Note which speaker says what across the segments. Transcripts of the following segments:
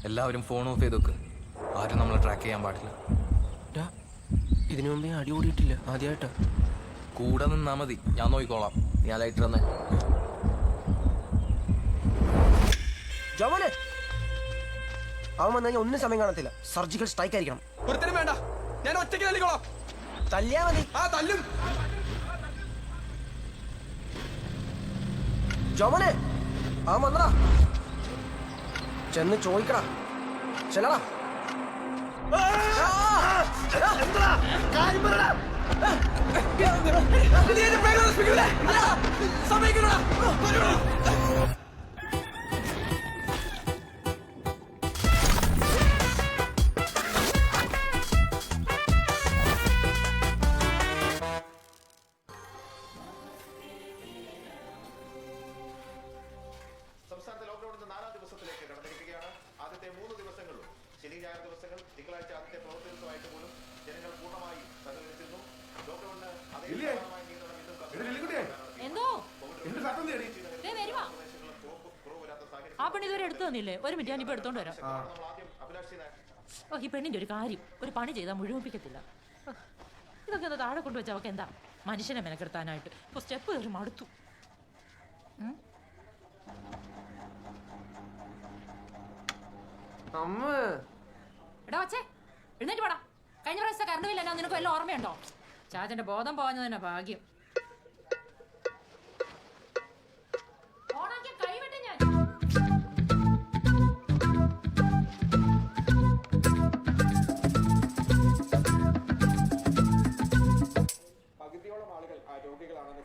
Speaker 1: എല്ലാവരും phone off ചെയ്ത് വെക്ക്. ആരും നമ്മളെ ട്രാക്ക് ചെയ്യാൻ പാടില്ല.
Speaker 2: ഇതിനു മുമ്പേ അടി കൂടിയിട്ടില്ല, ആദ്യമായിട്ടാ.
Speaker 1: കൂടെ നിന്നാ മതി, ഞാൻ നോക്കിക്കോളാം. നീ ആ ലൈറ്റർ തന്നെ.
Speaker 3: ജോമോനെ, അവൻ വന്നു കഴിഞ്ഞാൽ ഒന്നും സമയം കാണത്തില്ല. സർജിക്കൽ സ്ട്രൈക്ക് ആയിരിക്കണം.
Speaker 2: ഒരുത്തരും വേണ്ട, ഞാൻ ഒറ്റയ്ക്ക് തല്ലിക്കോളാം.
Speaker 3: തല്ലിയാ മതി.
Speaker 2: ആ തല്ലും.
Speaker 3: ജോമോനെ, അവൻ വന്നടാ. ചെന്ന് ചോദിക്കടാ. ചെല്ലടാ.
Speaker 4: സംസ്ഥാനത്തെ ലോക്ക്ഡൌണിന്റെ 4ാം ദിവസത്തിലേക്ക് കടന്നിരിക്കുകയാണ്. ആദ്യത്തെ 3 ദിവസങ്ങളിലും ശനി ഞായർ ദിവസങ്ങൾ തിങ്കളാഴ്ച ആദ്യത്തെ പ്രവൃത്തി ദിവസമായിട്ട് പോലും ജനങ്ങൾ പൂർണ്ണമായി സഹകരിച്ചിരുന്നു. ലോക്ക്ഡൌണിന് അതേ നിയന്ത്രണം
Speaker 5: ആ പെണ്ണ് ഇതുവരെ എടുത്തു തന്നില്ലേ? ഒരു മിനിറ്റ്, ഞാനിപ്പോ എടുത്തോണ്ട് വരാം. ഓ, ഈ പെണ്ണിന്റെ ഒരു കാര്യം, ഒരു പണി ചെയ്താൽ മുഴുവിപ്പിക്കത്തില്ല. ഇതൊക്കെ ഒന്ന് താഴെ കൊണ്ടുവച്ച അവക്ക് എന്താ മനുഷ്യനെ മെനക്കെടുത്താനായിട്ട്. ഇപ്പൊ സ്റ്റെപ്പ് കയറി മടുത്തു. എടാ വച്ചേ, എഴുന്നേറ്റ് പോടാ. കഴിഞ്ഞ പ്രാവശ്യത്തെ കറണ്ട് ബില്ല് എന്നാ നിനക്ക് വല്ല ഓർമ്മയുണ്ടോ? ചാച്ചന്റെ ബോധം പോകാഞ്ഞ തന്നെ ഭാഗ്യം. കൈവിട്ടെ ഞാൻ.
Speaker 4: പകുതിയോളം ആളുകൾ രോഗികളാണെന്ന്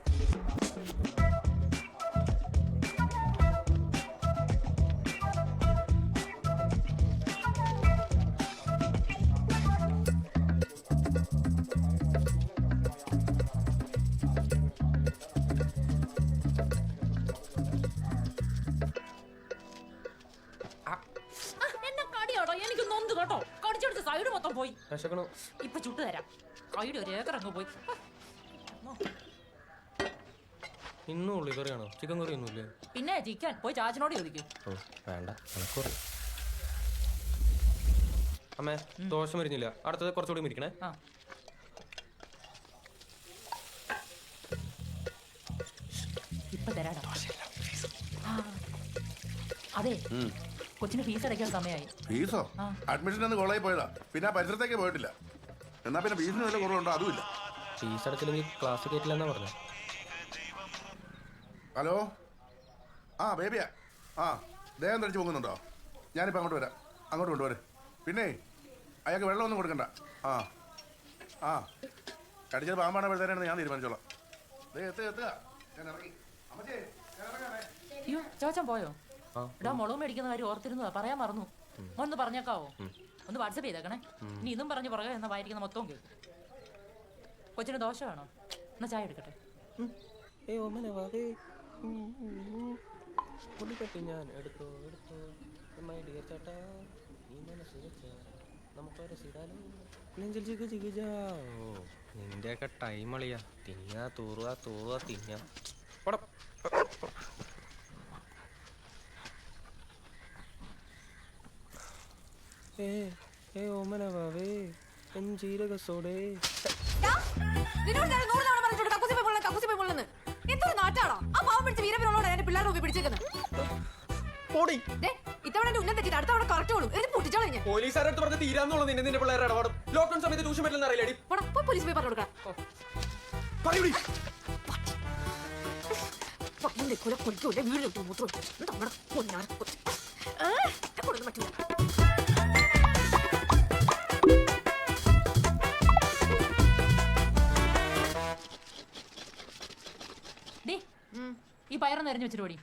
Speaker 5: എനിക്ക് നൊന്ത് കേട്ടോ. കടിച്ചെടുത്ത് സൈഡ് മൊത്തം പോയി. ഇപ്പൊ ചുട്ടു തരാം. കൈയുടെ ഒരു ഏക്കർ അങ്ങ് പോയി.
Speaker 2: ഇന്നും ഉള്ളിക്കറിയാണോ? ചിക്കൻ കറി ഒന്നുമില്ലേ?
Speaker 5: പിന്നെ ചിക്കൻ പോയി ചാച്ചനോട് ചോദിക്കും.
Speaker 2: വേണ്ട, അമ്മേ ദോശ മരിഞ്ഞില്ല, അടുത്തത് കുറച്ചുകൂടി മരിക്കണേ.
Speaker 5: ഇപ്പൊ തരാടാ. അതെ, കൊച്ചിന് ഫീസ് അടയ്ക്കാൻ സമയമായി.
Speaker 6: ഫീസോ? അഡ്മിഷൻ ഒന്ന് കോളേജിൽ പോയതാ, പിന്നെ ആ പരിസരത്തേക്ക് പോയിട്ടില്ല. എന്നാ പിന്നെ ഫീസിന് വല്ല കുറവുണ്ടോ? അതുമില്ല.
Speaker 2: ഫീസ് അടച്ചില്ലെങ്കിൽ ക്ലാസ് കയറ്റില്ലെന്നാ പറഞ്ഞു.
Speaker 6: ഹലോ, ആ ബേബിയാ. ആ ദേഹം തടിച്ച് പൊങ്ങുന്നുണ്ടോ? ഞാനിപ്പോൾ അങ്ങോട്ട് വരാം. അങ്ങോട്ട് കൊണ്ടുവരും. പിന്നെ അയാൾക്ക് വെള്ളമൊന്നും കൊടുക്കണ്ട. ആ ആ കടിച്ചത് പാമ്പാണ് വെളുതാനാണെന്ന് ഞാൻ തീരുമാനിച്ചോളാം. എത്തുക, ഞാൻ ഇറങ്ങി. അമ്മച്ചേ, ഞാൻ ഇറങ്ങാനേ.
Speaker 5: അയ്യോ, ചാച്ചൻ പോയോ? ഇടാ, മുളക് മേടിക്കുന്ന കാര്യം ഓർത്തിരുന്നതാ, പറയാൻ മറന്നു. ഒന്ന് പറഞ്ഞേക്കാവോ? ഒന്ന് വാട്സപ്പ് ചെയ്തേക്കണേ. ഇനി ഇതും പറഞ്ഞ് പുറകെ എന്നാ വായിരിക്കുന്ന മൊത്തം കേൾക്കും. കൊച്ചിന് ദോശ വേണോ? എന്നാ ചായ എടുക്കട്ടെ.
Speaker 2: ഞാൻ എടുത്തോ ചേട്ടാ, നിന്റെയൊക്കെ ടൈം അളിയാ. തിന്നാ തൂറുക തിന്നാ. പോലീസുകാരടുത്ത് പറഞ്ഞ് തീരാന്നുള്ള നിന്റെ പിള്ളേരുടെ ഇടപാടും ലോക്ക്ഡൌൺ സമയത്ത് ട്യൂഷൻ പറ്റില്ലെന്ന് അറിയില്ലടി.
Speaker 5: പോലീസ് പോയി പറഞ്ഞു കൊടുക്കാം. ഈ പയറൊന്ന് എറിഞ്ഞു വെച്ചിട്ട് ഓടി.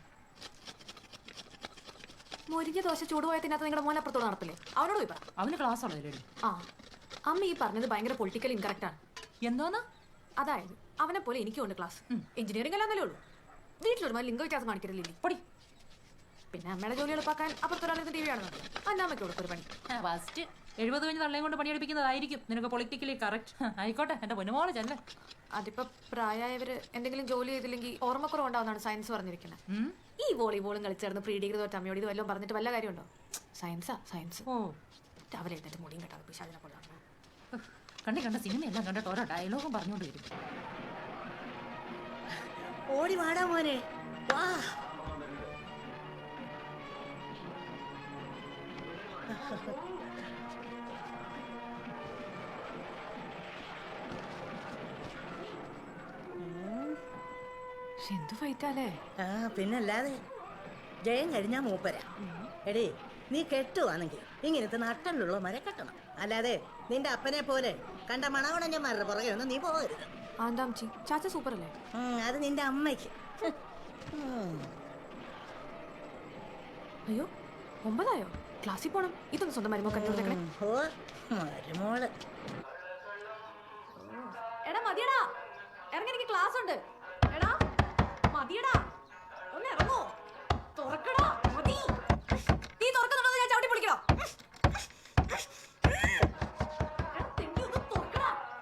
Speaker 7: മൊരിഞ്ഞ ദോശ ചൂടുപോയ തിനകത്ത് നിങ്ങളുടെ മോൻ അപ്പുറത്തോട് നടത്തില്ലേ? അവനോട് പോയി പറ.
Speaker 5: അവന് ക്ലാസ് ഉള്ളതല്ലേ?
Speaker 7: ആ, അമ്മ ഈ പറഞ്ഞത് ഭയങ്കര പൊളിറ്റിക്കൽ ഇൻകറക്റ്റ് ആണ്.
Speaker 5: എന്തോന്നാ?
Speaker 7: അതായത് അവനെ പോലെ എനിക്കുണ്ട് ക്ലാസ്. എഞ്ചിനീയറിംഗ് അല്ലാന്നല്ലേ ഉള്ളൂ. വീട്ടിലൊരുമാ ലിംഗ വ്യത്യാസം കാണിക്കരുതില്ലേ? പൊടി. പിന്നെ അമ്മയുടെ ജോലി എളുപ്പാക്കാൻ അപ്പുറത്തൊരാളിന്ന് ടി വി കാണുന്നത്. അന്നാമ്മയ്ക്ക് കൊടുത്തൊരു പണി.
Speaker 5: ഫസ്റ്റ് 70 കഴിഞ്ഞ് തള്ളയും കൊണ്ട് പണിയെടുപ്പിക്കുന്നതായിരിക്കും നിനക്ക് പൊളിറ്റിക്കലി കറക്റ്റ്. ആയിക്കോട്ടെ, എന്റെ പൊന്നുമോളെ ചെല്ലേ.
Speaker 7: അതിപ്പോ പ്രായമായവര് എന്തെങ്കിലും ജോലി ചെയ്തില്ലെങ്കിൽ ഓർമ്മക്കുറവുണ്ടാവുന്നതാണ് സയൻസ് പറഞ്ഞിരിക്കുന്നത്. ഈ വോളിബോളും കളിച്ചേർന്ന് പ്രീ ഡിഗ്രി തോറ്റ അമ്മയോട് ഇത് വല്ലതും പറഞ്ഞിട്ട് വല്ല കാര്യമുണ്ടോ? സയൻസ്
Speaker 5: ഓ
Speaker 7: രാവിലെ എഴുന്നേറ്റ് മുടിയും കേട്ടാ പിശാചിനെ പോലെ നടക്കണം.
Speaker 5: കണ്ടി കണ്ട സിനിമയെല്ലാം കണ്ടിട്ട് ഓരോ ഡയലോഗും പറഞ്ഞുകൊണ്ട് വരും.
Speaker 8: ഓടി വാടാ മോനെ വാ.
Speaker 7: പക്ഷെ എന്ത് ഫൈറ്റാലേ.
Speaker 8: ആ പിന്നല്ലാതെ ജയം കഴിഞ്ഞാ മൂപ്പരാ. എടേ നീ കെട്ടുവാണെങ്കിൽ ഇങ്ങനത്തെ നട്ടലുള്ള മരം കെട്ടണം. അല്ലാതെ നിന്റെ അപ്പനെ പോലെ കണ്ട മണകുണഞ്ഞന്മാരുടെ പുറകെ ഒന്നും നീ പോകരുത്.
Speaker 7: ആന്താംച്ചി ചാച്ച സൂപ്പർ അല്ലേ.
Speaker 8: അത് നിന്റെ അമ്മയ്ക്ക്.
Speaker 7: അയ്യോ 9 ക്ലാസ്സിൽ പോണം. ഇതൊന്നും സ്വന്തം മരുമോ കണ്ടുകൊടുക്കണേ.
Speaker 8: ഓ മരുമോള്.
Speaker 7: എടാ മതിയടാ, ഇറങ്ങി, എനിക്ക് ക്ലാസ് ഉണ്ട്. എടാ മതിയടാ, ഒന്ന് ഇറങ്ങോ. തുറക്കടാ, മതി. നീ തുറക്കുന്നുണ്ടോ ഞാൻ ചവിട്ടി പിടിക്കണോ?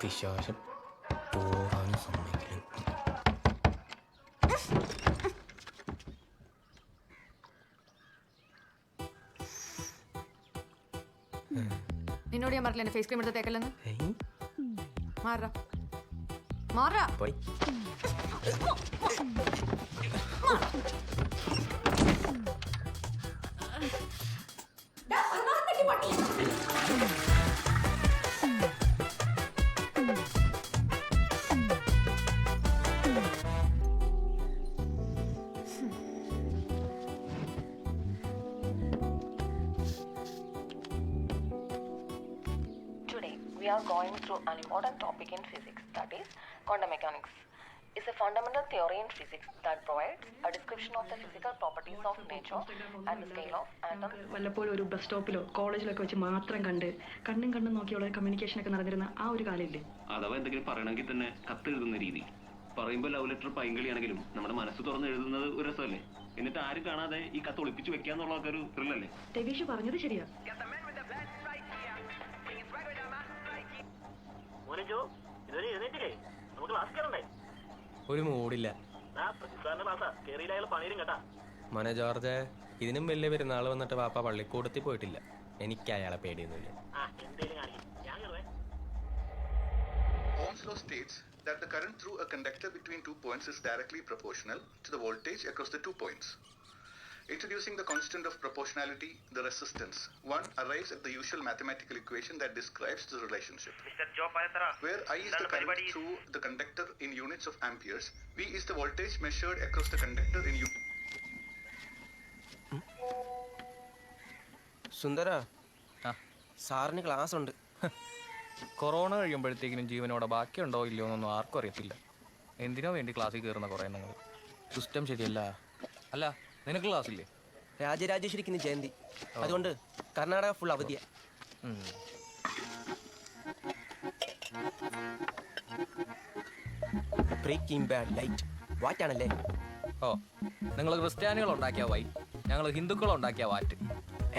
Speaker 1: പിശാചം പോകാനും സമ്മതിക്കില്ല.
Speaker 7: നിന്നോട് ഞാൻ പറഞ്ഞില്ല എന്റെ ഫേസ് ക്രീം എടുത്ത് തേക്കല്ലെന്ന്. മാറാ മാറാ.
Speaker 9: Today, we are going through an important topic in physics, that is, quantum mechanics. It's a fundamental theory in physics that provides a description of the physical properties of nature and the scale of atoms.
Speaker 10: വല്ലപ്പോഴും ഒരു bus സ്റ്റോപ്പിലോ കോളേജിലൊക്കെ വെച്ച് മാത്രം കണ്ണും നോക്കിയുള്ള communication ഒക്കെ നടന്നിരുന്ന ആ ഒരു കാലമില്ലേ?
Speaker 11: അഥവാ എന്തെങ്കിലും പറയണമെങ്കിൽ തന്നെ കത്തെഴുതുന്ന രീതി. പറയുമ്പോൾ ലവ് ലെറ്റർ പൈങ്കളിയാണെങ്കിലും നമ്മുടെ മനസ്സ് തുറന്ന് എഴുതുന്നത് ഒരു രസമല്ലേ? എന്നിട്ട് ആരും കാണാതെ ഈ കത്ത് ഒളിപ്പിച്ച് വെക്കാന്നുള്ളതൊക്കെ ഒരു ത്രില്ലല്ലേ?
Speaker 10: രവീഷ് പറഞ്ഞത് ശരിയാ.
Speaker 1: ഒരു മൂടില്ല മോനെ ജോർജ്. ഇതിനും വലിയ പെരുന്നാൾ വന്നിട്ട് പാപ്പ പള്ളിക്കൂടത്തിൽ പോയിട്ടില്ല. എനിക്ക് അയാളെ പേടിയൊന്നുമില്ല.
Speaker 6: Ohm's law states that the current through a conductor between 2 points is directly proportional to the voltage across the 2 points. Introducing the constant of proportionality, the resistance, one arrives at the usual mathematical equation that describes the relationship. Where I is the current through the conductor in units of amperes, V is the voltage measured across the conductor in
Speaker 3: സുന്ദര, സാറിന് class ഉണ്ട്.
Speaker 1: Corona കഴിയുമ്പോഴത്തേക്കിനും ജീവനോടെ ബാക്കിയുണ്ടോ ഇല്ലയോ എന്നൊന്നും ആർക്കും അറിയത്തില്ല. എന്തിനോ വേണ്ടി ക്ലാസ്സിൽ കയറുന്ന കുറേ എണ്ണങ്ങൾ. സിസ്റ്റം ശരിയല്ല. അല്ല, നിനക്ക് ക്ലാസ്സില്ലേ?
Speaker 3: രാജരാജേശ്വരിക്ക് ജയന്തി, അതുകൊണ്ട് കർണാടക ഫുൾ അവധിയാ. ബ്രേക്കിംഗ് ബാഡ് ലൈറ്റ് വാറ്റാണല്ലേ?
Speaker 1: ഓ, നിങ്ങൾ ക്രിസ്ത്യാനികൾ ഉണ്ടാക്കിയ വൈ, ഞങ്ങൾ ഹിന്ദുക്കൾ ഉണ്ടാക്കിയ വാറ്റ്.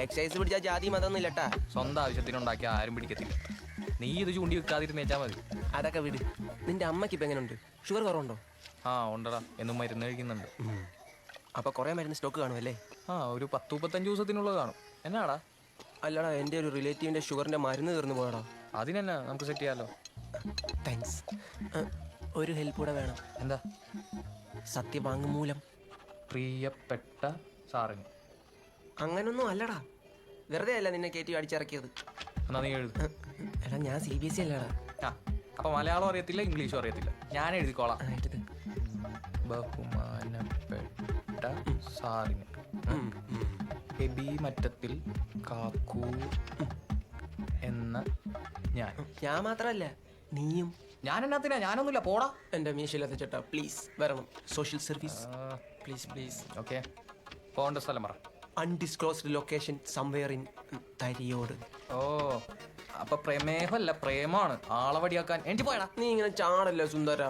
Speaker 3: എക്സൈസ് പിടിച്ചാൽ ജാതി മതമൊന്നും ഇല്ലട്ടാ.
Speaker 1: സ്വന്തം ആവശ്യത്തിനുണ്ടാക്കിയ ആരും പിടിക്കത്തില്ല. നീ ഇത് ചൂണ്ടി വെക്കാതിരുന്നേച്ചാ മതി.
Speaker 3: അതൊക്കെ വിട്. നിന്റെ അമ്മയ്ക്ക് ഇപ്പം എങ്ങനെയുണ്ട്? ഷുഗർ കുറവുണ്ടോ?
Speaker 1: ആ ഉണ്ടടാ, എന്നും മരുന്ന് കഴിക്കുന്നുണ്ട്.
Speaker 3: അപ്പൊ കുറെ മരുന്ന് സ്റ്റോക്ക് കാണുമല്ലേ?
Speaker 1: ആ, ഒരു 10-35 ദിവസത്തിനുള്ളത് കാണും. എന്നാടാ?
Speaker 3: അല്ലടാ, എൻ്റെ ഒരു റിലേറ്റീവിന്റെ ഷുഗറിന്റെ മരുന്ന് തീർന്നു പോയടാ.
Speaker 1: അതിനെന്നാ, നമുക്ക് സെറ്റ് ചെയ്യാലോ.
Speaker 3: താങ്ക്സ്. ഒരു ഹെൽപ്പ് കൂടെ വേണം.
Speaker 1: എന്താ?
Speaker 3: സത്യവാങ്മൂലം.
Speaker 1: പ്രിയപ്പെട്ട സാറിന്.
Speaker 3: അങ്ങനൊന്നും അല്ലടാ, വെറുതെ അല്ല നിന്നെ കയറ്റി അടിച്ചിറക്കിയത്.
Speaker 1: എന്നാ നീ എഴുതി.
Speaker 3: എടാ ഞാൻ CBSE അല്ലടാ.
Speaker 1: ആ, അപ്പൊ മലയാളം അറിയത്തില്ല, ഇംഗ്ലീഷും അറിയത്തില്ല. ഞാൻ എഴുതിക്കോളാം. ബഹുമാനപ്പെട്ട സാറിന് എബി മറ്റത്തിൽ കാക്കൂ എന്ന
Speaker 3: ഞാൻ മാത്രല്ല നീയും.
Speaker 1: ഞാൻ എന്നാത്തിനാ? ഞാനൊന്നുമില്ല, പോടാ.
Speaker 3: എൻ്റെ മീശയില്ലാത്ത ചേട്ടാ പ്ലീസ് വരണം. Social service please please.
Speaker 1: Okay, പോകേണ്ട സ്ഥലം പറ.
Speaker 3: അൺഡിസ്ക്ലോസ്ഡ് ലൊക്കേഷൻ സംവെയർ ഇൻ തരിയോട്.
Speaker 1: ഓ, അപ്പൊ പ്രമേഹമല്ല, പ്രേമാണ്. ആളെ വടിയാക്കാൻ എനിക്ക് പോയടാ.
Speaker 3: നീ ഇങ്ങനെ ചാടല്ല സുന്ദര.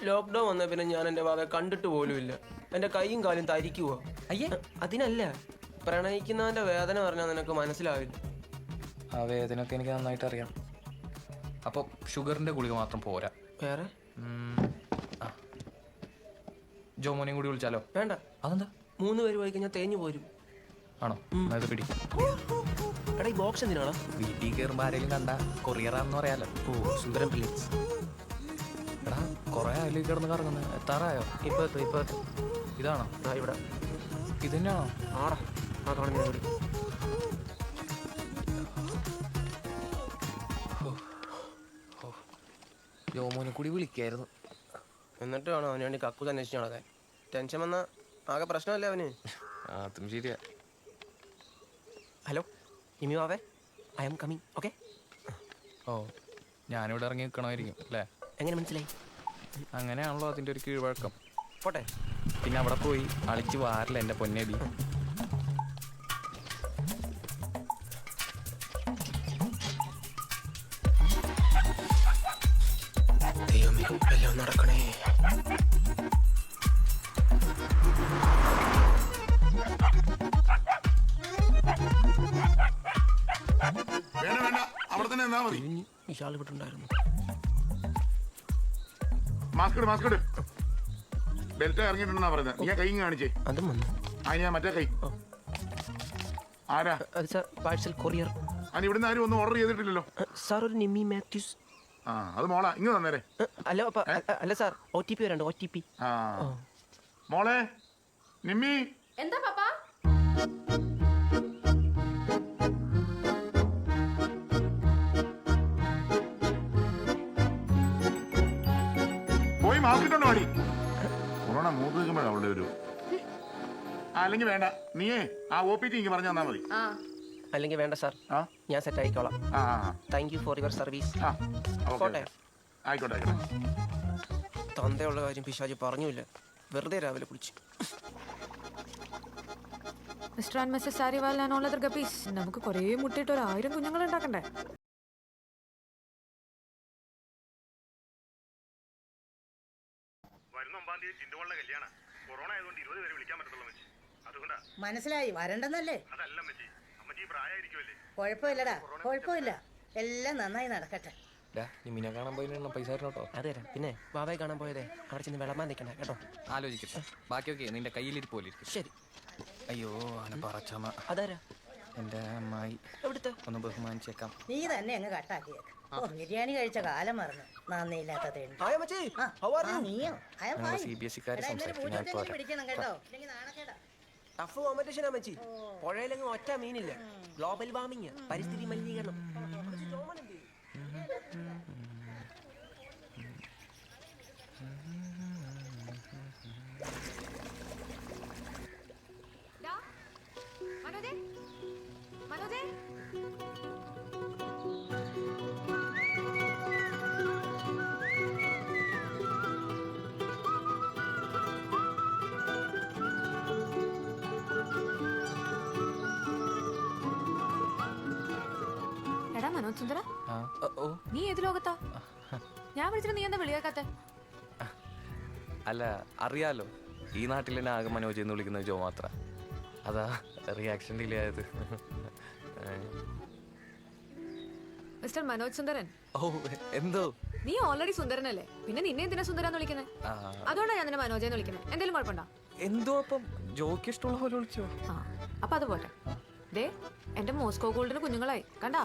Speaker 3: ലോക്ക്ഡൗൺ വന്ന പിന്നെ ഞാൻ എൻ്റെ ഭാഗം കണ്ടിട്ട് പോലുമില്ല. എൻ്റെ കൈയും കാലും തരിക്കുവോ?
Speaker 1: അയ്യേ,
Speaker 3: അതിനല്ല, പ്രണയിക്കുന്നവൻ്റെ വേദന പറഞ്ഞാൽ നിനക്ക് മനസ്സിലാവില്ല.
Speaker 1: ആ വേദനയൊക്കെ എനിക്ക് നന്നായിട്ട് അറിയാം. അപ്പോൾ ഷുഗറിൻ്റെ ഗുളിക മാത്രം പോരാ.
Speaker 3: വേറെ?
Speaker 1: ജോമോനെയും കൂടി വിളിച്ചാലോ?
Speaker 3: വേണ്ട.
Speaker 1: അതെന്താ?
Speaker 3: 3 പേര് പോയി കഴിഞ്ഞാൽ തേഞ്ഞു പോരും.
Speaker 1: ആണോ അത് പിടി.
Speaker 3: എടാ ഈ ബോക്സ് എന്തിനാണ്?
Speaker 1: വീട്ടിൽ കയറുമ്പോ ആരെങ്കിലും കണ്ട കൊറിയറാന്ന് പറയാലോ.
Speaker 3: ഓ സുന്ദരം പിള്ളി.
Speaker 1: എടാ കൊറേ അതിൽ കിടന്ന് കറങ്ങുന്നത്. എത്താറായോ?
Speaker 3: ഇപ്പൊ
Speaker 1: ഇതാണോ?
Speaker 3: ആ ഇവിടെ
Speaker 1: ഇത് തന്നെയാണോ?
Speaker 3: ആടാ ആ കാണുന്ന കൂടി.
Speaker 1: ജോമോനെ കൂടി വിളിക്കായിരുന്നു.
Speaker 3: എന്നിട്ട് വേണം അവന് വേണ്ടി കക്കൂസ് അന്വേഷിച്ച് നടക്കാൻ. ടെൻഷൻ വന്ന ആകെ പ്രശ്നമല്ലേ അവന്.
Speaker 1: അതും ശരിയാ.
Speaker 3: ഹലോ ഇമി വാവേ, ഐ ആം കമ്മിങ്. ഓക്കെ.
Speaker 1: ഓ ഞാനിവിടെ ഇറങ്ങി നിൽക്കണമായിരിക്കും അല്ലേ?
Speaker 3: എങ്ങനെ മനസ്സിലായി?
Speaker 1: അങ്ങനെയാണല്ലോ അതിൻ്റെ ഒരു കീഴ്വഴക്കം.
Speaker 3: പോട്ടെ.
Speaker 1: പിന്നെ അവിടെ പോയി അളിച്ച് വാരില്ല എൻ്റെ പൊന്നേബി.
Speaker 3: എല്ലാം നടക്കണേ.
Speaker 6: വേണ്ട അവിടെ തന്നെ എന്നാ മതി.
Speaker 3: ഇയാൾ ഇവിടെ ഉണ്ടായിരുന്നു.
Speaker 6: മാസ്ക് ഇട്. ബെൽറ്റ് ഇറങ്ങിയിട്ടുണ്ടെന്നാ പറയുന്നത്. നീ കൈ കാണിച്ചേ.
Speaker 3: അതും വന്നു.
Speaker 6: ഞാൻ മറ്റേ കൈ ആരാ?
Speaker 3: അത് സാർ പാഴ്സൽ കൊറിയർ.
Speaker 6: അതിന് ഇവിടുന്ന് ആരും ഒന്നും ഓർഡർ ചെയ്തിട്ടില്ലല്ലോ.
Speaker 3: സാർ ഒരു നിമ്മി മാത്യൂസ്.
Speaker 6: ആ അത് മോളാ, ഇങ്ങ് തന്നേരെ.
Speaker 3: അല്ല സാർ OTP വരണ്ട്. OTP.
Speaker 6: ആ മോളെ നിമ്മി.
Speaker 7: എന്താ പാപ്പാ?
Speaker 6: പോയി മാസ്കിട്ടോണ്ട് പാടി. കൊറോണ മൂത്ത് നിൽക്കുമ്പോഴാണ് അവളുടെ ഒരു. അല്ലെങ്കിൽ വേണ്ട, നീയേ ആ OPT എനിക്ക് പറഞ്ഞു തന്നാ മതി.
Speaker 3: അല്ലെങ്കിൽ വേണ്ട സാർ, ഞാൻ സെറ്റ് ആയിക്കോളാം. Thank you for your service.
Speaker 6: ആയിക്കോട്ടെ.
Speaker 3: തന്തയുള്ള കാര്യം പിശാചി പറഞ്ഞില്ല, വെറുതെ രാവിലെ കുളിച്ചു.
Speaker 7: Mr and Mrs Sariwal and all other guppies, നമുക്ക് കുറേ മുട്ടിയിട്ട് 1000 കുഞ്ഞുങ്ങൾ ഉണ്ടാക്കണ്ടേ?
Speaker 8: മനസ്സിലായി, വരണ്ടെന്നല്ലേ? കുഴപ്പമില്ലടാ, കുഴപ്പമില്ല. എല്ലാം നന്നായി നടക്കട്ടെ.
Speaker 1: നിമിനെ കാണാൻ പോയി പൈസ കേട്ടോ.
Speaker 3: അത് തരാം. പിന്നെ ബാബയെ കാണാൻ പോയതേ അവിടെ ചെന്ന് വിളമ്പാൻ നിൽക്കണ്ട കേട്ടോ.
Speaker 1: ആലോചിക്കട്ടെ. ബാക്കിയൊക്കെ നിന്റെ കയ്യിലിരിപ്പോലിരിക്കും.
Speaker 3: ശരി.
Speaker 1: അയ്യോ അവനെ പറച്ചമ്മ.
Speaker 3: അതാരാ?
Speaker 1: എന്റെ അമ്മായി.
Speaker 3: എവിടുത്തെ?
Speaker 1: ഒന്ന് ബഹുമാനിച്ചേക്കാം.
Speaker 8: നീ തന്നെ അങ്ങ് കട്ടാക്കിയേക്ക്. ബിരിയാണി കഴിച്ച കാലം മറന്നു. നന്ദിയില്ലാത്ത തേണ്ടി. നീയോ?
Speaker 1: CBSE-ക്കാരെ സംസാരിക്കും.
Speaker 8: പിടിക്കണം കേട്ടോ, ഇല്ലെങ്കിൽ നാണക്കേടാ.
Speaker 3: ടഫ് കോമ്പറ്റീഷനാ മച്ചി. പുഴയിലെങ്ങും ഒറ്റ മീനില്ല. ഗ്ലോബൽ വാർമിങ്, പരിസ്ഥിതി മലിനീകരണം.
Speaker 7: എടാ മനോജ് സുന്ദര, നീ ഏത് ലോകത്താ? ഞാൻ വിളിച്ചിട്ട് നീ എന്താ വിളിയാക്കാത്ത?
Speaker 1: അല്ല അറിയാലോ, ഈ നാട്ടിൽ തന്നെ ആകെ മനോജ് എന്ന് വിളിക്കുന്നത് ജോ മാത്ര. അതാ റിയാക്ഷൻ ഡിലേ ആയത്.
Speaker 7: മിസ്റ്റർ മനോജ് സുന്ദരൻ.
Speaker 1: ഓ എന്തോ?
Speaker 7: നീ ഓൾറെഡി സുന്ദരനല്ലേ, പിന്നെ നിന്നെ എന്തിനാ സുന്ദരാന്ന് വിളിക്കുന്നത്? അതുകൊണ്ടാണ് ഞാൻ നിന്നെ മനോജെന്ന് വിളിക്കുന്നത്. എന്തെങ്കിലും കുഴപ്പമുണ്ടോ?
Speaker 1: എന്തോ അപ്പം ജോക്ക് ഇഷ്ടമുള്ള പോലെ വിളിച്ചോ?
Speaker 7: അപ്പൊ അത് പോട്ടെ. ദേ എന്റെ മോസ്കോ ഗോൾഡിന് കുഞ്ഞുങ്ങളായി കണ്ടാ?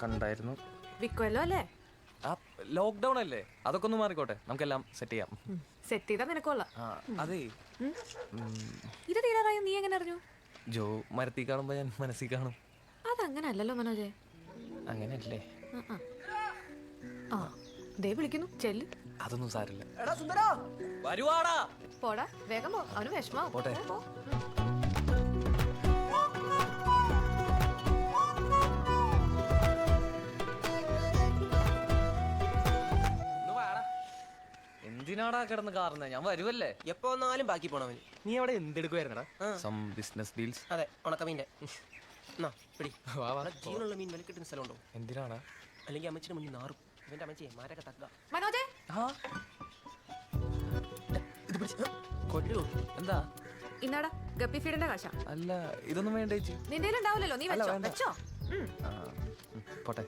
Speaker 1: കണ്ടായിരുന്നു.
Speaker 7: വിക്കുവല്ലോ അല്ലേ?
Speaker 1: ലോക്ക്ഡൌൺ അല്ലേ, അതൊക്കെ ഒന്ന് മാറിക്കോട്ടെ, നമുക്കെല്ലാം സെറ്റ് ചെയ്യാം.
Speaker 7: സെറ്റ് ചെയ്താ നിനക്കൊള്ള.
Speaker 1: അതെ
Speaker 7: ഇത് തീരാറായോ? നീ എങ്ങനെ അറിഞ്ഞു?
Speaker 1: ജോ മരത്തിൽ കാണുമ്പോ ഞാൻ മനസ്സിൽ കാണും.
Speaker 7: അതങ്ങനെ അല്ലല്ലോ മനോജെ.
Speaker 1: അങ്ങനെയല്ലേ?
Speaker 7: ദേ വിളിക്കുന്നു, ചെല്ല്.
Speaker 1: അതൊന്നും സാരില്ല.
Speaker 7: പോടാ, വേഗം പോ, അവന് വിഷമാവും.
Speaker 1: പോട്ടെ. എന്തിനാടാ കിടന്ന് കാറുന്നത്? ഞാൻ വരുവല്ലേ.
Speaker 3: എപ്പോ വന്നാലും ബാക്കി പോണവന്.
Speaker 1: നീ അവിടെ എന്തെടുക്കുവായിരുന്നടാ? Some business deals.
Speaker 3: അതെ, ഉണക്കമീൻ്റെ. ജീവനുള്ള മീൻ വില കിട്ടുന്ന സ്ഥലമുണ്ടോ?
Speaker 1: എന്തിനാണ്?
Speaker 3: അല്ലെങ്കിൽ അമ്മച്ചിന്റെ മുന്നിൽ നാറും. ഇവന്റെ അമ്മച്ചിയെ മാരൊക്കെ തക്ക.
Speaker 7: മനോജെ
Speaker 3: കൊല്ലു.
Speaker 1: എന്താ?
Speaker 7: ഇന്നാടാ ഗപ്പി ഫീഡിന്റെ കാശ.
Speaker 1: അല്ല ഇതൊന്നും വേണ്ട ചേച്ചി.
Speaker 7: നിന്റെ ഉണ്ടാവില്ലല്ലോ, നീ വെച്ചോ.
Speaker 1: പോട്ടെ.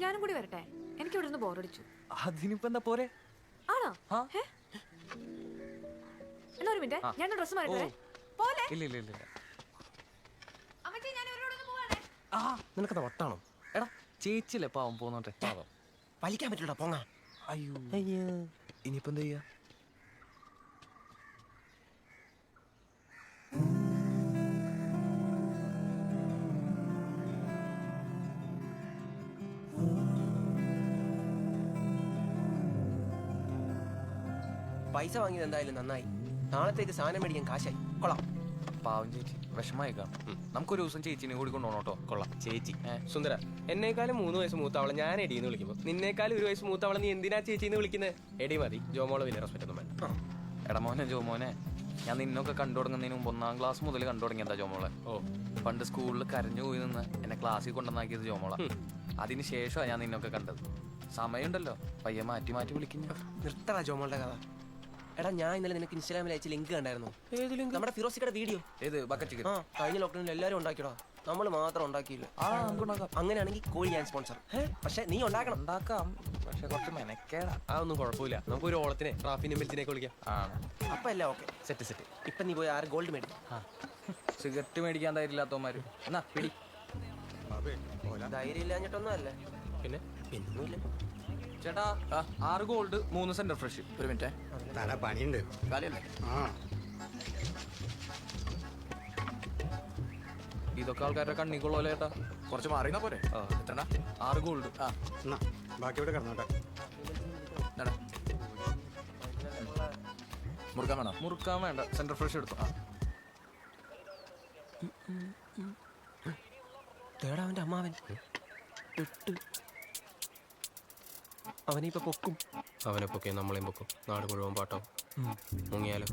Speaker 7: ഞാനും കൂടി വരട്ടെ, എനിക്ക് ഇവിടെ നിന്ന് ബോറടിച്ചു.
Speaker 1: അതിനിപ്പോ എന്താ പോരെ?
Speaker 7: ആണോ? എന്നാ ഒരു മിനിറ്റ്, ഞാൻ ഡ്രസ് മാറിട്ടെ.
Speaker 1: ഇല്ല ഇല്ല ഇല്ല ഇല്ല.
Speaker 7: അമ്മച്ചി ഞാൻ ഇവരോടൊന്ന് പോവാണേ.
Speaker 3: ആ നിനക്കത് വട്ടാണോ?
Speaker 1: എടാ ചേച്ചിയല്ലേ പാവം പോന്നോട്ടെ പാവം.
Speaker 3: വലിക്കാൻ പറ്റില്ലടാ പോങ്ങ.
Speaker 1: അയ്യോ
Speaker 3: അയ്യോ
Speaker 1: ഇനിയിപ്പോ എന്താ ചെയ്യാ?
Speaker 3: പൈസ വാങ്ങിയത് എന്തായാലും നന്നായി. നാളത്തേക്ക് സാധനം മേടിക്കാൻ കാശായി. കൊള്ളാം.
Speaker 1: പാവം ചേച്ചി വിഷമായിക്കാം. നമുക്കൊരു ദിവസം ചേച്ചിനെ കൂടി കൊണ്ടുപോകണം കേട്ടോ.
Speaker 2: കൊള്ളാം. ചേച്ചി സുന്ദര, എന്നെക്കാളും 3 വയസ്സ് മൂത്തവളെ ഞാൻ എടീന്ന് വിളിക്കുമ്പോൾ നിന്നേക്കാളും 1 വയസ്സ് മൂത്തവളെ നീ എന്തിനാ ചേച്ചിന്ന് വിളിക്കുന്നത്? എടി മതി, ജോമോളെ വലിയ റെസ്പെക്ട് ഒന്നും വേണ്ട.
Speaker 1: എടാ മോനെ ജോമോനെ, ഞാൻ നിന്നൊക്കെ കണ്ടു തുടങ്ങുന്നതിന് മുമ്പ് 1ാം ക്ലാസ് മുതൽ കണ്ടു തുടങ്ങിയതാ ജോമോളെ. പണ്ട് സ്കൂളിൽ കരഞ്ഞു പോയി നിന്ന് എന്നെ ക്ലാസ്സിൽ കൊണ്ടുവന്നാക്കിയത് ജോമോള. അതിന് ശേഷമാണ് ഞാൻ നിന്നൊക്കെ കണ്ടത്. സമയമുണ്ടല്ലോ, പയ്യെ മാറ്റി മാറ്റി വിളിക്കുന്നു.
Speaker 3: നിർത്തടാ ജോമോളുടെ കഥ. എടാ ഞാൻ ഇന്നലെ നിനക്ക് ഇൻസ്റ്റാഗ്രാമിൽ അയച്ച ലിങ്ക് കണ്ടായിരുന്നു. നമ്മുടെ ഫിറോസിക്കയുടെ വീഡിയോ.
Speaker 1: ഏത് ബക്കറ്റ് ചിക്കൻ?
Speaker 3: ആ കഴിഞ്ഞ ലോക്ക്ഡൌണിൽ എല്ലാവരും ഉണ്ടാക്കിയടാ, നമ്മൾ മാത്രം ഉണ്ടാക്കിയില്ല. അങ്ങനെയാണെങ്കിൽ കോഴി ഞാൻ സ്പോൺസർ. പക്ഷെ നീ ഉണ്ടാക്കണം.
Speaker 1: ഉണ്ടാക്കാം, പക്ഷെ കുറച്ച് മെനക്കേടാ.
Speaker 2: അതൊന്നും കുഴപ്പമില്ല. നമുക്കൊരു ഓളത്തിനെ റാഫിനെ മെൽത്തിനേക്ക് വിളിക്കാം.
Speaker 3: അപ്പൊ എല്ലാം ഓക്കെ.
Speaker 2: Set set.
Speaker 3: ഇപ്പൊ നീ പോയി 6 ഗോൾഡ് മേടിക്കും.
Speaker 1: സിഗരറ്റ് മേടിക്കാൻ തരില്ലാത്തവന്മാര് എന്നാ പിടി.
Speaker 3: ധൈര്യം ഇല്ലാഞ്ഞിട്ടൊന്നും അല്ലേ,
Speaker 2: പിന്നെ
Speaker 3: ഒന്നുമില്ല.
Speaker 1: ചേട്ടാ 6 ഗോൾഡ് 3 സെന്റർ ഫ്രഷ്. ഒരു മിനിറ്റ്
Speaker 12: തല പണിയുണ്ട്.
Speaker 1: ഇതൊക്കെ ആൾക്കാരുടെ കണ്ണിക്കൊള്ളൂല്ലേ ചേട്ടാ?
Speaker 12: കുറച്ച് മാറിയാ പോരെ?
Speaker 1: 6 ഗോൾഡ്.
Speaker 12: ബാക്കി ഇവിടെ കിടന്നോട്ടെ.
Speaker 1: മുറുക്കാൻ വേണം? മുറുക്കാൻ വേണ്ട, സെന്റർ ഫ്രഷ് എടുത്തു.
Speaker 3: തേടാ അവന്റെ അമ്മാവൻ അവനെ ഇപ്പൊ പൊക്കും.
Speaker 2: അവനെ പൊക്കെ നമ്മളെയും പൊക്കും. നാട് മുഴുവൻ പാട്ടാവും. മുങ്ങിയാലോ?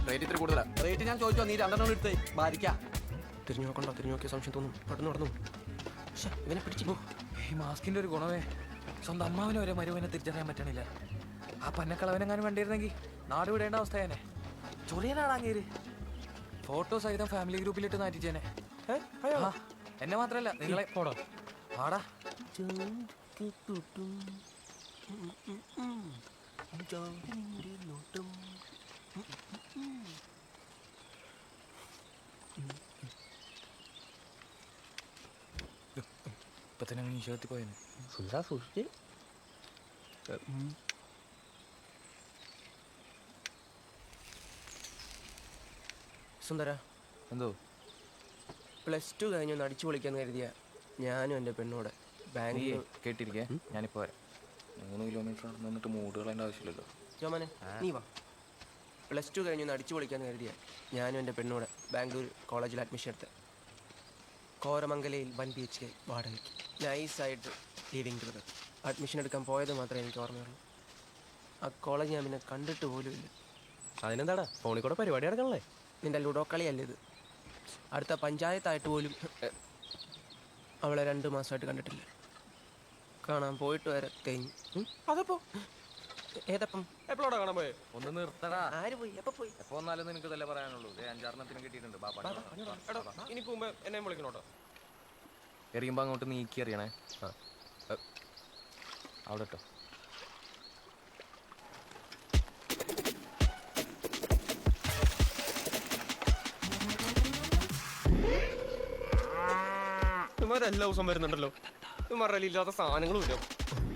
Speaker 12: റേറ്റ് ഇത്തിരി കൂടുതലാ. റേറ്റ് ഞാൻ ചോദിച്ചോ, നീ 2 എടുത്തേ ബാധിക്കാം.
Speaker 3: തിരിഞ്ഞു നോക്കണ്ട, തിരിഞ്ഞു നോക്കിയ സംശയം തോന്നും. പെട്ടെന്ന് നടന്നു. ഇവനെ പിടിച്ചു.
Speaker 1: ഈ മാസ്കിന്റെ ഒരു ഗുണമേ, സ്വന്തം അമ്മാവിനെ വരെ മരുവനെ തിരിച്ചറിയാൻ പറ്റണില്ല. ആ പന്നക്കളവനെങ്ങാനും കണ്ടിരുന്നെങ്കിൽ നാട് വിടേണ്ട അവസ്ഥയേനെ. ചൊറിയനാടാങ്ങേര് ഫോട്ടോ സഹിതം ഫാമിലി ഗ്രൂപ്പിലിട്ട് നാറ്റിച്ചേനെ. എന്നെ മാത്രല്ല നിങ്ങളെ പോടോ ആടാ. ഇപ്പൊ തന്നെ ഈശ്വരത്തിൽ പോയെന്ന് സൂക്ഷിച്ച്.
Speaker 3: സുന്ദര,
Speaker 1: എന്തോ
Speaker 3: +2 കഴിഞ്ഞൊന്ന് അടിച്ചു പൊളിക്കാന്ന് കരുതിയ ഞാനും എൻ്റെ പെണ്ണോടെ ബാംഗ്ലൂർ.
Speaker 1: കേട്ടിരിക്കേ, ഞാനിപ്പോ വരാം. 3 കിലോമീറ്റർ നിന്നിട്ട് മൂടുകളേണ്ട ആവശ്യമില്ലല്ലോ.
Speaker 3: ജോമനെ നീ വാ. +2 കഴിഞ്ഞൊന്ന് അടിച്ചു പൊളിക്കാന്ന് കരുതിയ ഞാനും എൻ്റെ പെണ്ണോടെ ബാംഗ്ലൂർ കോളേജിൽ അഡ്മിഷൻ എടുത്ത്. കോരമംഗലയിൽ 1 BHK വാടകയ്ക്ക് നൈസായിട്ട് ലീവിങ് ബ്രദർ. അഡ്മിഷൻ എടുക്കാൻ പോയത് മാത്രമേ എനിക്ക് ഓർമ്മയുള്ളൂ. ആ കോളേജ് ഞാൻ പിന്നെ കണ്ടിട്ട് പോലും ഇല്ല.
Speaker 2: അതിനെന്താടാ, ഫോണിൽ കൂടെ പരിപാടി നടക്കണല്ലേ?
Speaker 3: നിന്റെ ലുഡോ കളിയല്ല ഇത്. അടുത്ത പഞ്ചായത്തായിട്ട് പോലും അവളെ 2 മാസമായിട്ട് കണ്ടിട്ടില്ല. കാണാൻ പോയിട്ട് വരെ കഴിഞ്ഞു.
Speaker 2: അതപ്പോ
Speaker 3: ഏതപ്പം
Speaker 2: എപ്പോഴാണ് കാണാൻ പോയെ?
Speaker 1: ഒന്ന് നിർത്തടാ.
Speaker 3: ആര് പോയി? എപ്പോ പോയി?
Speaker 1: എപ്പോ വന്നാലും നിനക്ക് ഇതല്ലേ പറയാനുള്ളൂ. 5-6 കിട്ടിയിട്ടുണ്ട്.
Speaker 2: ഇനി പോകുമ്പോ എന്നെ വിളിക്കണോട്ടോ.
Speaker 1: എറിയുമ്പോ അങ്ങോട്ട് നീക്കി എറിയണേ. അവിടെ ഇട്ടോ.
Speaker 2: ഇവന്മാരെല്ലാ ദിവസം വരുന്നുണ്ടല്ലോ. ഇവന്മാരുടെ ഇല്ലാത്ത സാധനങ്ങളും ഇല്ല.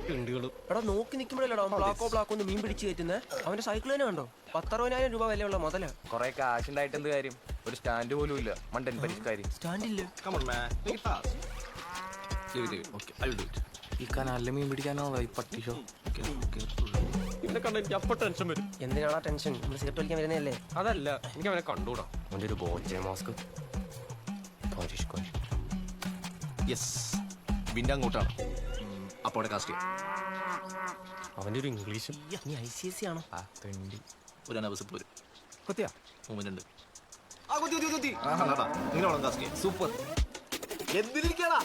Speaker 2: കിണ്ടികളും.
Speaker 3: എടാ നോക്കി നിൽക്കുമ്പോഴല്ലോ ബ്ലാക്കോ ഒന്ന് മീൻ പിടിച്ച് കയറ്റുന്നേ. അവന്റെ സൈക്കിൾ തന്നെ കണ്ടോ? 10-60,000 രൂപ വിലയുള്ള മുതല.
Speaker 1: കൊറേ കാശ് ഉണ്ടായിട്ട് എന്ത് കാര്യം? ഒരു സ്റ്റാൻഡ് പോലും ഇല്ല. മണ്ടൻ പരിഷ്കാരി.
Speaker 3: സ്റ്റാൻഡില്ല.
Speaker 1: ഈ കനാലില് മീൻ പിടിക്കാനോ ഈ പട്ടിഷോ?
Speaker 2: ഇവനെ കണ്ട എനിക്ക് അപ്പൊ ടെൻഷൻ വരും.
Speaker 3: എന്തിനാണാ ടെൻഷൻ? നമ്മൾ സിഗരറ്റ് വലിക്കാൻ വരുന്നതല്ലേ?
Speaker 2: അതല്ല, എനിക്ക് അവനെ കണ്ടൂടാ.
Speaker 1: അവൻ്റെ ഒരു ബോച്ചെ മാസ്ക്.
Speaker 12: യെസ്, വിൻഡ് അങ്ങോട്ടാണ്. അപ്പോൾ കാസ്റ്റ്
Speaker 2: അവന്റെ ഒരു ഇംഗ്ലീഷും.
Speaker 3: നീ ICSC ആണോ?
Speaker 12: ഒരു അനവസരം പോരും.
Speaker 2: കൊത്തിയാ
Speaker 12: മൂവ്മെന്റ് സൂപ്പർ. എന്തിരിക്കടാ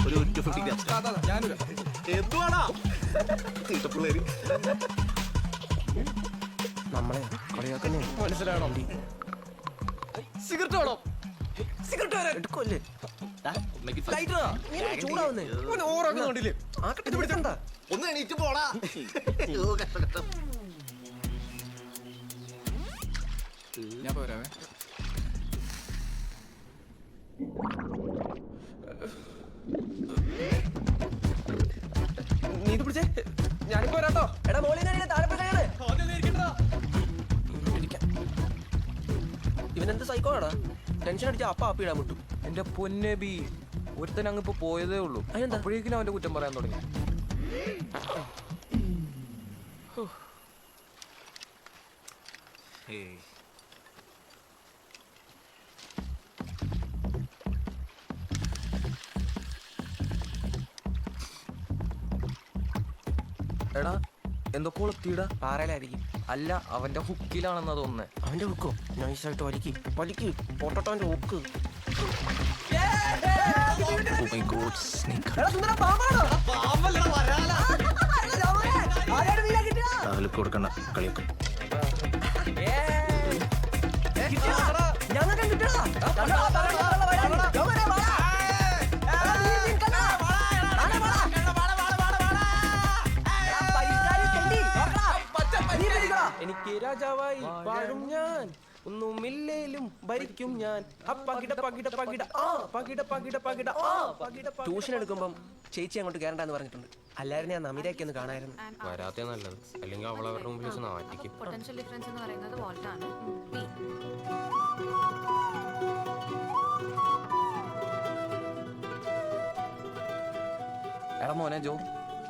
Speaker 12: ഒരു 250 ഗ്രാം എന്തുവാടാ തീട്ടപ്പിള്ളേര്
Speaker 3: നമ്മളെ കളിയാക്കുന്നേ.
Speaker 2: മനസ്സിലായി. വേണം. സിഗരറ്റ് വേണം. സിഗരറ്റ് വരാൻ
Speaker 3: എടുക്കുമല്ലേ
Speaker 2: ചൂടാവുന്നേ ഓറാക്കുന്നുണ്ടില്ലേ ഇത് പിടിച്ചണ്ട.
Speaker 12: ഒന്ന് എണീറ്റ് പോടാ.
Speaker 1: ഞാൻ പോരാവേ.
Speaker 2: നീ ഇത് പിടിച്ചേ, ഞാനിപ്പോ വരാട്ടോ.
Speaker 3: എടാ മോളിൽ താഴെ പോയാണ്. ഇവനെന്ത് സൈക്കോടാ, ടെൻഷൻ അടിച്ച അപ്പ അപ്പിടാൻ മുട്ടും.
Speaker 1: എന്റെ പൊന്നബി, ഒരുത്തൻ അങ്ങ് ഇപ്പൊ പോയതേ ഉള്ളൂ. അപ്പോഴേക്കും അവന്റെ കുറ്റം പറയാൻ തുടങ്ങി. എടാ എന്തൊക്കെ കൊളുത്തിയിടാ.
Speaker 3: പാറയിലായിരിക്കും.
Speaker 1: അല്ല, അവന്റെ ഹുക്കിലാണെന്നാ തോന്നുന്നേ.
Speaker 3: അവന്റെ ഹുക്കോ? നൈസായിട്ട് വലിക്ക് പൊട്ടോന്റെ ഹുക്ക്.
Speaker 12: കൊടുക്കണ്ട കളിയൊക്കെ
Speaker 3: എനിക്ക് രാജാവായി വാഴും ഞാൻ, ഒന്നുമില്ലേലും ഭരിക്കും ഞാൻ. ട്യൂഷൻ എടുക്കുമ്പം ചേച്ചി അങ്ങോട്ട് കയറണ്ടെന്ന് പറഞ്ഞിട്ടുണ്ട്. അല്ലായിരുന്നു ഞാൻ നമിതയൊക്കെ ഒന്ന് കാണായിരുന്നു.
Speaker 2: വരാത്തേ നല്ലത്, അല്ലെങ്കിൽ അവൾ അവരുടെ മുമ്പിൽ വെച്ച് നാറ്റിക്കും.
Speaker 7: പൊട്ടൻഷ്യൽ ഡിഫറൻസ് എന്ന് പറയുന്നത് വോൾട്ടാണ്.
Speaker 1: എടാ മോനെ ജോ,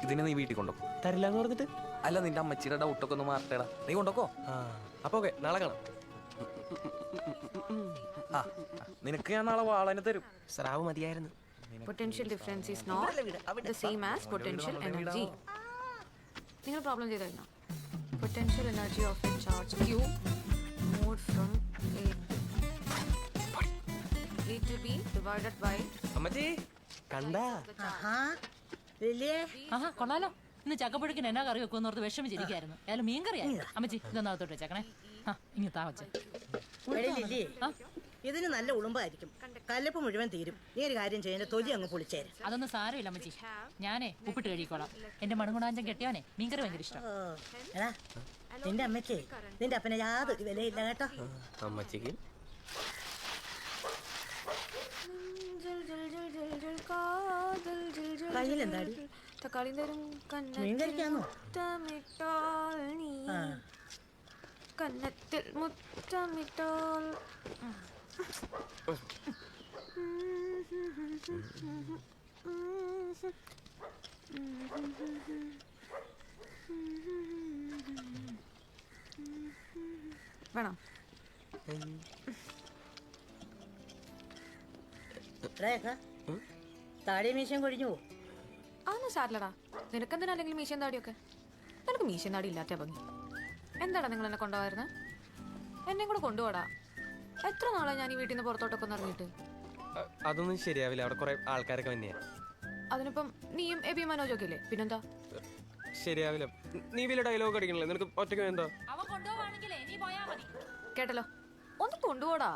Speaker 1: ഇതിനെ നീ വീട്ടിൽ കൊണ്ടോ.
Speaker 3: തരില്ലാന്ന് പറഞ്ഞിട്ട്?
Speaker 1: അല്ല, നിന്റെ അമ്മച്ചിയുടെ ഡൗട്ടൊക്കെ ഒന്ന് മാറട്ടേടാ. നീ കൊണ്ടോക്കോ.
Speaker 3: അപ്പൊ ഓക്കെ, നാളെ കാണാം.
Speaker 1: നിനക്ക് ഞാൻ നാളെ വാളനെ തരും.
Speaker 3: സ്രാവ് മതിയായിരുന്നു.
Speaker 7: Potential difference is not the same as potential energy. നിങ്ങൾ പ്രോബ്ലം ചെയ്ത് കഴിഞ്ഞോ? Potential energy of a charge Q moved from A to B divided by
Speaker 3: അമ്മച്ചി കണ്ടാ?
Speaker 5: ആഹാ കൊള്ളാലോ. ഇന്ന് ചക്കപ്പുഴക്കിന് എന്നാ കറി വെക്കുമെന്ന് ഓർത്ത് വിഷമിച്ചിരിക്കായിരുന്നു. അയാൾ മീൻ കറിയായി. അമ്മച്ചി ഇതൊന്നകത്തോട്ട് വെച്ചേക്കണേ. ഇനി താ വച്ചേ.
Speaker 8: ഇതിന് നല്ല ഉളുമ്പായിരിക്കും. കല്ലപ്പ് മുഴുവൻ തീരും. നീ ഒരു കാര്യം ചെയ്യുന്ന തൊലി അങ്ങ് പൊളിച്ചേരും.
Speaker 5: അതൊന്നും സാരമില്ല അമ്മച്ചി, ഞാനേ ഉപ്പിട്ട് കഴിക്കോളാം. എന്റെ മണുകുണാഞ്ചൻ കെട്ടിയാനേ മീൻകറി ഭയങ്കര ഇഷ്ടം.
Speaker 8: നിന്റെ അമ്മയ്ക്ക് നിന്റെ അപ്പനെ യാതൊരു വിലയില്ല കേട്ടോ.
Speaker 2: അമ്മച്ചിക്ക്
Speaker 8: കയ്യിലെന്താടി?
Speaker 7: തക്കാളി തരും
Speaker 8: മീൻ കഴിക്കാന്നോ?
Speaker 7: കന്നത്തിൽ മുത്തമിട്ടാൽ വേണം.
Speaker 8: താടി മീശം കൊഴിഞ്ഞു പോകും.
Speaker 7: അതൊന്നും സാരില്ലടാ. നിനക്കെന്തിനാ അല്ലെങ്കിൽ മീശയും താടിയൊക്കെ? നിനക്ക് മീശയും താടി ഇല്ലാത്ത ഭംഗി. എന്താടാ നിങ്ങൾ എന്നെ കൊണ്ടുപോയിരുന്നത്? എന്നെ കൂടെ കൊണ്ടുപോടാ. എത്ര നാളെ ഞാൻ ഈ വീട്ടിൽ നിന്ന് പുറത്തോട്ടൊക്കെ ഒന്ന് ഇറങ്ങിയിട്ട്.
Speaker 2: അതൊന്നും ശരിയാവില്ല, അവിടെ കുറെ ആൾക്കാരൊക്കെ തന്നെയാ.
Speaker 7: അതിനിപ്പം നീയും എബി മനോജൊക്കെ ഇല്ലേ, പിന്നെന്താ?
Speaker 2: ശരിയാവില്ല. നീ വലിയ ഡയലോഗ് അടിക്കണല്ലേ, നിനക്ക് ഒറ്റയ്ക്ക് എന്താ?
Speaker 7: കേട്ടല്ലോ, ഒന്ന് കൊണ്ടുപോടാ.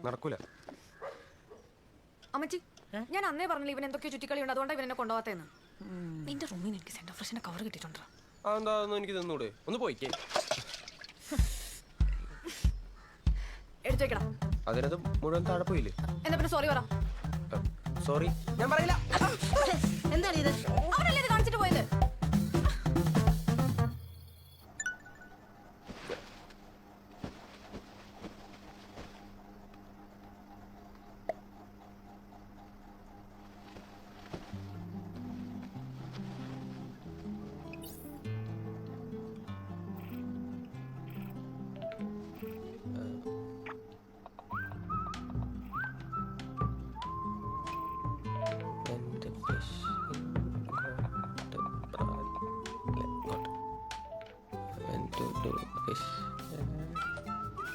Speaker 2: നടക്കൂല
Speaker 7: അമ്മച്ചി. ഞാൻ അന്നേ പറഞ്ഞില്ല ഇവൻ എന്തൊക്കെയോ ചുറ്റിക്കളിയുണ്ട്, അതുകൊണ്ടാണ് ഇവൻ എന്നെ കൊണ്ടുപോകാത്തേന്ന്. നിന്റെ റൂമിൽ നിന്ന് എനിക്ക് സെന്റ് ഫ്രഷിന്റെ കവർ കിട്ടിയിട്ടുണ്ടോ?
Speaker 2: അതെന്താ, എനിക്ക് തന്നൂടെ? ഒന്ന് പോയിക്കേ.
Speaker 7: എടുത്തേക്കടാ.
Speaker 2: അതിനകത്ത് മുഴുവൻ താഴെ പോയില്ലേ?
Speaker 7: എന്നാ പിന്നെ സോറി പറ.
Speaker 2: സോറി ഞാൻ പറയില്ല.
Speaker 8: എന്താണ് ഇത്?
Speaker 7: അവനല്ലേ ഇത് കാണിച്ചിട്ട് പോയത്?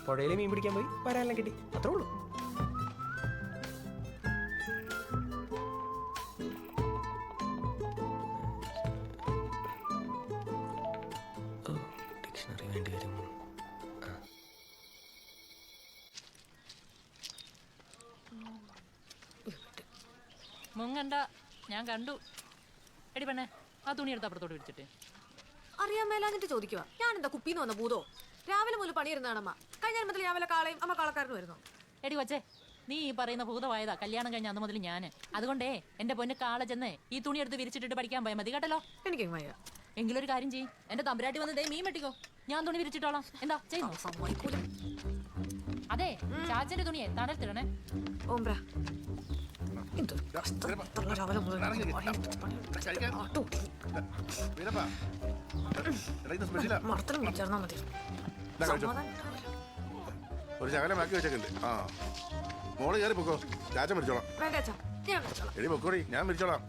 Speaker 3: പുഴയിൽ മീൻ പിടിക്കാൻ പോയി വരാനെല്ലാം കിട്ടി, അത്രേ ഉള്ളൂ. ഡിക്ഷണറി വേണ്ടി വരും.
Speaker 5: മുങ്ങണ്ട, ഞാൻ കണ്ടു. എടി പെണ്ണെ, ആ തുണി എടുത്ത് അപ്പുറത്തോട്ട് വിളിച്ചിട്ട്.
Speaker 7: അറിയാൻ മേലാന്നിട്ട് ചോദിക്കുക. ഞാൻ എന്താ കുപ്പിന്ന് വന്ന ഭൂതോ? രാവിലെ മുതൽ പണിയിരുന്നാണ് അമ്മ. കഴിഞ്ഞ ജന്മത്തിൽ രാവിലെ കാളയും അമ്മ കാളക്കാരനും വരുന്നു.
Speaker 5: എടി കൊച്ചേ, നീ ഈ പറയുന്ന ഭൂതമായതാ കല്യാണം കഴിഞ്ഞ അന്ന് മുതൽ ഞാൻ. അതുകൊണ്ടേ എന്റെ പൊന്ന് കാള ചെന്ന് ഈ തുണി എടുത്ത് വിരിച്ചിട്ടിട്ട് പഠിക്കാൻ പോയാൽ മതി കേട്ടല്ലോ.
Speaker 7: എനിക്ക് വയ്യ.
Speaker 5: എങ്കിലൊരു കാര്യം ചെയ്യും, എന്റെ തമ്പുരാട്ടി വന്ന് ദേ മീൻ വെട്ടിക്കോ, ഞാൻ തുണി വിരിച്ചിട്ടോളാം. എന്താ ചെയ്യുന്നു? അതെ, ചാച്ചന്റെ തുണിയെ തണലത്തിടണേ.
Speaker 7: ഓംബ്ര
Speaker 6: ഒരു ശകലം ബാക്കി വെച്ചേക്കണ്ട്. ആ മോള് കയറി പൊക്കോ, ചാച്ച മരിച്ചോളാം. എടി പൊക്കോടി, ഞാൻ മരിച്ചോളാം.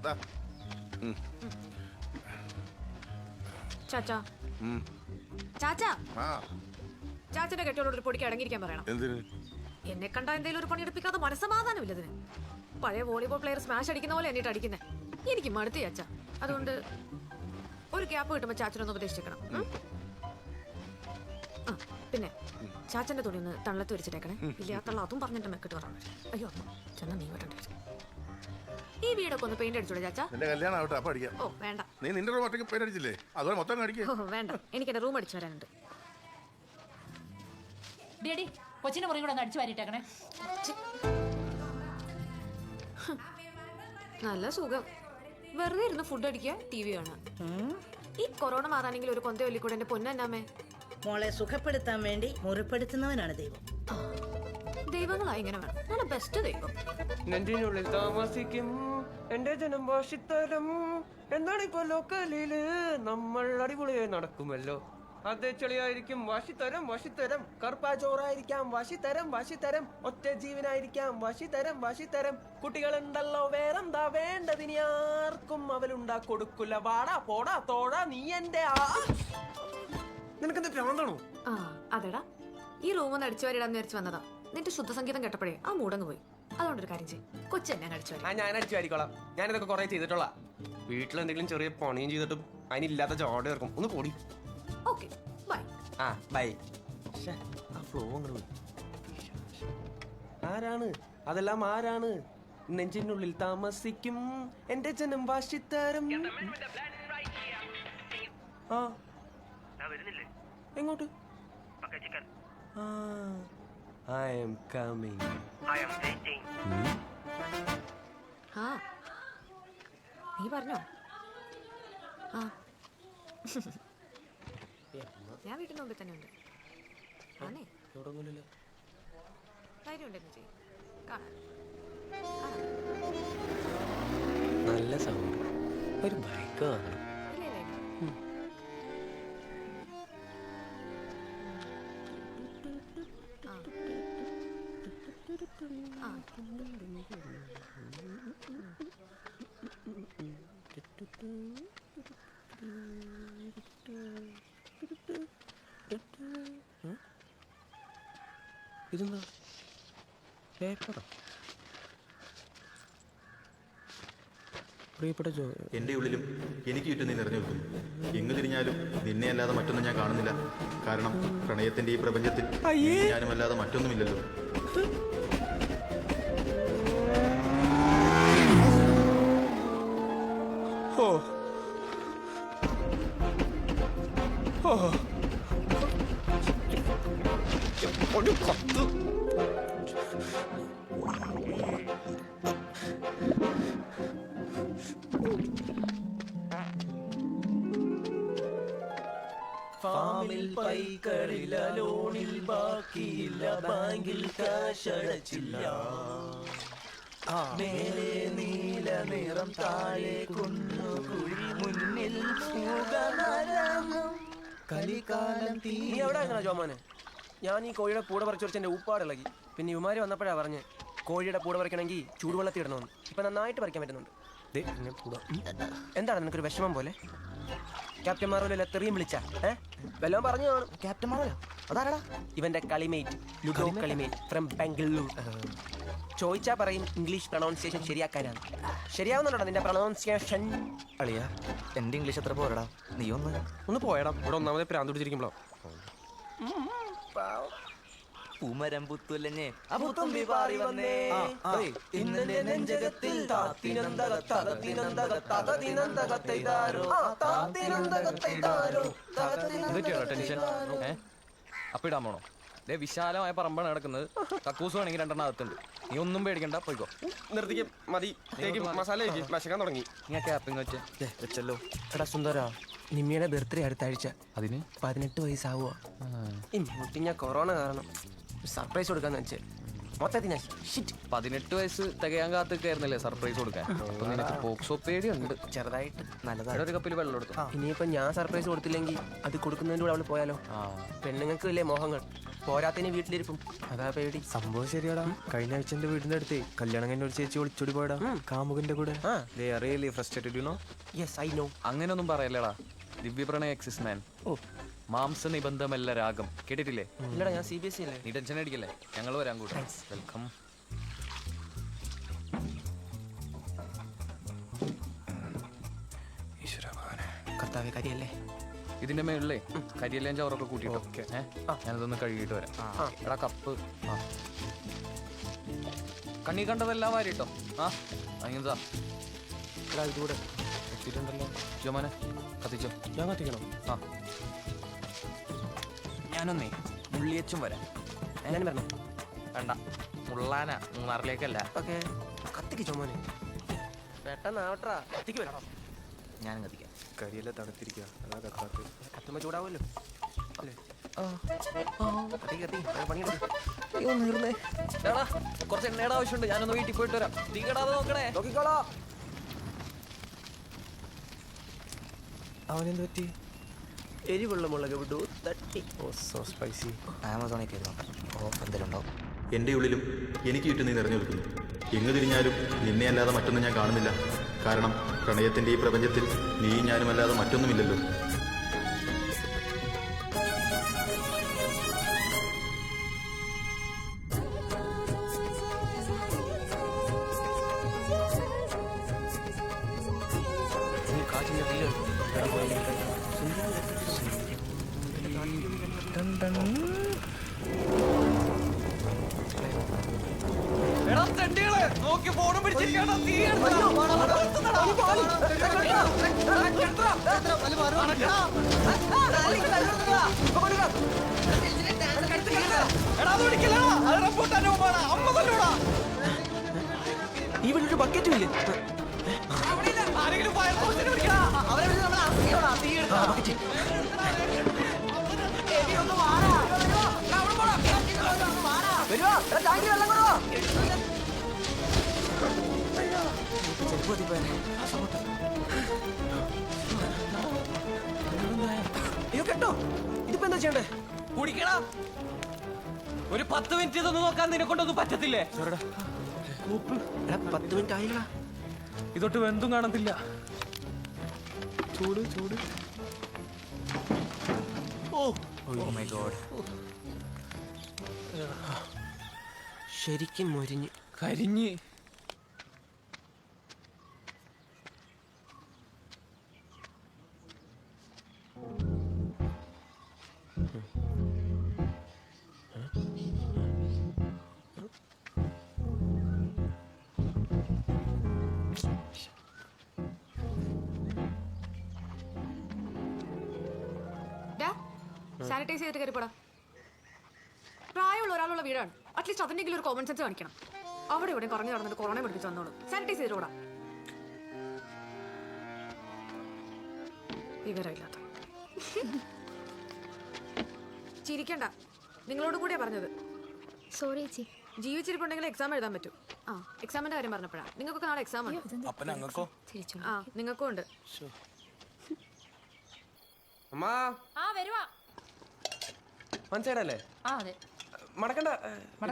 Speaker 7: ചാച്ചന്റെ കെട്ടിയോട് ഒരു പൊടിക്ക് അടങ്ങിയിരിക്കാൻ പറയണം. എന്നെ കണ്ട എന്തെങ്കിലും ഒരു പണിയെടുപ്പിക്കാതെ മനസ്സമാധാനമില്ല ഇതിന്. പഴയ വോളിബോൾ പ്ലെയർ സ്മാഷ് അടിക്കുന്ന പോലെ എന്നിട്ട് അടിക്കുന്നേ. എനിക്ക് മടുത്തി ചാച്ച. അതുകൊണ്ട് ഒരു ഗ്യാപ്പ് കിട്ടുമ്പോ ചാച്ചനൊന്ന് ഉപദേശിച്ചേക്കണം. ആ പിന്നെ ചാച്ചന്റെ തുണി ഒന്ന് തള്ളത്ത് വിരിച്ചിട്ടേക്കണേ. ഇല്ലാത്തുള്ള അതും പറഞ്ഞിട്ട് മെക്കിട്ട് പറഞ്ഞു. അയ്യോ ചെന്നാ നീ വരണ്ട. ഈ വീടൊക്കെ ഒന്ന് പെയിന്റ് അടിച്ചോളൂ ചാച്ച.
Speaker 6: കല്യാണം ആവട്ടെ, അപ്പൊ അടിക്കാം.
Speaker 7: ഓ വേണ്ട,
Speaker 6: നീ നിന്റെ റൂം ഒറ്റയ്ക്ക് പെയിന്റ് അടിച്ചില്ലേ? അതുപോലെ മൊത്തം അടിക്കേ.
Speaker 7: ഓ വേണ്ട, എനിക്ക് എന്റെ റൂം അടിച്ചു വരാനുണ്ട്.
Speaker 5: ഡേഡി, കൊച്ചിന്റെ മുറി കൂടെ ഒന്ന് അടിച്ചു വാരിട്ടേക്കണേ.
Speaker 7: നല്ല സുഖം. വെറുതെ ഇരുന്ന് ഫുഡ് അടിക്കുക, ടി വി കാണാം. ഈ കൊറോണ മാറാനെങ്കിൽ ഒരു കൊന്ത ഒല്ലിക്കൂടെ എന്റെ പൊന്നമ്മേ.
Speaker 8: മോളെ സുഖപ്പെടുത്താൻ വേണ്ടി മുറിപ്പെടുത്തുന്നവനാണ് ദൈവം.
Speaker 7: ദൈവങ്ങളാ ഇങ്ങനെ വേണം. നല്ല ബെസ്റ്റ് ദൈവം.
Speaker 2: നെഞ്ചിനുള്ളിൽ താമസിക്കും എന്റെ ജനം വാശിത്തരം. എന്താണ് ഇപ്പൊ ലോക്കലില് നമ്മൾ അടിപൊളിയായി നടക്കുമല്ലോ. അതേ ചെളിയായിരിക്കും വാശിത്തരം വാശിത്തരം. കറുപ്പാച്ചോറായിരിക്കാം വാശിത്തരം വാശിത്തരം. ഒറ്റ ജീവനായിരിക്കാം വാശിത്തരം വാശിത്തരം. കുട്ടികളുണ്ടല്ലോ വേറെന്താ വേണ്ടതിനി ആർക്കും അവലുണ്ടാ കൊടുക്കില്ല. വാടാ പോടാ തോടാ നീ എന്റെ. നിനക്കെന്താ ഭ്രാന്താണോ?
Speaker 7: ആ അതെടാ, ഈ റൂമൊന്ന് അടിച്ചു വരിടാന്ന് വിചാരിച്ചു വന്നതാ. നിന്റെ ശുദ്ധസംഗീതം കേട്ടപ്പോഴേ ആ മൂടങ്ങ് പോയി. അതുകൊണ്ടൊരു കാര്യം ചെയ്യും, കൊച്ചെന്നെ അടിച്ചു വരാം.
Speaker 2: ഞാൻ അടിച്ചു വാരിക്കോളാം. ഞാനിതൊക്കെ കുറെ ചെയ്തിട്ടുള്ള. വീട്ടിലെന്തെങ്കിലും ചെറിയ പണിയും ചെയ്തിട്ടും അതിനില്ലാത്ത ജോഡ ഇറക്കും. ഒന്ന് പോടി.
Speaker 7: Okay bye.
Speaker 2: ആ ബൈ. ആ ഫ്ലോ അങ്ങോട്ട്. ആരാണ് അതെല്ലാം? ആരാണ്? നെഞ്ചിനുള്ളിൽ താമസിക്കും എന്റെ ജനം വാശിത്തരം. ആ എങ്ങോട്ട്? I am coming. I am waiting.
Speaker 7: ആ നീ പറഞ്ഞോ? ആ ഞാൻ വീട്ടിന് മുമ്പിൽ തന്നെ ഉണ്ട്. ആണേ ധൈര്യം ഉണ്ടെന്ന് ചെയ്യും.
Speaker 2: നല്ല സൗണ്ട്. ഒരു ബൈക്ക് വാങ്ങണം. ഇതെന്താ പേപ്പറോ? പ്രിയപ്പെട്ട
Speaker 13: എൻ്റെ ഉള്ളിലും എനിക്ക് ചുറ്റും നീ നിറഞ്ഞു നിൽക്കുന്നു. എങ്ങു തിരിഞ്ഞാലും നിന്നെ അല്ലാതെ മറ്റൊന്നും ഞാൻ കാണുന്നില്ല. കാരണം പ്രണയത്തിന്റെ ഈ പ്രപഞ്ചത്തിൽ ഞാനും അല്ലാതെ മറ്റൊന്നുമില്ലല്ലോ.
Speaker 14: ഫാമിൽ പൈക്കളില്ല, ലോണിൽ ബാക്കിയില്ല, ബാങ്കിൽ കാശ് അടച്ചില്ല. മേലെ നീല നിറം, താഴെ കുന്നുകുഴി, മുന്നിൽ കലികാലം.
Speaker 3: നീ എവിടെ ആയിരുന്നാ ജോമോനെ? ഞാൻ ഈ കോഴിയുടെ പൂട പറിച്ചു വെച്ച് എന്റെ ഉപ്പാട് ഇളകി. പിന്നെ ഇവമാര് വന്നപ്പോഴാ പറഞ്ഞ് കോഴിയുടെ പൂട പറിക്കണമെങ്കിൽ ചൂടുവെള്ളത്തിൽ ഇടണമെന്ന്. ഇപ്പൊ നന്നായിട്ട് പറിക്കാൻ പറ്റുന്നുണ്ട്. എന്താണ് നിനക്കൊരു വിഷമം പോലെ? ക്യാപ്റ്റൻ മാർവൽ തെറിയും വിളിച്ച വല്ലതും പറഞ്ഞു കാണും. ക്യാപ്റ്റൻ മാർവൽ അതാരടാ? ഇവന്റെ കളിമേറ്റ്, ലുഡോ കളിമേറ്റ് ഫ്രം ബാംഗ്ലൂർ. ചോദിച്ചാ പറയും ഇംഗ്ലീഷ് പ്രൊണൗൺസിയേഷൻ ശരിയാക്കാനാണ്. ശരിയാവുന്നുണ്ടോ നിന്റെ പ്രൊണൗൺസിയേഷൻ?
Speaker 12: അളിയാ എന്റെ ഇംഗ്ലീഷ് എത്ര പോരടാ? നീ ഒന്ന്
Speaker 2: പോയടാ. ഇവിടെ ഒന്നാമതെ പ്രാന്ത് പിടിച്ചിരിക്കുമ്പോ
Speaker 14: പൂമരം പുത്തുലഞ്ഞേ അപ്പുത്തുമ്പി പാറി വന്നേ ഇന്നെ നെഞ്ചകത്തിൽ
Speaker 1: ടെൻഷൻ അപ്പൊ ഇടാൻ പോണോ? വിശാലമായ പറമ്പാണ് കിടക്കുന്നത്. കക്കൂസ് വേണമെങ്കിൽ 2 അകത്തുണ്ട്. നീ ഒന്നും പേടിക്കണ്ട, പോയിക്കോ.
Speaker 3: നിർത്തിക്കും മതി. മസാല വിശക്കാൻ തുടങ്ങി.
Speaker 1: ഞാൻ ക്യാപ്പിംഗ് വെച്ചല്ലോ.
Speaker 3: എടാ സുന്ദര, നിമ്മിയുടെ ബർത്ത്ഡേ അടുത്ത ആഴ്ച.
Speaker 1: അതിന്
Speaker 3: 18 വയസ്സാവുക. ഈ മുട്ടിഞ്ഞ കൊറോണ കാരണം സർപ്രൈസ് കൊടുക്കാന്ന് വെച്ചേ. മൊത്തത്തിൽ
Speaker 1: 18 വയസ്സ് തികയാൻ കാത്തിക്കായിരുന്നല്ലേ സർപ്രൈസ് കൊടുക്കാൻ. അപ്പൊ നിനക്ക് പോക്സോ പേടിയുണ്ട്.
Speaker 3: ചെറുതായിട്ട്. നല്ലതാണ്.
Speaker 1: ഒരു കപ്പിൽ വെള്ളം എടുത്തു.
Speaker 3: ഇനിയിപ്പോ ഞാൻ സർപ്രൈസ് കൊടുത്തില്ലെങ്കിൽ അത് കൊടുക്കുന്നതിന്റെ കൂടെ അവള് പോയാലോ? പെണ്ണുങ്ങൾക്ക് ഇല്ലേ മോഹങ്ങൾ, പോരാത്തിന് വീട്ടിലിരിപ്പും. അതാ പേടി.
Speaker 2: സംഭവം ശരിയാടാ. കഴിഞ്ഞ ആഴ്ച എന്റെ വീടിന്റെ അടുത്ത് കല്യാണം കഴിഞ്ഞ ഒരു ചേച്ചി ഒളിച്ചോടി പോയടാ കാമുകന്റെ കൂടെ.
Speaker 1: അങ്ങനൊന്നും പറയല്ലേടാ. ദിവ്യപ്രണയ എക്സിസ് മാൻ. മാംസ നിബന്ധമല്ല രാഗം കേട്ടിട്ടില്ലേ?
Speaker 3: ഇല്ലടാ, ഞാൻ CBSE അല്ലേ.
Speaker 1: നീ ടെൻഷൻ അടിക്കല്ലേ, ഞങ്ങൾ വരാൻ കൂടെ. വെൽക്കം.
Speaker 3: കർത്താവേ, കരിയല്ലേ
Speaker 1: ഇതിന്റെ മേളിലേ കരിയെല്ലാം ചോറൊക്കെ കൂട്ടിട്ടോ. ഞാനതൊന്ന് കഴുകിയിട്ട് വരാം. എടാ കപ്പ് കണ്ണി കണ്ടതെല്ലാം വാരിട്ടോ. അങ്ങനത്താ
Speaker 3: ഇതുകൂടെ
Speaker 1: എത്തിയിട്ടുണ്ടല്ലോ. ജോമോനെ കത്തിച്ചോ.
Speaker 3: ഞാൻ കത്തിക്കണം.
Speaker 1: ഞാനൊന്നേ മുള്ളിയച്ചും വരാം.
Speaker 3: ഞാൻ വരണം.
Speaker 1: വേണ്ട, മുള്ളാനാ, 3-ലേക്കല്ല.
Speaker 3: ഓക്കെ, കത്തിക്ക് ചോമോനെ. പെട്ടെന്നാവട്ടാ. കത്തിക്ക് വരണം.
Speaker 1: ഞാനും കത്തിക്കാം.
Speaker 2: കരിയെല്ലാം തണുത്തിരിക്കുക. അതാ കത്താത്ത.
Speaker 3: കത്തുമ്പോ ചൂടാവുമല്ലോ.
Speaker 1: കുറച്ച് എണ്ണയുടെ ആവശ്യമുണ്ട്. ഞാനൊന്ന് വീട്ടിൽ പോയിട്ട് വരാം. തീ കേടാതെ നോക്കണേ.
Speaker 3: നോക്കിക്കോളാ.
Speaker 2: അവനെന്ത് പറ്റി?
Speaker 3: എരിവുള്ള മുളക് വിടൂ തട്ടി.
Speaker 2: So spicy.
Speaker 14: ആമസോണിൽ കയറി ഓഫ് എന്തെങ്കിലും ഉണ്ടാവും.
Speaker 13: എൻ്റെ ഉള്ളിലും എനിക്ക് ചുറ്റും നീ നിറഞ്ഞു നിൽക്കുന്നു. എങ്ങു തിരിഞ്ഞാലും നിന്നെ അല്ലാതെ മറ്റൊന്നും ഞാൻ കാണുന്നില്ല. കാരണം പ്രണയത്തിൻ്റെ ഈ പ്രപഞ്ചത്തിൽ നീയും ഞാനും അല്ലാതെ മറ്റൊന്നുമില്ലല്ലോ.
Speaker 1: നോക്കി ഫോണും പിടിച്ചിരിക്കണോ?
Speaker 3: ഈ വീട്ടിൽ ബക്കറ്റും ഇല്ലേ? അയ്യോ കേട്ടോ, ഇതിപ്പോ എന്താ ചെയ്യണ്ടേ?
Speaker 1: കുടിക്കടാ. ഒരു 10 മിനിറ്റ് ഇതൊന്നും നോക്കാൻ നിന്നെ കൊണ്ടൊന്നും പറ്റത്തില്ലേ?
Speaker 3: 10 മിനിറ്റ് ആയില്ലടാ.
Speaker 1: ഇതൊട്ട് വെന്തും കാണത്തില്ല.
Speaker 2: ചൂട് ചൂട്.
Speaker 1: Oh my God.
Speaker 3: ശരിക്കും മുരിഞ്ഞ്
Speaker 1: കരിഞ്ഞ്.
Speaker 7: സാനിറ്റൈസ് ചെയ്തിട്ട് കയറിപ്പോടാ. പ്രായമുള്ള ഒരാളുള്ള വീടാണ്. അറ്റ്ലീസ്റ്റ് അതിനെങ്കിലും ഒരു കോമൺ സെൻസ് കാണിക്കണം. അവിടെ ഇവിടെ കുറഞ്ഞു നടന്നിട്ട് കൊറോണ പിടിപ്പിച്ച് വന്നോളൂ. സാനിറ്റൈസ് ചെയ്തിട്ടോടാ. വിവരമില്ലാത്ത. ചിരിക്കണ്ട, നിങ്ങളോട് കൂടിയാ പറഞ്ഞത്.
Speaker 15: സോറി ചേച്ചി.
Speaker 7: ജീവിച്ചിരിപ്പുണ്ടെങ്കിൽ എക്സാം എഴുതാൻ പറ്റും. എക്സാമിന്റെ കാര്യം പറഞ്ഞപ്പോഴാണ്. നിങ്ങൾക്കൊക്കെ നാളെ എക്സാം ആണ്. നിങ്ങൾക്കും ഉണ്ട്.
Speaker 3: അമ്മാ
Speaker 5: വരുവാ.
Speaker 3: മനസ്സിലല്ലേ?
Speaker 5: അതെ.
Speaker 3: മടക്കണ്ട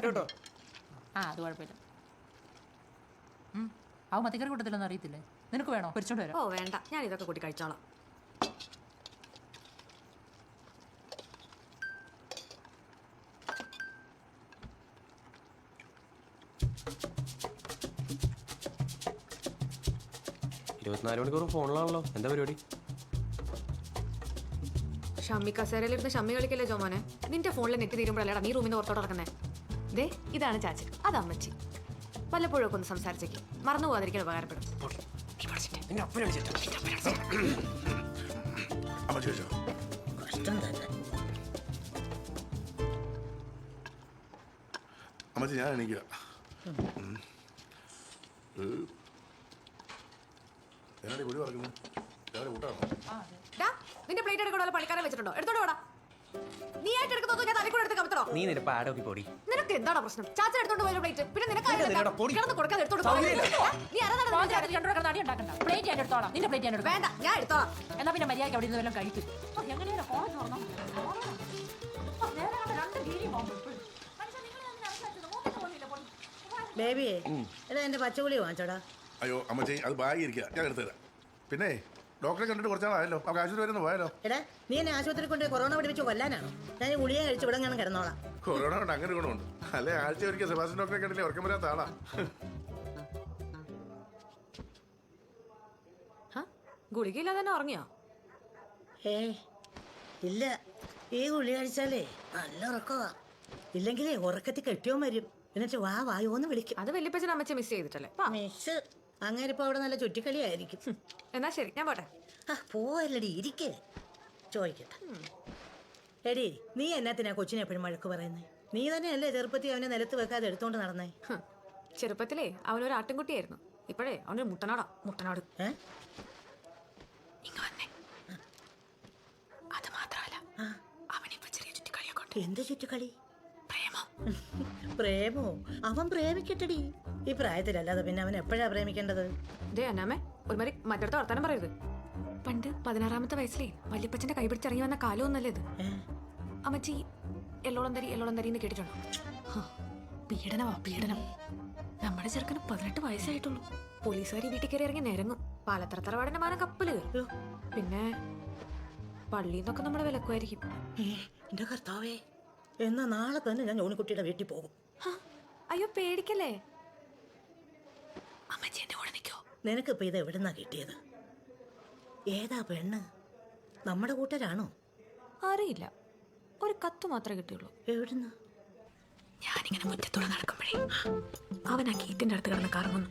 Speaker 3: കേട്ടോ.
Speaker 5: അത് കുഴപ്പമില്ല. അവ മത്തിക്കറി കൂട്ടത്തിലൊന്നും അറിയത്തില്ലേ? നിനക്ക് വേണോ? പൊരിച്ചോണ്ട് വരാം.
Speaker 7: ഓ വേണ്ട, ഞാൻ ഇതൊക്കെ കൂട്ടി കഴിച്ചോളാം.
Speaker 3: മണിക്കൂറും ഫോണിലാണല്ലോ. എന്താ പരിപാടി?
Speaker 7: ഷമ്മി കസേരയിലിരുന്ന് ഷമ്മി കളിക്കല്ലേ ജോമോനെ? നിന്റെ ഫോണിൽ നെറ്റ് തീരുമ്പോഴല്ലേടാ നീ റൂമിൽ നിന്ന് പുറത്തോട്ട് നടക്കുന്നേ. ദേ ഇതാണ് ചാച്ചൻ, അത് അമ്മച്ചി. വല്ലപ്പോഴൊക്കെ ഒന്ന് സംസാരിച്ചേക്ക്, മറന്നു പോകാതിരിക്കാൻ ഉപകാരപ്പെടും.
Speaker 6: അമ്മച്ചി ഞാൻ എണീക്കുക. എന്നാടി കുടി പറയുന്നത്? കൂട്ടാണോ?
Speaker 7: നിന്റെ പ്ലേറ്റ് എടുക്കണോ പണിക്കാരൻ വെച്ചിട്ടുണ്ടോ? എടുത്തോണ്ട് പോടാ. നീ ആയിട്ട് എടുക്കുന്നോ ഞാൻ തലക്കൂടെ എടുത്ത് കമത്തണോ?
Speaker 3: നീ നിന്റെ പാടൊക്കെ പൊടി.
Speaker 7: നിനക്ക് എന്താണ് പ്രശ്നം? ചാച്ച എടുത്തോണ്ട് പോയ പ്ലേറ്റ് പിന്നെ നിനക്ക് കിടന്ന് കൊടുക്കാതെ എടുത്തോണ്ട് പോ. നീ
Speaker 5: പ്ലേറ്റ് ഞാൻ എടുത്തോളാം. നിന്റെ പ്ലേറ്റ് ഞാൻ എടുക്കാം.
Speaker 7: വേണ്ട, ഞാൻ എടുത്തോളാം.
Speaker 5: എന്നാ പിന്നെ മര്യാദയ്ക്ക് അവിടെ നിന്ന് വല്ലതും കഴിക്കും. എങ്ങനെയാണ് കോളേജ് തുറന്നോ?
Speaker 8: ബേബിയെ എടാ എന്റെ പച്ചക്കുളി വാങ്ങിച്ചോടാ.
Speaker 6: അയ്യോ അമ്മച്ചി അത് ബാഗ് ഇരിക്കുക, ഞാൻ എടുത്തു തരാം. പിന്നെ ഡോക്ടറെ കണ്ടിട്ട് കുറച്ചാളായല്ലോ, നമുക്ക് ആശുപത്രി വരുന്ന പോയാലോ?
Speaker 8: എടാ നീ എന്നെ ആശുപത്രി കൊണ്ട് കൊറോണ പിടിപ്പിച്ച് കൊല്ലാനാണോ? ഞാൻ ഗുളിക കഴിച്ച് ഇവിടെ ഞാൻ കിടന്നോളാം.
Speaker 6: കൊറോണ കൊണ്ട് അങ്ങനെ ഗുണമുണ്ട്. അല്ലെ ആഴ്ച ഒരിക്കൽ സെബാസ്റ്റ്യൻ ഡോക്ടറെ കണ്ടില്ലേ ഉറക്കം വരാത്ത ആളാ.
Speaker 7: ഗുളികയില്ലാതെ തന്നെ ഉറങ്ങിയോ?
Speaker 8: ഇല്ല, ഈ ഗുളിക കഴിച്ചാലേ നല്ല ഉറക്കമാ. ഇല്ലെങ്കിലേ ഉറക്കത്തിൽ കെട്ടിയോ വരും, എന്നിട്ട് വായോന്ന് വിളിക്കും.
Speaker 7: അത് വല്യപ്പച്ചൻ അമ്മച്ച മിസ് ചെയ്തിട്ടല്ലേ?
Speaker 8: മിസ് അങ്ങനെ ഇപ്പൊ അവിടെ നല്ല ചുറ്റിക്കളിയായിരിക്കും.
Speaker 7: എന്നാ ശരി, ഞാൻ പോട്ടെ.
Speaker 8: പോവല്ലടി, ഇരിക്കേ ചോദിക്കട്ടെ. എടി നീ എന്നാത്തിനാ കൊച്ചിനെ എപ്പോഴും വഴക്ക് പറയുന്നേ? നീ തന്നെയല്ലേ ചെറുപ്പത്തിൽ അവനെ നിലത്ത് വെക്കാതെ എടുത്തോണ്ട് നടന്നേ?
Speaker 7: ചെറുപ്പത്തിലേ അവനൊരു ആട്ടിൻകുട്ടിയായിരുന്നു, ഇപ്പോഴേ അവനൊരു മുട്ടനാട്. അത് മാത്രമല്ല, അവനിപ്പോ ചെറിയ ചുറ്റിക്കളിയൊക്കെ ഉണ്ട്.
Speaker 8: എന്ത് ചുറ്റിക്കളി? പ്രേമോ? അവൻ പ്രേമിക്കട്ടടി. ഈ പ്രായത്തിലല്ലാതെ പിന്നെ അവൻ എപ്പോഴാ പ്രേമിക്കേണ്ടത്?
Speaker 7: അന്നാമേ ഒരുമാതിരി മറ്റടുത്ത വർത്താനം പറയരുത്. പണ്ട് 16-ാമത്തെ വയസ്സിലേ വല്യപ്പച്ചന്റെ കൈ പിടിച്ചിറങ്ങി വന്ന കാലമൊന്നല്ലേ ഇത്? അമ്മച്ചി എല്ലോളം തരി എന്ന് കേട്ടിട്ടുണ്ടോ? പീഡനം. നമ്മുടെ ചെറുക്കന് 18 വയസ്സായിട്ടുള്ളൂ. പോലീസുകാരി വീട്ടിൽ കയറി ഇറങ്ങി നിരങ്ങും. പാലത്തറ തറവാടിന്റെ മാനം കപ്പല് കയറും. പിന്നെ പള്ളിന്നൊക്കെ നമ്മുടെ വിലക്കുമായിരിക്കും.
Speaker 8: എന്റെ കർത്താവേ, എന്നാ നാളെ തന്നെ ഞാൻ ജോണിക്കുട്ടിയുടെ വീട്ടിൽ പോകും.
Speaker 7: അയ്യോ പേടിക്കല്ലേ, അമ്മച്ചി എന്റെ കൂടെ നിൽക്കോ?
Speaker 8: നിനക്കിപ്പോ ഇത് എവിടുന്നാ കിട്ടിയത്? ഏതാ പെണ്ണ്? നമ്മുടെ കൂട്ടരാണോ?
Speaker 7: അറിയില്ല, ഒരു കത്ത് മാത്രമേ കിട്ടിയുള്ളൂ.
Speaker 8: എവിടുന്ന്?
Speaker 7: ഞാനിങ്ങനെ മുറ്റത്തൂടെ നടക്കുമ്പോഴേ അവൻ ആ ഗേറ്റിന്റെ അടുത്ത് കിടന്ന് കറങ്ങുന്നു.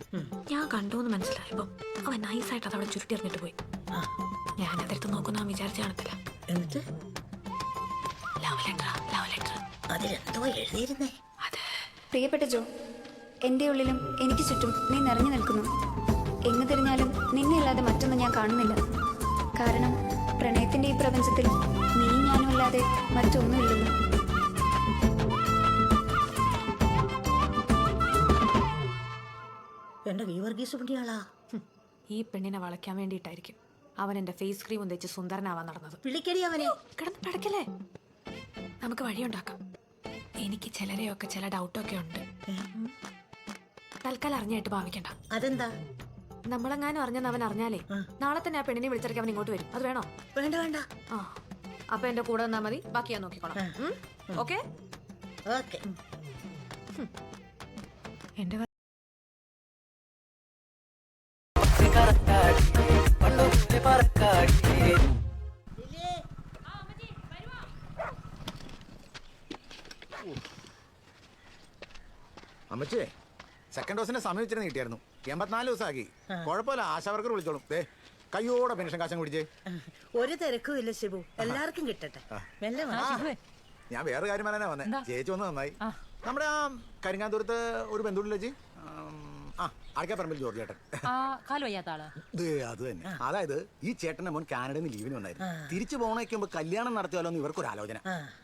Speaker 7: ഞാൻ കണ്ടോന്ന് മനസ്സിലായപ്പോ അവൻ നൈസായിട്ട് അതവിടെ ചുരുട്ടി എറിഞ്ഞിട്ട് പോയി. ഞാനതെടുത്ത് നോക്കുന്ന വിചാരിച്ച കാണത്തില്ല.
Speaker 8: എന്നിട്ട്
Speaker 7: ലവ് ലെറ്റർ.
Speaker 8: അതിലെന്തോ എഴുതിയിരുന്നേ?
Speaker 15: പ്രിയപ്പെട്ട ജോ, എൻ്റെ ഉള്ളിലും എനിക്ക് ചുറ്റും നീ നിറഞ്ഞു നിൽക്കുന്നു. എങ്ങു തിരിഞ്ഞാലും നിന്നെ അല്ലാതെ മറ്റൊന്നും ഞാൻ കാണുന്നില്ല. കാരണം പ്രണയത്തിൻ്റെ ഈ പ്രപഞ്ചത്തിൽ നീ ഞാനും അല്ലാതെ മറ്റൊന്നുമില്ലല്ലോ.
Speaker 8: എന്റെ ഗീവർഗീസ് പുണ്യാളാ.
Speaker 7: ഈ പെണ്ണിനെ വളയ്ക്കാൻ വേണ്ടിയിട്ടായിരിക്കും അവൻ എന്റെ ഫേസ് ക്രീം തേച്ച് സുന്ദരനാവാൻ നടന്നത്.
Speaker 8: വിളിക്കടി അവനെ.
Speaker 7: കിടന്ന് പടക്കല്ലേ, നമുക്ക് വഴിയുണ്ടാക്കാം. എനിക്ക് ചിലരെയൊക്കെ ചില ഡൗട്ടൊക്കെ ഉണ്ട്. തൽക്കാലം അറിഞ്ഞായിട്ട് ഭാവിക്കണ്ട.
Speaker 8: അതെന്താ?
Speaker 7: നമ്മളെങ്ങാനും അറിഞ്ഞെന്ന് അവൻ അറിഞ്ഞാലേ നാളെ തന്നെ ആ പെണ്ണിനെ വിളിച്ചിറക്കി അവൻ ഇങ്ങോട്ട് വരും. അത് വേണോ?
Speaker 8: വേണ്ട.
Speaker 7: അപ്പൊ എന്റെ കൂടെ നിന്നാ മതി, ബാക്കി ഞാൻ നോക്കിക്കോളാം. ഓക്കെ? എന്റെ
Speaker 16: അമ്മച്ചേ, സെക്കൻഡ് ഡോസിന്റെ സമയം വെച്ചിരുന്ന് കിട്ടിയായിരുന്നു. 84 ദിവസമാക്കി. കുഴപ്പമില്ല, ആശാവർക്കർ വിളിച്ചോളും. കയ്യോടെ പെൻഷൻ കാശം കുടിച്ചേ.
Speaker 8: ഒരു തിരക്കും ഇല്ല ശിവു, എല്ലാവർക്കും കിട്ടട്ടെ.
Speaker 16: ഞാൻ വേറെ കാര്യം പറയാനാ വന്നേ. ചേച്ചി വന്ന് നന്നായി. നമ്മുടെ ആ കരിങ്ങാന്തൂരത്ത് ഒരു ബന്ധുവില്ല ചേച്ചി, അടയ്ക്കാപ്പറമ്പിൽ ജോർജ് ചേട്ടൻ. അത് തന്നെ. അതായത് ഈ ചേട്ടന്റെ മോൻ കാനഡയിൽ നിന്ന് ലീവിന് വന്നായിരുന്നു. തിരിച്ചു പോകണേക്കുമ്പോ കല്യാണം നടത്തിയാലോ എന്ന് ഇവർക്കൊരു ആലോചന.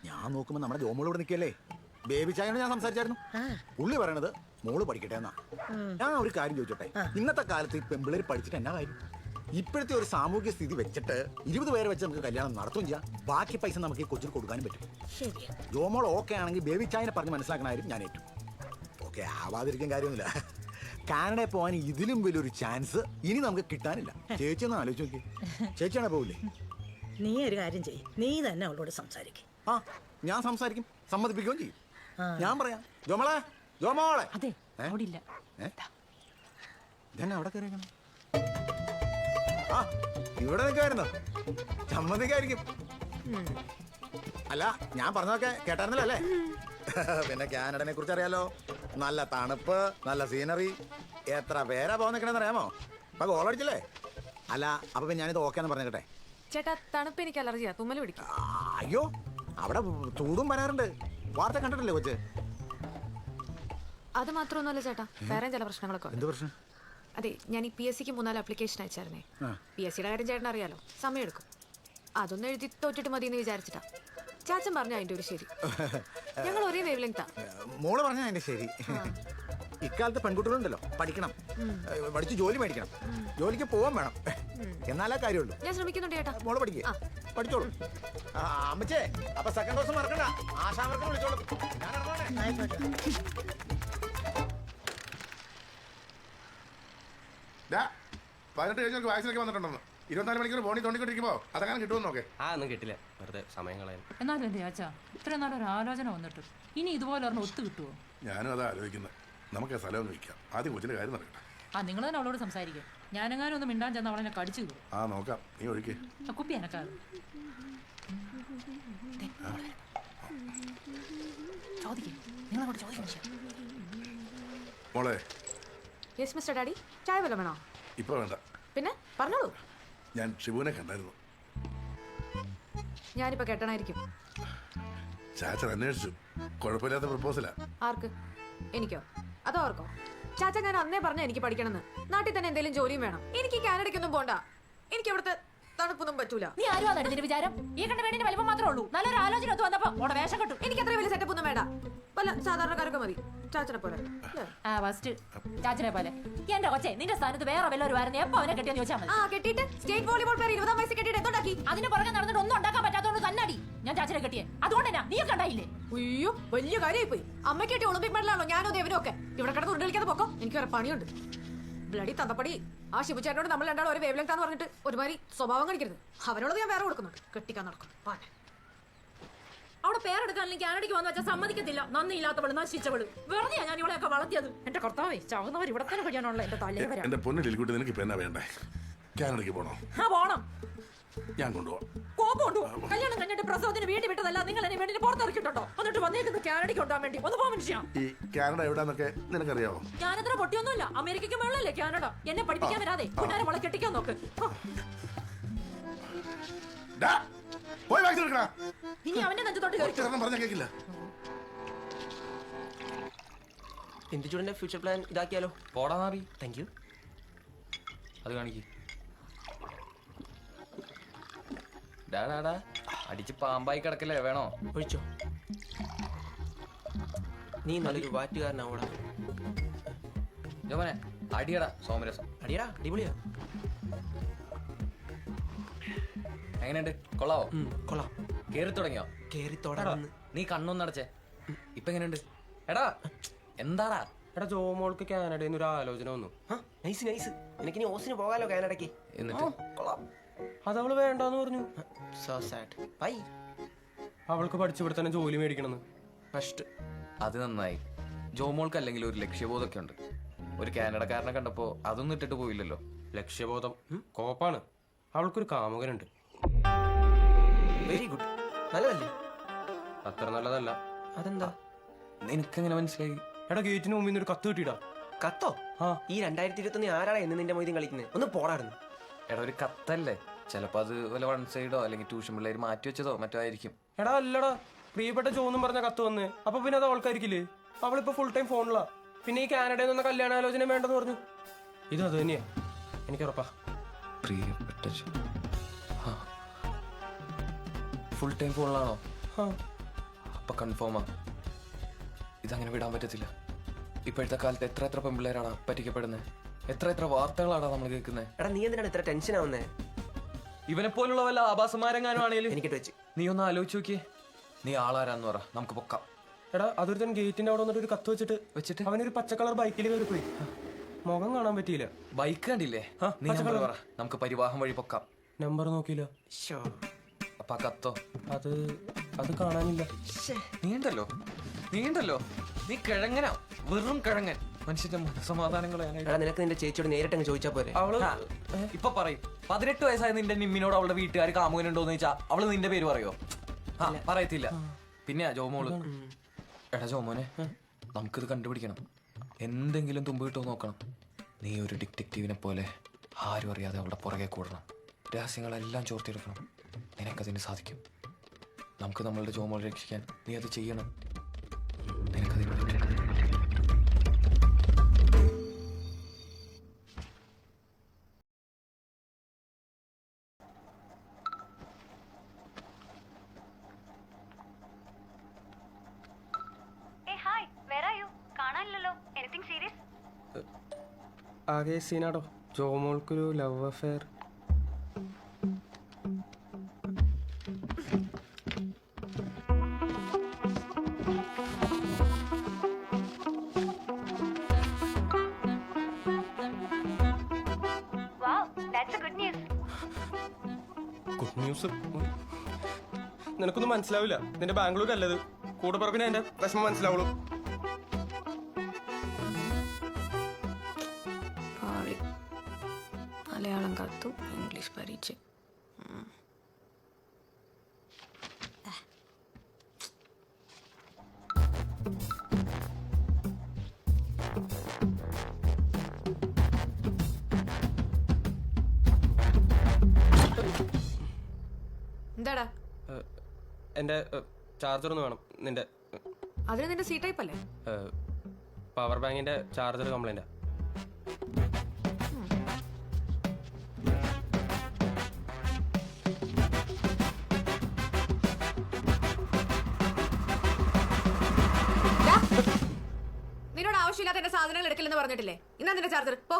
Speaker 16: ഞാൻ നോക്കുമ്പോ നമ്മുടെ ജോമോളോട് നിൽക്കല്ലേ, ബേബി ചായയോട് ഞാൻ സംസാരിച്ചായിരുന്നു. പുള്ളി പറയണത് മോള് പഠിക്കട്ടെ എന്നാ. ഞാൻ ഒരു കാര്യം ചോദിച്ചോട്ടെ, ഇന്നത്തെ കാലത്ത് ഈ പെമ്പിള്ളേര് പഠിച്ചിട്ട് എന്നാ കാര്യം? ഇപ്പോഴത്തെ ഒരു സാമൂഹ്യ സ്ഥിതി വെച്ചിട്ട് 20 പേരെ വെച്ച് നമുക്ക് കല്യാണം നടത്തുകയും ചെയ്യാം, ബാക്കി പൈസ നമുക്ക് ഈ കൊച്ചിന് കൊടുക്കാനും പറ്റും. ജോമോൾ ഓക്കെ ആണെങ്കിൽ ബേബി ചായനെ പറഞ്ഞ് മനസ്സിലാക്കണായിരുന്നു ഞാൻ ഏറ്റു. ഓക്കെ ആവാതിരിക്കാൻ കാര്യമൊന്നുമില്ല. കാനഡയിൽ പോകാൻ ഇതിലും വലിയൊരു ചാൻസ് ഇനി നമുക്ക് കിട്ടാനില്ല. ചേച്ചി ഒന്ന് ആലോചിച്ച് നോക്കി. ചേച്ചിയാണെ പോവില്ലേ?
Speaker 8: നീ ഒരു കാര്യം ചെയ്യും, നീ തന്നെ അവളോട് സംസാരിക്കും.
Speaker 16: ഞാൻ സംസാരിക്കും, സമ്മതിപ്പിക്കുകയും ചെയ്യും. ഞാൻ പറയാം, ജോമോളെ ഇതന്നെ അവിടെ കയറിയേക്കണം. ഇവിടെ നിൽക്കായിരുന്നോ? സമ്മതിക്കായിരിക്കും. അല്ല, ഞാൻ പറഞ്ഞതൊക്കെ കേട്ടായിരുന്നല്ലോ അല്ലേ? പിന്നെ കാനഡനെ കുറിച്ച് അറിയാലോ. നല്ല തണുപ്പ്, നല്ല സീനറി. എത്ര പേരാ പോകാൻ നിൽക്കണമെന്ന് അറിയാമോ? അപ്പൊ ഗോൾ അടിച്ചില്ലേ? അല്ല, അപ്പൊ പിന്നെ ഞാനിത് ഓക്കെന്ന് പറഞ്ഞേക്കട്ടെ.
Speaker 7: ചേട്ടാ തണുപ്പ് എനിക്ക് അലർജിയാ, തുമ്മൽ പിടിക്കും.
Speaker 16: അയ്യോ, അവിടെ ചൂടും വരാറുണ്ട്. വാർത്ത കണ്ടിട്ടില്ലേ കൊച്ച്?
Speaker 7: അത് മാത്രമൊന്നുമല്ല ചേട്ടാ, വേറെ ചില പ്രശ്നങ്ങളൊക്കെ ഉണ്ട്.
Speaker 16: എന്ത് പ്രശ്നം?
Speaker 7: അതെ, ഞാൻ ഈ PSC 3-4 ആപ്ലിക്കേഷൻ അയച്ചായിരുന്നേ. PSCയുടെ കാര്യം ചേട്ടൻ അറിയാലോ, സമയം എടുക്കും. അതൊന്നും എഴുതി തോറ്റിട്ട് മതി എന്ന് വിചാരിച്ചിട്ടാ. ചാച്ചൻ പറഞ്ഞു അതിന്റെ ഒരു ശരി. ഞങ്ങൾ ഒരേ വേവ് ലെങ്താ.
Speaker 16: മോള് പറഞ്ഞ അതിന്റെ ശരി. ഇക്കാലത്ത് പെൺകുട്ടികളുണ്ടല്ലോ, പഠിക്കണം, പഠിച്ച് ജോലി മേടിക്കണം, ജോലിക്ക് പോവാൻ വേണം, എന്നാലേ കാര്യമുള്ളൂ.
Speaker 7: ഞാൻ ശ്രമിക്കുന്നുണ്ട് ചേട്ടാ.
Speaker 16: മോള് പഠിക്കുക, പഠിച്ചോളൂ. അമ്മച്ചേ, അപ്പൊ സെക്കൻഡ് ഡോസ് മറക്കണ്ട, ആശാവർക്കും വിളിച്ചോളൂ. ഞാൻ ഇറങ്ങണേ.
Speaker 6: 18 കഴിഞ്ഞവർക്ക് വാക്സിനൊക്കെ വന്നിട്ടുണ്ടെന്ന്. 24 മണിക്കൂർ ഫോണിൽ തോണ്ടിക്കൊണ്ടിരിക്കുമ്പോ അതങ്ങനെ കിട്ടുമെന്ന് നോക്കേ.
Speaker 2: ഒന്നും കിട്ടില്ല, വെറുതെ സമയം കളയാൻ.
Speaker 5: എന്നാലും എന്റെ ചാച്ചാ, ഇത്ര നാളൊരു ആലോചന വന്നിട്ട് ഇനി ഇതുപോലെ ഒരെണ്ണം ഒത്തു കിട്ടുമോ?
Speaker 6: ഞാനും അതാ ആലോചിക്കുന്നത്. നമുക്ക് സ്ഥലം ഒന്ന് വിൽക്കാം, ആദ്യം കൊച്ചിന്റെ കാര്യം നടക്കട്ടെ.
Speaker 5: നിങ്ങൾ തന്നെ അവളോട് സംസാരിക്കുക. ഞാനെങ്ങാനും ഒന്ന് മിണ്ടാൻ ചെന്ന് അവളെന്നെ കടിച്ചു കിട്ടും.
Speaker 6: നോക്കാം, നീ ഒഴിക്കേ.
Speaker 5: കുപ്പി എനക്കാതെ
Speaker 6: മോളെ.
Speaker 7: യെസ് മിസ്റ്റർ ഡാഡി, ചായ വല്ലതും വേണോ?
Speaker 6: ഇപ്പൊ വേണ്ട.
Speaker 7: പിന്നെ പറഞ്ഞോളൂ.
Speaker 6: ഞാൻ ഷിബുവിനെ കണ്ടായിരുന്നു.
Speaker 7: ഞാനിപ്പോ കെട്ടണായിരിക്കും.
Speaker 6: ചാച്ചൻ അന്വേഷിച്ചു, കുഴപ്പമില്ലാത്ത പ്രപ്പോസലാ.
Speaker 7: ആർക്ക്? എനിക്കോ അതോ ഓർക്കോ? ചാച്ച, ഞാൻ അന്നേ പറഞ്ഞ എനിക്ക് പഠിക്കണമെന്ന്. നാട്ടിൽ തന്നെ എന്തെങ്കിലും ജോലിയും വേണം. എനിക്ക് കാനഡയ്ക്കൊന്നും പോണ്ട. എനിക്ക് അവിടുത്തെ തണുപ്പൊന്നും പറ്റൂല.
Speaker 5: നീ ആരും നിന്റെ വിചാരം? ഈ കണ്ട വേണ്ടിന്റെ വലിപ്പം മാത്രമേ ഉള്ളൂ. നല്ലൊരു ആലോചന ഒത്തു വന്നപ്പോ അവിടെ വേഷം കെട്ടും.
Speaker 7: എനിക്ക് അത്ര വലിയ സെറ്റപ്പ് ഒന്നും വേണ്ട. വല്ല സാധാരണക്കാരൊക്കെ മതി, ചാച്ചനെ പോലെ.
Speaker 5: ചാച്ചനെ പോലെ. എന്റെ കൊച്ചെ, നിന്റെ സ്ഥാനത്ത് വേറെ വല്ലവരും ആയിരുന്നു എപ്പോ അവനെ കെട്ടിയെന്ന് ചോദിച്ചാൽ മതി.
Speaker 7: കെട്ടിയിട്ട് സ്റ്റേറ്റ് വോളിബോൾ പ്ലെയർ 20-ാം വയസ്സിൽ കെട്ടിയിട്ട് എന്തുണ്ടാക്കി?
Speaker 5: അതിന് പുറകെ നടന്നിട്ട് ഒന്നും ഉണ്ടാക്കാൻ പറ്റാത്തതുകൊണ്ട് തന്നാടി ഞാൻ ചാച്ചനെ കെട്ടിയേ. അതുകൊണ്ട് തന്നെ നീ കണ്ടായില്ലേ?
Speaker 7: അയ്യോ, വലിയ കാര്യമായി പോയി. അമ്മ കെട്ടിയ ഒളിമ്പിക് മെഡലാണോ ഞാനോ ദേവനും ഒക്കെ? ഇവിടെ കിടന്ന് ഉരുളിക്കാതെ പോക്കോ, എനിക്ക് വേറെ പണിയുണ്ട്. ബ്ലഡി തന്തപ്പടി. ആ ശിവചേട്ടനോട് നമ്മൾ രണ്ടാളും ഒരു വേവ് ലെങ്താന്ന് പറഞ്ഞിട്ട് ഒരുമാതിരി സ്വഭാവം കാണിക്കരുത്. അവനോട് ഞാൻ വേറെ കൊടുക്കുന്നുണ്ട്, കെട്ടിക്കാൻ നടക്കും. അവിടെ പേരെടുക്കാനെങ്കിൽ കാനഡയ്ക്ക് വന്നു വെച്ചാൽ സമ്മതിക്കത്തില്ല. നന്ദിയില്ലാത്തവള്, നശിച്ചവള്. വെറുതെ ഞാൻ ഇവളെയൊക്കെ വളർത്തിയത്. എന്റെ കർത്താവേ, ചാവുന്നവർ ഇവിടെ തന്നെ കഴിയാനുള്ള എന്റെ തലേ.
Speaker 6: എന്റെ പൊന്നു ലിൽക്കുട്ടി, നിനക്ക് ഇപ്പൊ എന്നാ വേണ്ടേ? കാനഡയ്ക്ക് പോണോ?
Speaker 5: പോണം.
Speaker 6: ഞാൻ കൊണ്ടുപോവാം.
Speaker 5: കോപ്പുണ്ടോ? കല്യാണം കഴിഞ്ഞിട്ട് പ്രസവത്തിന് വീട്ടിൽ വിട്ടതല്ല, നിങ്ങൾ എന്നെ വീട്ടിൽ പുറത്തിറക്കിയിട്ടുണ്ടോ? എന്നിട്ട് വന്നേക്കുന്നത് കാനഡയ്ക്ക് കൊണ്ടുപോകാൻ വേണ്ടി. ഒന്ന് പോകാൻ മനുഷ്യ.
Speaker 6: ഈ കാനഡ എവിടാന്നൊക്കെ നിനക്കറിയാവോ?
Speaker 5: ഞാനത്ര പൊട്ടിയൊന്നുമില്ല. അമേരിക്കയ്ക്ക് വെള്ളല്ലേ കാനഡ. എന്നെ പഠിപ്പിക്കാൻ വരാതെ കുഞ്ഞാരെ മോളെ കെട്ടിക്കാൻ നോക്ക്. ഇനി അവന്റെ നെഞ്ചത്തോട്ട്
Speaker 6: കേൾക്കില്ല.
Speaker 3: ഇന്ത്യയുടെ ഫ്യൂച്ചർ പ്ലാൻ ഇതാക്കിയാലോ?
Speaker 1: പോടാ മാറി.
Speaker 3: Thank you.
Speaker 1: അത് കാണിക്ക്. ഡാടാ അടിച്ച് പാമ്പായി കിടക്കല്ലേ, വേണോ?
Speaker 3: ഒഴിച്ചോ. നീ നല്ലൊരു വാറ്റുകാരനാവൂടാ.
Speaker 1: ജോമനെ അടിയടാ, സോമരസം
Speaker 3: അടിയടാ, അടിപൊളിയാ.
Speaker 1: എങ്ങനെയുണ്ട്? കൊള്ളാവോ?
Speaker 3: കൊള്ളാം.
Speaker 1: കേറി തുടങ്ങിയോ?
Speaker 3: കേറി തുടങ്ങുന്നു.
Speaker 1: നീ കണ്ണൊന്നും അടച്ചേ. ഇപ്പൊ എങ്ങനെയുണ്ട്? എടാ എന്താടാ?
Speaker 2: എടാ, ജോമോൾക്ക് കാനഡയിൽ നിന്ന് ഒരു ആലോചന വന്നു.
Speaker 3: Nice nice. എനിക്ക് ഇനി ഓസിന് പോകാലോ കാനഡയ്ക്ക്.
Speaker 1: എന്നിട്ട്
Speaker 3: കൊള്ളാം.
Speaker 2: അതവള് വേണ്ടാന്ന് പറഞ്ഞു.
Speaker 3: So sad. ബൈ.
Speaker 2: അവൾക്ക് പഠിച്ചിവിടെ തന്നെ ജോലി മേടിക്കണമെന്ന്.
Speaker 3: ഫസ്റ്റ്
Speaker 1: അത് നന്നായി. ജോമോൾക്ക് അല്ലെങ്കിൽ ഒരു ലക്ഷ്യബോധമൊക്കെ ഉണ്ട്. ഒരു കാനഡക്കാരനെ കണ്ടപ്പോ അതൊന്നും ഇട്ടിട്ട് പോയില്ലല്ലോ.
Speaker 2: ലക്ഷ്യബോധം കോപ്പാണ്. അവൾക്കൊരു കാമുകനുണ്ട്.
Speaker 3: Very good. നല്ലതല്ലേ?
Speaker 2: അത്ര നല്ലതല്ല.
Speaker 3: അതെന്താ?
Speaker 1: നിനക്കെങ്ങനെ മനസ്സിലായി?
Speaker 2: എടാ, ഗേറ്റിന് മുമ്പിൽ നിന്ന് ഒരു കത്ത് കിട്ടിയിടാ.
Speaker 3: കത്തോ? ഈ 2021 ആരാടാ എന്ന് നിന്റെ മൊയ്തീൻ കളിക്കുന്നത്? ഒന്ന് പോടാടുന്നു.
Speaker 1: എടാ, ഒരു കത്തല്ലേ? ചിലപ്പോ അത് വല്ല വൺ സൈഡോ അല്ലെങ്കിൽ ട്യൂഷൻ പിള്ളേർ മാറ്റി വെച്ചതോ മറ്റോ ആയിരിക്കും.
Speaker 2: എടാ അല്ലടാ, പ്രിയപ്പെട്ട ജോന്നും പറഞ്ഞ കത്ത് വന്ന്. അപ്പൊ പിന്നെ അത് അവൾക്കായിരിക്കില്ലേ? അവളിപ്പോ ഫുൾ ടൈം ഫോണിലാ. പിന്നെ ഈ കാനഡയിൽ നിന്ന് കല്യാണാലോചന വേണ്ടെന്ന് പറഞ്ഞു. ഇത് അത് തന്നെയാ, എനിക്ക് ഉറപ്പാ.
Speaker 1: പ്രിയപ്പെട്ട ഫുൾ ടൈം ഫോണിലാണോ? അപ്പൊ കൺഫേമാ. ഇതങ്ങനെ വിടാൻ പറ്റത്തില്ല. ഇപ്പോഴത്തെ കാലത്ത് എത്ര പെൺപിള്ളേരാണ് പറ്റിക്കപ്പെടുന്നത്? എത്ര വാർത്തകളാണ് നമ്മൾ കേൾക്കുന്നത്.
Speaker 3: എടാ, നീ എന്തിനാണ് ഇത്ര ടെൻഷൻ ആവുന്നേ?
Speaker 1: ഇവനെ പോലുള്ള വല്ല ആഭാസമാരെങ്ങാനും ആണെങ്കിലും
Speaker 3: എനിക്ക് വെച്ച്
Speaker 1: നീ ഒന്ന് ആലോചിച്ച് നോക്കിയേ. നീ ആളാരാന്ന് പറ, നമുക്ക് പൊക്കാം.
Speaker 2: എടാ, അതൊരുത്തൻ ഗേറ്റിന്റെ അവിടെ വന്നിട്ട് ഒരു കത്ത് വെച്ചിട്ട് അവനൊരു പച്ച കളർ ബൈക്കിൽ കയറി പോയി. മുഖം കാണാൻ പറ്റിയില്ല.
Speaker 1: ബൈക്ക് കണ്ടില്ലേ? നീ നമ്പർ പറ, നമുക്ക് പരിവാഹം വഴി പൊക്കാം.
Speaker 2: നമ്പർ നോക്കിയില്ല.
Speaker 1: അപ്പൊ കത്തോ?
Speaker 2: അത് കാണാനില്ല.
Speaker 1: നീണ്ടല്ലോ നീ കിഴങ്ങനാ, വെറും കിഴങ്ങൻ. മനുഷ്യന്റെ മനസ്സമാധാനങ്ങളെ.
Speaker 3: നിനക്ക് നിന്റെ ചേച്ചിയോട് നേരിട്ടങ്ങ് ചോദിച്ചാ പോരെ?
Speaker 1: അവള് ഇപ്പൊ പറയും. 18 വയസ്സായ നിന്റെ നിമ്മിനോട് അവളുടെ വീട്ടുകാർ കാമുകനുണ്ടോന്ന് ചോദിച്ചാ അവള് നിന്റെ പേര് പറയോ? പറയത്തില്ല. പിന്നെ ജോമോള് എടാ ജോമോനെ, നമുക്കിത് കണ്ടുപിടിക്കണം. എന്തെങ്കിലും തുമ്പ് കിട്ടുമോ നോക്കണം. നീ ഒരു ഡിറ്റക്റ്റീവിനെ പോലെ ആരും അറിയാതെ അവളുടെ പുറകെ കൂടണം. രഹസ്യങ്ങളെല്ലാം ചോർത്തിയെടുക്കണം. നിനക്കതിന് സാധിക്കും. നമുക്ക് നമ്മളുടെ ജോമോളെ രക്ഷിക്കാൻ നീ അത് ചെയ്യണം. നിനക്കതിന് പറ്റും.
Speaker 2: ആകെ സീനാടോ. ജോമോൾക്കൊരു ലവ് അഫെയർ. Good news. നിനക്കൊന്നും മനസ്സിലാവില്ല. നിന്റെ ബാംഗ്ലൂരല്ലത്. കൂടെ പറപ്പിനെ എന്റെ വിഷമം മനസ്സിലാവുള്ളൂ.
Speaker 7: മലയാളം കത്തു, ഇംഗ്ലീഷ് പരീക്ഷ. എന്താടാ?
Speaker 2: എന്റെ ചാർജർ ഒന്ന് വേണം. നിന്റെ
Speaker 7: അതിന് നിന്റെ സി ടൈപ്പ് അല്ലേ?
Speaker 2: പവർ ബാങ്കിന്റെ ചാർജർ കംപ്ലൈന്റാ.
Speaker 7: നിന്നോട് ആവശ്യമില്ലാത്ത എന്റെ സാധനങ്ങൾ എടുക്കില്ലെന്ന് പറഞ്ഞിട്ടില്ലേ? ഇന്നാ നിന്റെ ചാർജർ പോ.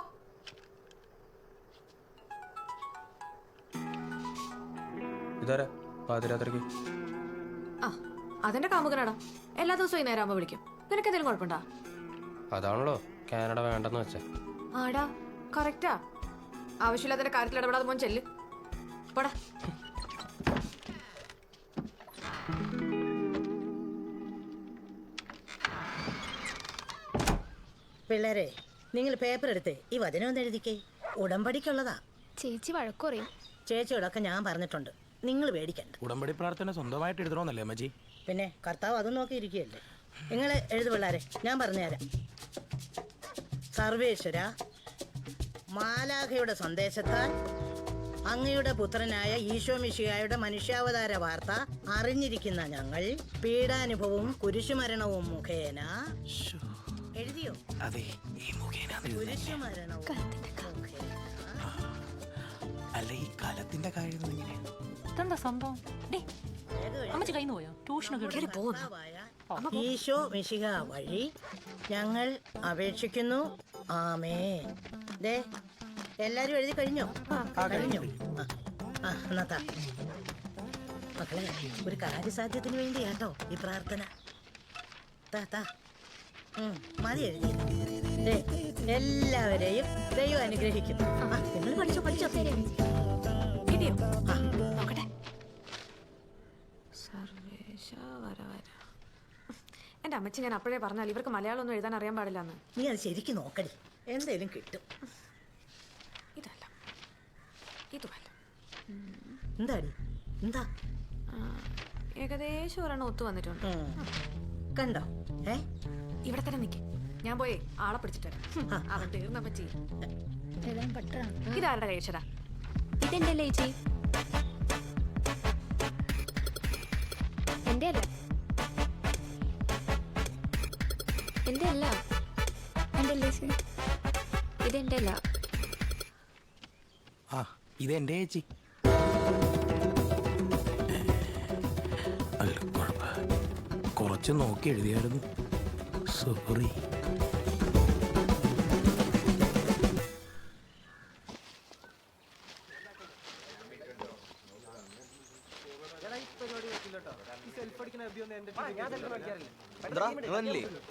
Speaker 2: ഇതാരാ പാതിരാത്രിക്ക്?
Speaker 7: ആ, അതെന്റെ കാമുകനാടാ. എല്ലാ ദിവസവും ഈ നേരം ആകുമ്പോ വിളിക്കും. നിനക്ക് എന്തെങ്കിലും കുഴപ്പമുണ്ടോ?
Speaker 2: അതാണല്ലോ കാനഡ വേണ്ടെന്ന് വെച്ച.
Speaker 7: ആടാ, കറക്റ്റാ. ആവശ്യമില്ലാത്ത കാര്യത്തിൽ ഇടപെടാതെ മോൻ ചെല്ല്. പോടാ.
Speaker 8: പിള്ളേരെ, നിങ്ങൾ പേപ്പർ എടുത്ത് ഈ വചനം ഒന്ന് എഴുതിക്കേ. ഉടമ്പടിക്കുള്ളതാ.
Speaker 15: ചേച്ചി വഴക്കുറയും.
Speaker 8: ചേച്ചിയോടൊക്കെ ഞാൻ പറഞ്ഞിട്ടുണ്ട്, നിങ്ങൾ പേടിക്കണ്ട.
Speaker 12: ഉടമ്പടി പ്രാർത്ഥന സ്വന്തമായിട്ട് എഴുതണമെന്നല്ലേ അമ്മജി?
Speaker 8: പിന്നെ കർത്താവ് അതും നോക്കിയിരിക്കുകയല്ലേ. നിങ്ങൾ എഴുതു പിള്ളേരെ, ഞാൻ പറഞ്ഞുതരാം. സർവേശ്വര, മാലാഖയുടെ സന്ദേശത്താൽ അങ്ങയുടെ പുത്രനായ ഈശോ മിശിഹായുടെ മനുഷ്യാവതാര വാർത്ത അറിഞ്ഞിരിക്കുന്ന ഞങ്ങൾ പീഡാനുഭവവും കുരിശുമരണവും മുഖേന എഴുതിയോ?
Speaker 12: അതെ, ഈ മുഖേന
Speaker 8: കുരിശുമരണവും
Speaker 12: അല്ല, ഈ കലത്തിന്റെ കാര്യം
Speaker 5: ഇതെന്താ സംഭവം? അമ്മച്ചി കയ്യിൽ നിന്ന് പോയോ? ട്യൂഷനൊക്കെ
Speaker 8: ഈശോ മിശിഹ വഴി ഞങ്ങൾ അപേക്ഷിക്കുന്നു. ആമേൻ. ദേ, എല്ലാരും എഴുതി കഴിഞ്ഞോ? കഴിഞ്ഞോ? എന്നാ മക്കളെ, ഒരു കാര്യസാധ്യത്തിന് വേണ്ടിയാട്ടോ ഈ പ്രാർത്ഥന. മതി എഴുതി. എല്ലാവരെയും ദൈവം അനുഗ്രഹിക്കും. നിങ്ങൾ പഠിച്ചോ പഠിച്ചോ.
Speaker 7: ഇനിയോ? നോക്കട്ടെ. സർവേശ വര വര. എന്റെ അമ്മച്ചി, ഞാൻ അപ്പോഴേ പറഞ്ഞാൽ ഇവർക്ക് മലയാളം ഒന്നും എഴുതാൻ അറിയാൻ പാടില്ലെന്ന്.
Speaker 8: നീ അത് ശരിക്കും നോക്കടി, എന്തേലും കിട്ടും.
Speaker 7: ഇതല്ല, ഇതുമല്ല.
Speaker 8: എന്താടി? എന്താ?
Speaker 7: ഏകദേശം ഒരെണ്ണം ഒത്തു വന്നിട്ടുണ്ട്.
Speaker 8: കണ്ടോ?
Speaker 7: ഇവിടെ തന്നെ നിൽക്കും. ഞാൻ പോയി ആളെ പിടിച്ചിട്ട് വരാം. അവൻ തീർന്ന പറ്റി. ഇതാരുടെ കഴിച്ചടാ?
Speaker 15: ഇതെന്റെ ചേച്ചി. എന്റെ അല്ല, എന്റെ അല്ല, എന്റെ ചേച്ചി. ഇതെന്റെ അല്ല.
Speaker 12: ആ, ഇതെന്റെ ചേച്ചി. അല്ല, കുറച്ച് നോക്കി എഴുതിയായിരുന്നു. സോറി.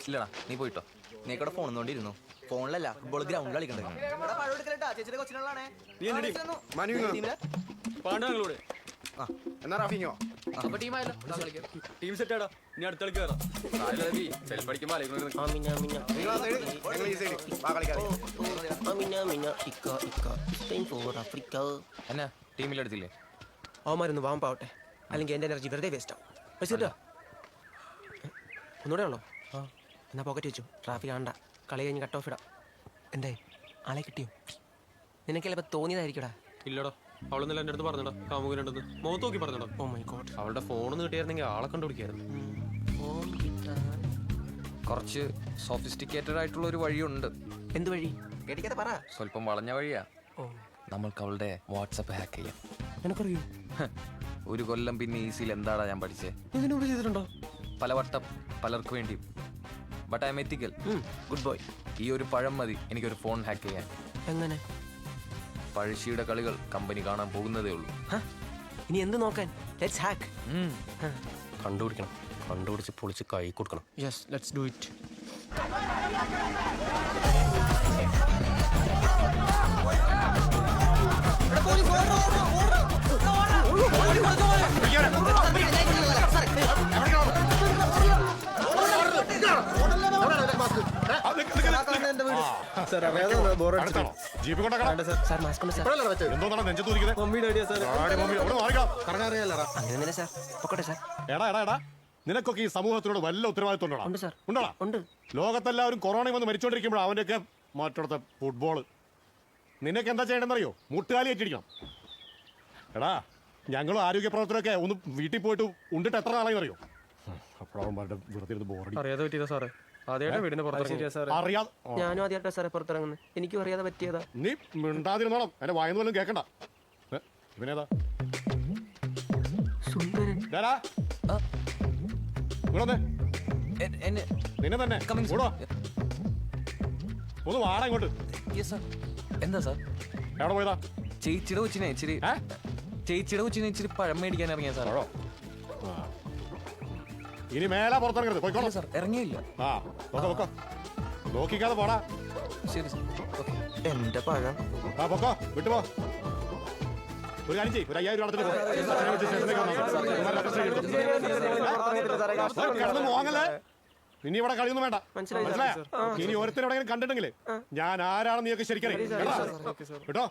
Speaker 14: ഇല്ലടാ, നീ പോയിട്ടോ. നീക്കടെ ഫോൺ നോണ്ടിരുന്നു. ഫോണിലല്ല, ഫുട്ബോൾ ഗ്രൗണ്ടിൽ കളിക്കണ്ടേ.
Speaker 12: ടീം സെറ്റാടാ, ഇനി അടുത്ത കളി കയറാം.
Speaker 1: എന്നാ ടീമിലെടുത്തില്ലേ?
Speaker 3: അവന്മാരൊന്ന് വാമ്പാവട്ടെ, അല്ലെങ്കിൽ എന്റെ എനർജി വെറുതെ വേസ്റ്റ് ആവും. ഒന്നുകൂടെ ഉള്ളോ? എന്നാ പോക്കറ്റ് വെച്ചു, ട്രാഫിക് ആണ്ട, കളി കഴിഞ്ഞ് കട്ട് ഓഫ് ഇടാം. എന്തേ ആളെ കിട്ടിയോ? നിനക്ക് ചിലപ്പോൾ തോന്നിയതായിരിക്കടാ.
Speaker 2: ഇല്ലടാ, അവളൊന്നല്ല എൻ്റെ അടുത്ത് പറഞ്ഞടാ കാമുകനുണ്ടെന്ന്, മുഖത്ത് നോക്കി പറഞ്ഞടാ.
Speaker 3: ഓ മൈ ഗോഡ്,
Speaker 2: അവളുടെ ഫോണൊന്ന് കിട്ടിയായിരുന്നെങ്കിൽ ആളെ കണ്ടുപിടിക്കായിരുന്നു.
Speaker 1: കുറച്ച് സോഫിസ്റ്റിക്കേറ്റഡ് ആയിട്ടുള്ള ഒരു വഴിയുണ്ട്.
Speaker 3: എന്ത് വഴി? പേടിക്കാതെ പറ.
Speaker 1: സ്വല്പം വളഞ്ഞ വഴിയാ. നമ്മൾക്ക് അവളുടെ വാട്സപ്പ് ഹാക്ക് ചെയ്യാം.
Speaker 3: നിനക്കറിയോ?
Speaker 1: ഒരു കൊല്ലം പിന്നെ ഈസിയിൽ എന്താടാ ഞാൻ പഠിച്ചേ.
Speaker 3: ഇതിനോട് ചെയ്തിട്ടുണ്ടോ?
Speaker 1: പലവട്ടം പലർക്കു വേണ്ടിയും. But I M ethical.
Speaker 3: Good boy.
Speaker 1: ഈ ഒരു പഴം മതി എനിക്കൊരു ഫോൺ ഹാക്ക് ചെയ്യാൻ.
Speaker 3: എങ്ങനെ?
Speaker 1: പഴശ്ശിയുടെ കളികൾ കമ്പനി കാണാൻ പോകുന്നതേ ഉള്ളൂ.
Speaker 3: ഇനി എന്ത് നോക്കാൻ? Let's hack.
Speaker 2: കണ്ടുപിടിക്കണം, കണ്ടുപിടിച്ച് പൊളിച്ച് കൈ കൊടുക്കണം.
Speaker 3: Yes, let's do it.
Speaker 17: നിനക്കൊക്കെ ഈ സമൂഹത്തിനോട് വല്ല ഉത്തരവാദിത്വം ഉണ്ടോ? ലോകത്തെല്ലാവരും കൊറോണ വന്ന് മരിച്ചോണ്ടിരിക്കുമ്പോൾ അവൻ്റെയൊക്കെ മറ്റിടത്തെ ഫുട്ബോള്. നിനക്ക് എന്താ ചെയ്യണമെന്നറിയോ? മുട്ടുകാലി ഏറ്റിരിക്കണം. എടാ, ഞങ്ങളും ആരോഗ്യ പ്രവർത്തനമൊക്കെ ഒന്ന് വീട്ടിൽ പോയിട്ട് ഉണ്ടിട്ട് എത്ര നാളായി അറിയോ?
Speaker 2: അറിയാതെ പറ്റിയതാ സാറേ, ആദ്യമായിട്ട് വീടിന്
Speaker 3: അറിയാതെ. ഞാനും ആദ്യമായിട്ടാ സാറേ പുറത്തിറങ്ങുന്നത്, എനിക്കും അറിയാതെ പറ്റിയതാ.
Speaker 17: നീ മിണ്ടാതിരുന്നോളം, എന്റെ വായന പോലും കേൾക്കണ്ട. ഇവനേതാ?
Speaker 3: സുന്ദരൻ.
Speaker 17: നിന്നെ തന്നെ ഒന്ന് വാടാ ഇങ്ങോട്ട്.
Speaker 1: എന്താ സാർ?
Speaker 17: എവിടെ പോയതാ?
Speaker 1: ചേച്ചിയുടെ കൊച്ചിനെ ഇച്ചിരി പഴം മേടിക്കാൻ ഇറങ്ങിയ സാറോ?
Speaker 17: ഇനി മേലെ പുറത്തിറങ്ങരുത്. പോയിക്കോളൂ
Speaker 1: സാർ. ഇറങ്ങിയില്ല.
Speaker 17: നോക്കിക്കാതെ പോടാ.
Speaker 1: ശരി സാർ.
Speaker 3: എന്റെ പഴം.
Speaker 17: പൊക്കോ, വിട്ടുപോ. ഒരു കാര്യം ചെയ്യ്, ഒരു 5000 കിടന്ന് മോങ്ങല്ലേ. ഇനി ഇവിടെ കളിയൊന്നും വേണ്ട, മനസ്സിലായോ? ഇനി ഓരോരുത്തരെവിടെങ്കിലും കണ്ടിട്ടുണ്ടെങ്കിൽ ഞാൻ ആരാണെന്ന് നീയൊക്കെ ശരിക്കറിയാം കേട്ടോ.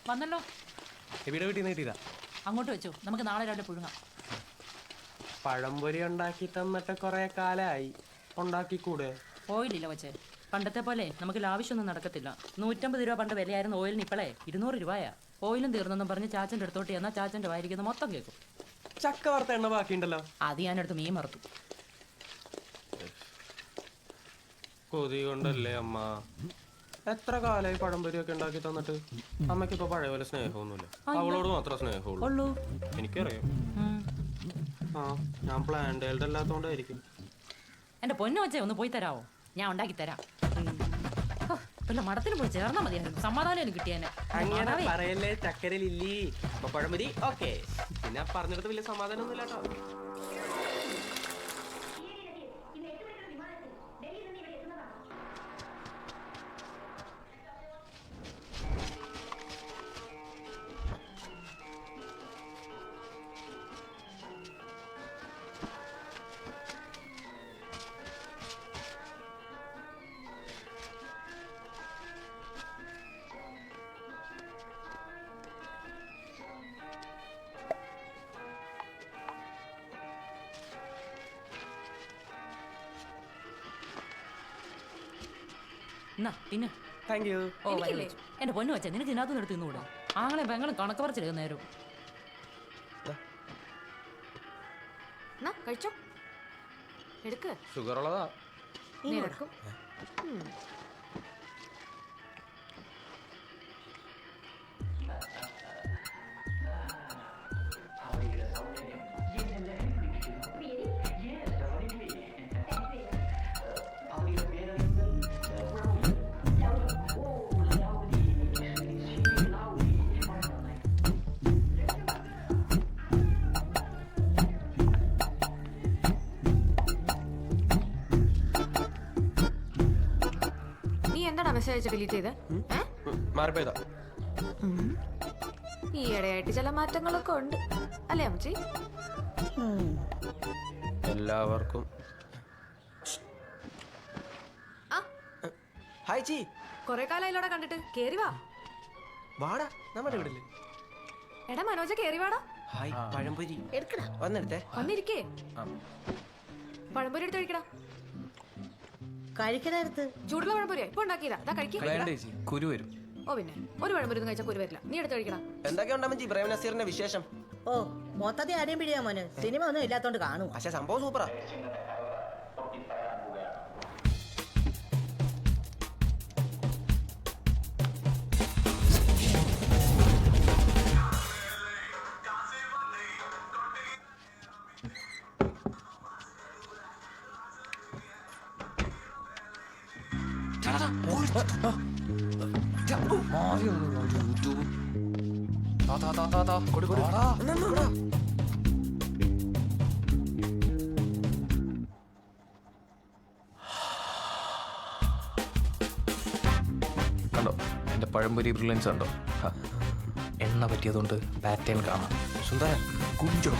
Speaker 5: വന്നല്ലോ.
Speaker 2: വീട് വീട്ടിൽ നിന്ന് കിട്ടിയതാ.
Speaker 5: അങ്ങോട്ട് വെച്ചു, നമുക്ക് നാളെ രാവിലെ പുഴുങ്ങാം.
Speaker 2: പഴംപൊരി ഉണ്ടാക്കി തന്നിട്ട് കുറെ കാലമായി, ഉണ്ടാക്കിക്കൂടെ?
Speaker 5: ഓയിലില്ല വച്ചേ, പണ്ടത്തെ പോലെ നമുക്ക് ലാവശ്യമൊന്നും നടക്കത്തില്ല. 150 രൂപ പണ്ട് വിലയായിരുന്നു ഓയിലിന്, ഇപ്പോഴേ 200 രൂപയാ. ഓയിലും തീർന്നെന്നും പറഞ്ഞ് ചാച്ചൻ്റെ അടുത്തോട്ട് ചെന്നാൽ ചാച്ചൻ്റെ വായിരിക്കുന്ന മൊത്തം കേൾക്കും.
Speaker 2: ചക്ക വറുത്ത എണ്ണ ബാക്കിയുണ്ടല്ലോ,
Speaker 5: അത് ഞാനെടുത്ത് മീൻ മറത്തു.
Speaker 2: കൊതി കൊണ്ടല്ലേ അമ്മ. എത്ര കാലമായി പഴംപൊരിയൊക്കെ ഉണ്ടാക്കി തന്നിട്ട്. അമ്മയ്ക്ക് ഇപ്പൊ പഴയ പോലെ സ്നേഹമൊന്നുമില്ല, അവളോട് മാത്രം സ്നേഹമുള്ളൂ. എനിക്കറിയാം. ഞാൻ പ്ലാൻഡേൽഡ് അല്ലാത്തോണ്ടായിരിക്കും.
Speaker 5: എന്റെ പൊന്നു വച്ചേ ഒന്ന് പോയി തരാവോ? ഞാൻ ഉണ്ടാക്കി തരാം. വല്ല മടത്തിന് പോയി ചേർന്നാ മതിയായിരുന്നു, സമാധാനം കിട്ടിയേനെ.
Speaker 2: അങ്ങനെ പറയല്ലേ ചക്കര ലില്ലി. അപ്പൊ പഴംപൊരി ഓക്കെ. പിന്നെ പറഞ്ഞിടത്ത് വലിയ സമാധാനം ഒന്നും ഇല്ലാട്ടോ.
Speaker 5: പിന്നെ എന്റെ പൊന്നു വെച്ചാൽ നിനക്ക് ഇതിനകത്തുനിന്ന് എടുത്ത് തിന്നുകൂടെ? ആങ്ങളെ പെങ്ങളും കണക്ക് പറിച്ചില്ല നേരം.
Speaker 7: കഴിച്ചോ, എടുക്ക്.
Speaker 2: ഷുഗർ ഉള്ളതാ.
Speaker 7: മെസ്സേജ് ഡിലീറ്റ് ചെയ്ത്
Speaker 2: മാറിപ്പോയതാ.
Speaker 7: ഈയിടെയായിട്ട് ചില മാറ്റങ്ങളൊക്കെ ഉണ്ട് അല്ലേ അമ്മച്ചി?
Speaker 2: എല്ലാവർക്കും
Speaker 7: കൊറേ കാലയിലൂടെ കണ്ടിട്ട് കേറി വാ.
Speaker 3: വാടാ നമ്മുടെ വീട്ടില്.
Speaker 7: എടാ മനോജ കേറി വാടാ.
Speaker 3: ഹായ് പഴംപൊരി എടുക്കടാ. വന്നെടുത്തേ.
Speaker 7: വന്നിരിക്കേ. പഴംപൊരി എടുത്ത് കഴിക്കടാ.
Speaker 8: കഴിക്കണടുത്ത്
Speaker 7: ചൂടുള്ള പഴംപൊരിയാ ഇപ്പൊ ഉണ്ടാക്കിയതാ. അതാ കഴിക്കേ.
Speaker 1: കുരു വരും.
Speaker 7: ഓ പിന്നെ ഒരു പഴംപൊരി കഴിച്ചാൽ കുരു വരില്ല. നീ എടുത്ത് കഴിക്കടാ.
Speaker 3: എന്തൊക്കെയുണ്ടാ ഇബ്രാഹിം നസീറിന്റെ വിശേഷം?
Speaker 8: ഓ മൊത്തത്തിൽ ആരെയും പിടിയാ മോന്. സിനിമ ഒന്നും ഇല്ലാത്തോണ്ട് കാണും.
Speaker 3: പക്ഷെ സംഭവം സൂപ്പറാ.
Speaker 1: കണ്ടോ എന്റെ പഴംപൊരി ബ്രില്യൻസ് കണ്ടോ? എണ്ണ പറ്റിയതുകൊണ്ട് പാറ്റേൺ കാണാം.
Speaker 3: സുന്ദര കുഞ്ചോ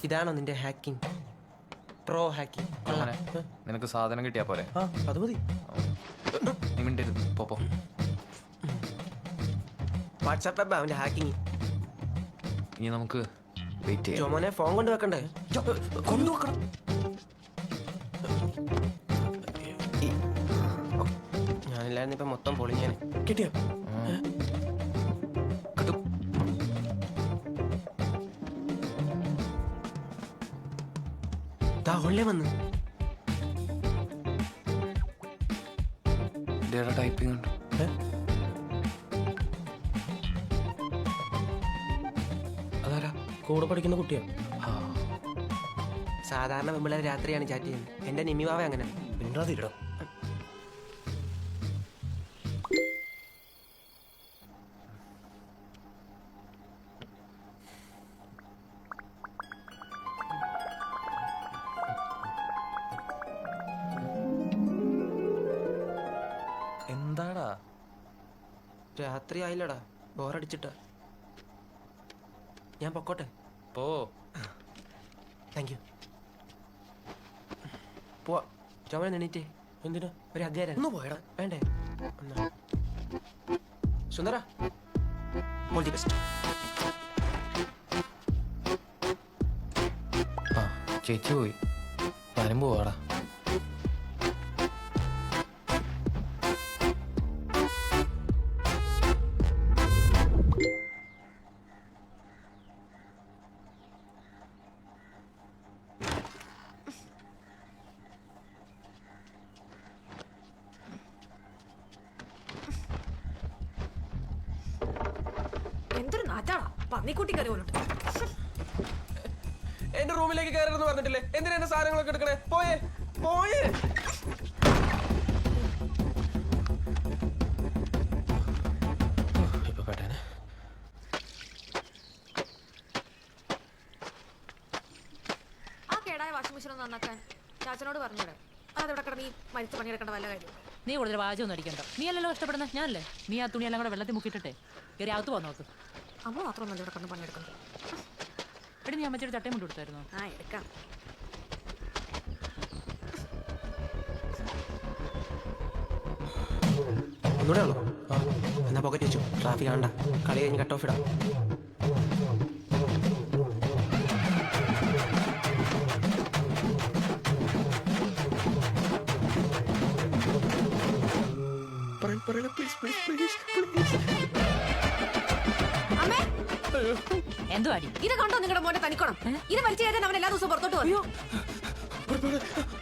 Speaker 3: ഇതാണോ നിന്റെ ഹാക്കിംഗ്? Pro hacking.
Speaker 1: നിനക്ക് സാധനം കിട്ടിയാ പോരെ?
Speaker 3: അത് മതി.
Speaker 1: നീ മിണ്ടരുത്. പോ.
Speaker 3: വാട്സാപ്പ് അവന്റെ ഹാക്കിംഗ്.
Speaker 1: ഇനി നമുക്ക് വെയിറ്റ് ചെയ്യാം.
Speaker 3: ജോമോനെ ഫോൺ കൊണ്ട് വെക്കണ്ടേ? കൊണ്ടുവെക്കണം. ഞാനില്ലായിരുന്നു ഇപ്പൊ മൊത്തം പൊളിഞ്ഞാന്. കിട്ടിയോ? വന്ന്
Speaker 1: ടൈപ്പിംഗ് ഉണ്ട്.
Speaker 3: അതാരാ? കൂടെ പഠിക്കുന്ന കുട്ടിയാ. സാധാരണ പെമ്പിള്ളേർ രാത്രിയാണ് ചാറ്റ് ചെയ്യുന്നത്. എന്റെ നിമിവാവ അങ്ങനെ.
Speaker 16: മിണ്ടാതിരിടോ.
Speaker 1: എന്താടാ?
Speaker 3: രാത്രി ആയില്ലടാ, ബോറടിച്ചിട്ടാ. ഞാൻ പൊക്കോട്ടെ?
Speaker 1: പോ.
Speaker 3: Thank you. പോവാ. ചുമ എണീറ്റേ. എന്തിനാ? ഒരു അധ്യായം ഒന്ന് പോയടാ. വേണ്ടേ? സുന്ദര ഓൾ ദി ബെസ്റ്റ്.
Speaker 1: ചേച്ചി പോയി, ഞാനും പോവാടാ.
Speaker 7: എന്തൊരു നാറ്റാടാ, പന്നിക്കുട്ടി കറി പോലുണ്ട്.
Speaker 3: എന്റെ റൂമിലേക്ക് കയറരുതെന്ന് പറഞ്ഞിട്ടില്ലേ? എന്തിനാ എന്റെ സാധനങ്ങളൊക്കെ എടുക്കണേ? പോയേ പോയേ. ഇപ്പൊ പെട്ടേനെ.
Speaker 7: ആ കേടായ വാഷിംഗ് മെഷീൻ ഒന്ന് നന്നാക്കാൻ ചാച്ചനോട് പറഞ്ഞൂടെ? അതിവിടെ കിടന്ന് ഈ മരിച്ചു പണിയെടുക്കേണ്ട വല്ല കാര്യം.
Speaker 5: നീ കൂടുതൽ വാചൊന്നും അടിക്കണ്ട. നീ അല്ലല്ലോ ഇഷ്ടപ്പെടുന്നത്, ഞാനല്ലേ. നീ ആ തുണിയെല്ലാം കൂടെ വെള്ളത്തിൽ മുക്കിയിട്ടെ കയറി അകത്ത് പോകാൻ നോക്ക്.
Speaker 7: അമ്മ മാത്രമൊന്നും ഇവിടെ കിടന്ന് പണിയെടുക്കുന്നത്.
Speaker 5: എടി നീ അമ്മച്ചിയുടെ ചട്ടയും കൊണ്ട് കൊടുത്തായിരുന്നു?
Speaker 7: ആ എടുക്കാം.
Speaker 3: ഒന്നുകൂടെ ഉള്ളു. എന്നാ പോക്കറ്റ് വെച്ചു. ട്രാഫിക് ആണ്ട. കളി കഴിഞ്ഞ് കട്ട് ഓഫ് ഇടാം.
Speaker 5: എന്തുവാടി
Speaker 7: ഇത് കണ്ടോ നിങ്ങളുടെ മോനെ തനിക്കണം? ഇത് വലിച്ചു കയറ്റാൻ അവൻ എല്ലാ ദിവസവും പുറത്തോട്ട് വരും.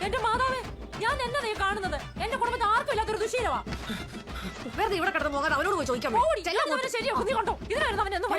Speaker 5: എന്റെ മാതാവേ, ഞാൻ എന്നാ നീ കാണുന്നത്? എന്റെ കുടുംബത്തിൽ ആർക്കും ഇല്ലാത്തൊരു ദുശീലവാ.
Speaker 7: വെറുതെ ഇവിടെ കിടന്ന് പോകാൻ അവനോട് പോയി ചോദിക്കാൻ.
Speaker 5: ശരിയോ? നീ കണ്ടോ? ഇതിനായിരുന്നു അവൻ എന്ന്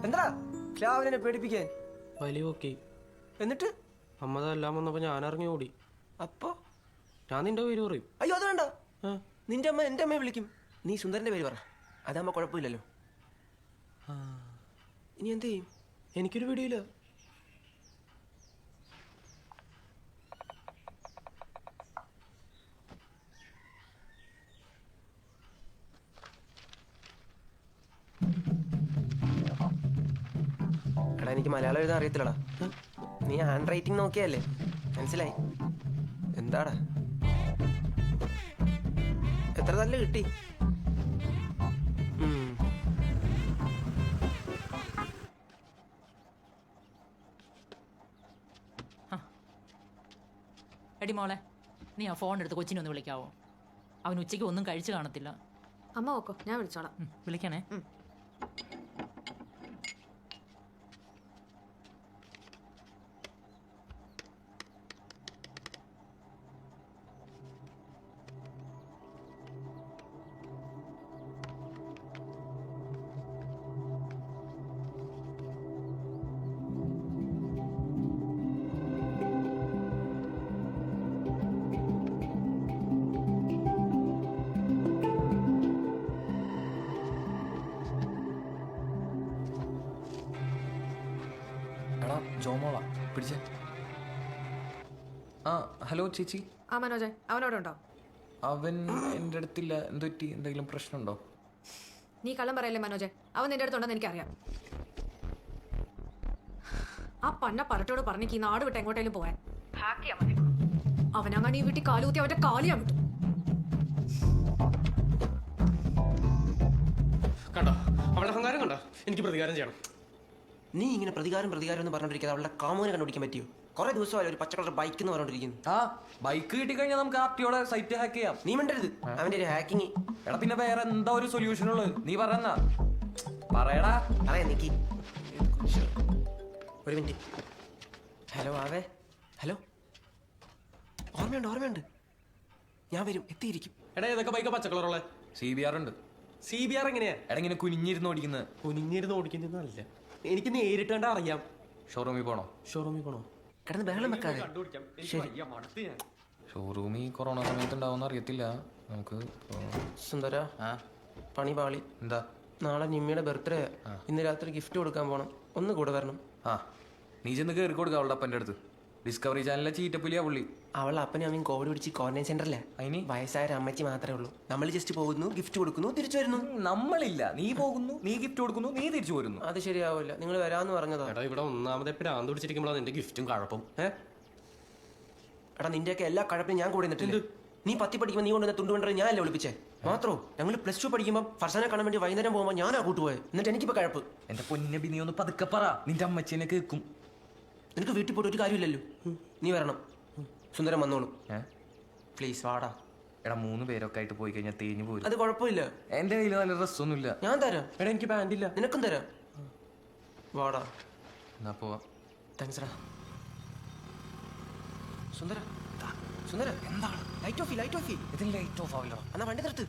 Speaker 3: എന്താ രാവിലെ പേടിപ്പിക്കാൻ? വലിയ ഓക്കെ. എന്നിട്ട് അമ്മതെല്ലാം വന്നപ്പോ ഞാൻ ഇറങ്ങി ഓടി. അപ്പൊ
Speaker 2: ഞാൻ നിന്റെ പേര് പറയും.
Speaker 3: അയ്യോ അത് വേണ്ട, നിന്റെ അമ്മ എൻ്റെ അമ്മയെ വിളിക്കും. നീ സുന്ദരൻ്റെ പേര് പറ, അതാകുമ്പോൾ കുഴപ്പമില്ലല്ലോ. ഇനി എന്ത് ചെയ്യും?
Speaker 2: എനിക്കൊരു പിടിയില്ല.
Speaker 3: എടാ എനിക്ക് മലയാളം എഴുതാൻ അറിയത്തില്ലടാ. നീ ഹാൻഡ് റൈറ്റിംഗ് നോക്കിയല്ലേ, മനസ്സിലായി. എന്താടാ എത്ര തല്ല് കിട്ടി?
Speaker 5: എടി മോളെ, നീ ആ ഫോൺ എടുത്ത് കൊച്ചിനെ ഒന്ന് വിളിക്കാവോ? അവൻ ഉച്ചയ്ക്ക് ഒന്നും കഴിച്ചു കാണത്തില്ല.
Speaker 7: അമ്മ നോക്കോ, ഞാൻ വിളിച്ചോളാം.
Speaker 5: വിളിക്കണേ.
Speaker 1: ജോമോളാ പിടിച്ചേ. ആ ഹലോ ചേച്ചി.
Speaker 7: ആ മനോജ്, അവനോട് ഉണ്ടോ?
Speaker 1: അവൻ എൻ്റെ അടുത്തില്ല. എന്ത് പറ്റി? എന്തെങ്കിലും പ്രശ്നമുണ്ടോ?
Speaker 7: നീ കള്ളം പറയല്ലേ മനോജ്, അവൻ നിന്റെ അടുത്തുണ്ടെന്ന് എനിക്കറിയാം. ആ പന്ന പറട്ടോട് പറഞ്ഞേക്ക് ഈ നാട് വിട്ട് എങ്ങോട്ടേലും പോയാൻ. അവനങ്ങനെ ഈ വീട്ടിൽ കാലുകുത്തി അവന്റെ കാലിയാ വിട്ടു.
Speaker 2: കണ്ടോ അവളുടെ അഹങ്കാരം കണ്ടോ? എനിക്ക് പ്രതികാരം ചെയ്യണം.
Speaker 3: നീ ഇങ്ങനെ പ്രതികാരം എന്ന് പറഞ്ഞോണ്ടിരിക്കാതെ അവളുടെ കാമുവിനെ കണ്ടുപിടിക്കാൻ പറ്റിയോ? കുറെ ദിവസമായി ഒരു പച്ച കളർ ബൈക്ക് എന്ന് പറഞ്ഞോണ്ടിരിക്കുന്നു.
Speaker 1: ആ ബൈക്ക് കിട്ടിക്കഴിഞ്ഞാൽ നമുക്ക് ആർട്ടിയോടെ സൈറ്റ് ഹാക്ക് ചെയ്യാം.
Speaker 3: നീ മിണ്ടരുത്, അവന്റെ ഒരു ഹാക്കിങ്.
Speaker 1: എടാ പിന്നെ വേറെ എന്താ ഒരു സൊല്യൂഷൻ ഉള്ളത്? നീ പറഞ്ഞാ പറയടാ.
Speaker 3: പറയാ നിക്കി. ഒരു മിനിറ്റ്. ഹലോ ആവേ. ഹലോ, ഓർമ്മയുണ്ട്. ഞാൻ വരും, എത്തിയിരിക്കും.
Speaker 2: എടാ ഏതൊക്കെ ബൈക്കാ പച്ച കളറുള്ള?
Speaker 1: CBR ഉണ്ട്.
Speaker 2: CBR എങ്ങനെയാ?
Speaker 1: എടാ ഇങ്ങനെ കുനിഞ്ഞിരുന്ന് ഓടിക്കുന്നത്.
Speaker 2: കുനിഞ്ഞിരുന്ന് ഓടിക്കുന്നതല്ല, എനിക്ക് നേരിട്ട് കണ്ടാ അറിയാം.
Speaker 1: ഷോറൂമിൽ പോണോ?
Speaker 3: കിടന്ന് ബഹളം വെക്കാതെ.
Speaker 1: ഷോറൂമിൽ കൊറോണ സമയത്ത് ഉണ്ടാവുമെന്ന് അറിയത്തില്ല നമുക്ക്.
Speaker 3: സുന്ദര, പണി പാളി.
Speaker 1: എന്താ?
Speaker 3: നാളെ നിമ്മിയുടെ ബർത്ത്ഡേ. ഇന്ന് രാത്രി ഗിഫ്റ്റ് കൊടുക്കാൻ പോണം, ഒന്ന് കൂടെ വരണം.
Speaker 1: ആ നീ ചെന്ന് കയറി കൊടുക്കുക അവളുടെ അപ്പൻ്റെ അടുത്ത്. ഡിസ്കവറി ചാനലിലെ ചീറ്റപ്പുലിയാ പുള്ളി.
Speaker 3: അവളുടെ അപ്പനും അമ്മയും കോവിഡ് പിടിച്ച് ക്വാറന്റൈൻ സെന്ററില്ല.
Speaker 1: അതിന്
Speaker 3: വയസ്സായ ഒരു അമ്മച്ചി മാത്രമേ ഉള്ളൂ. നമ്മൾ ജസ്റ്റ് പോകുന്നു, ഗിഫ്റ്റ് കൊടുക്കുന്നു, തിരിച്ചു വരുന്നു.
Speaker 1: നമ്മളില്ല, നീ പോകുന്നു, നീ ഗിഫ്റ്റ് കൊടുക്കുന്നു, നീ തിരിച്ചു വരുന്നു.
Speaker 3: അത് ശരിയാവില്ല, നിങ്ങൾ വരാന്ന് പറഞ്ഞതാ.
Speaker 2: എടാ ഇവിടെ ഒന്നാമതെ പ്രാന്ത് പിടിച്ചിരിക്കുമ്പോഴാണ് നിന്റെ ഗിഫ്റ്റും കഴപ്പം.
Speaker 3: എടാ നിന്റെയൊക്കെ എല്ലാ കഴപ്പിനും ഞാൻ കൂടെ നിന്നിട്ടില്ല. നീ 10 പഠിക്കുമ്പോൾ നീ കൊണ്ടുവന്ന തുണ്ടുകൊണ്ടേ ഞാനല്ലേ ഒളിപ്പിച്ചേ. മാത്രോ ഞങ്ങൾ +2 പഠിക്കുമ്പോൾ ഫർസാനെ കാണാൻ വേണ്ടി വൈകുന്നേരം പോകുമ്പോൾ ഞാനാ കൂട്ടുപോയത്. എന്നിട്ട് എനിക്കിപ്പോ കഴപ്പ്.
Speaker 1: എന്റെ പൊന്നബി നീ ഒന്ന് പതുക്കെ പറ, നിന്റെ അമ്മച്ചീനെ കേൾക്കും.
Speaker 3: നിനക്ക് വീട്ടിൽ പോയിട്ട് ഒരു കാര്യമില്ലല്ലോ. നീ വരണം. സുന്ദരം വന്നോളൂ. പ്ലീസ് വാടാ.
Speaker 1: എടാ 3 പേരൊക്കെ ആയിട്ട് പോയി കഴിഞ്ഞാൽ തേഞ്ഞു പോരും.
Speaker 3: അത് കുഴപ്പമില്ല,
Speaker 1: എന്റെ കയ്യിൽ നല്ല ഡ്രസ്സൊന്നുമില്ല.
Speaker 3: ഞാൻ തരാം.
Speaker 2: എടാ എനിക്ക് പാൻ്റ് ഇല്ല.
Speaker 3: നിനക്കും തരാം. വാടാ.
Speaker 1: എന്നാ പോവാ.
Speaker 3: താങ്ക്സ്. സുന്ദര എന്താണ്? Light of.
Speaker 1: ഇതിൽ ലൈറ്റ് ഓഫ് ആവില്ല.
Speaker 3: എന്നാ വണ്ടി നിർത്ത്.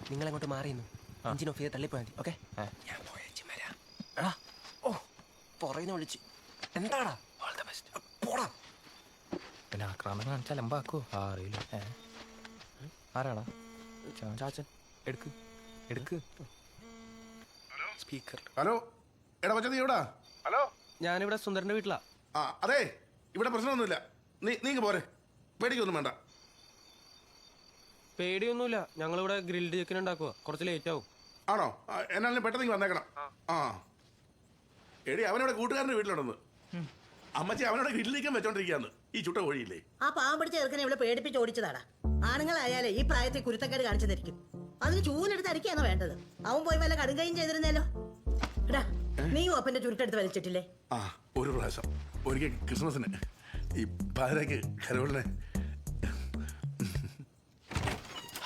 Speaker 3: നിങ്ങൾ അങ്ങോട്ട് മാറിയുന്നു. എഞ്ചിൻ ഓഫ് ചെയ്ത് തള്ളിപ്പോയാൽ മതി. ഓക്കെ, ഞാൻ പോയേച്ചും വരാം. എടാ പുറയുന്ന വിളിച്ച്. എന്താടാ? All the best. പോടാ.
Speaker 1: പിന്നെ ആക്രാന്തം കാണിച്ചാൽ അലമ്പാക്കോ? അറിയില്ല. ആരാടാ? ചാച്ചൻ. എടുക്ക് സ്പീക്കർ.
Speaker 6: ഹലോ, എടാ കൊച്ചാ നീ എവിടാ? ഹലോ,
Speaker 2: ഞാനിവിടെ സുന്ദരന്റെ വീട്ടിലാ.
Speaker 6: ആ അതെ, ഇവിടെ പ്രശ്നമൊന്നുമില്ല. നീ പോരെ, പേടിക്കൊന്നും വേണ്ട.
Speaker 2: പേടിയൊന്നുമില്ല, ഞങ്ങളിവിടെ ഗ്രിൽഡ് ചിക്കൻ ഉണ്ടാക്കുക. കുറച്ച് ലേറ്റ് ആവും.
Speaker 6: ആണോ? എന്നാലും പെട്ടെന്ന് വന്നേക്കണം. ആ എടി, അവനവിടെ കൂട്ടുകാരൻ്റെ വീട്ടിലുണ്ടെന്ന്. അമ്മച്ചി അവനോട് ഗ്രില്ലിക്കാൻ വെച്ചോണ്ടിരിക്കാന്ന്. ഈ ചുട്ട കോഴിയില്ലേ?
Speaker 8: ആ പാവം പിടിച്ച ചെറുക്കനെ ഇവിടെ പേടിപ്പിച്ച് ഓടിച്ചതാടാ. ആണുങ്ങളായാലേ ഈ പ്രായത്തിൽ കുരുത്തക്കേട് കാണിച്ചു നിൽക്കും. അതിന് ചൂലെടുത്ത് അരിക്കാണ് വേണ്ടത്. അവൻ പോയി വല്ല കടുങ്കയും ചെയ്തിരുന്നല്ലോ. എടാ നീ ഓപ്പന്റെ ചുരുട്ടെടുത്ത് വലിച്ചിട്ടില്ലേ?
Speaker 6: ആ ഒരു പ്രാവശ്യം ഒരിക്കൽ ക്രിസ്മസിന് ഈ പാതിരക്ക് കരോളിനെ.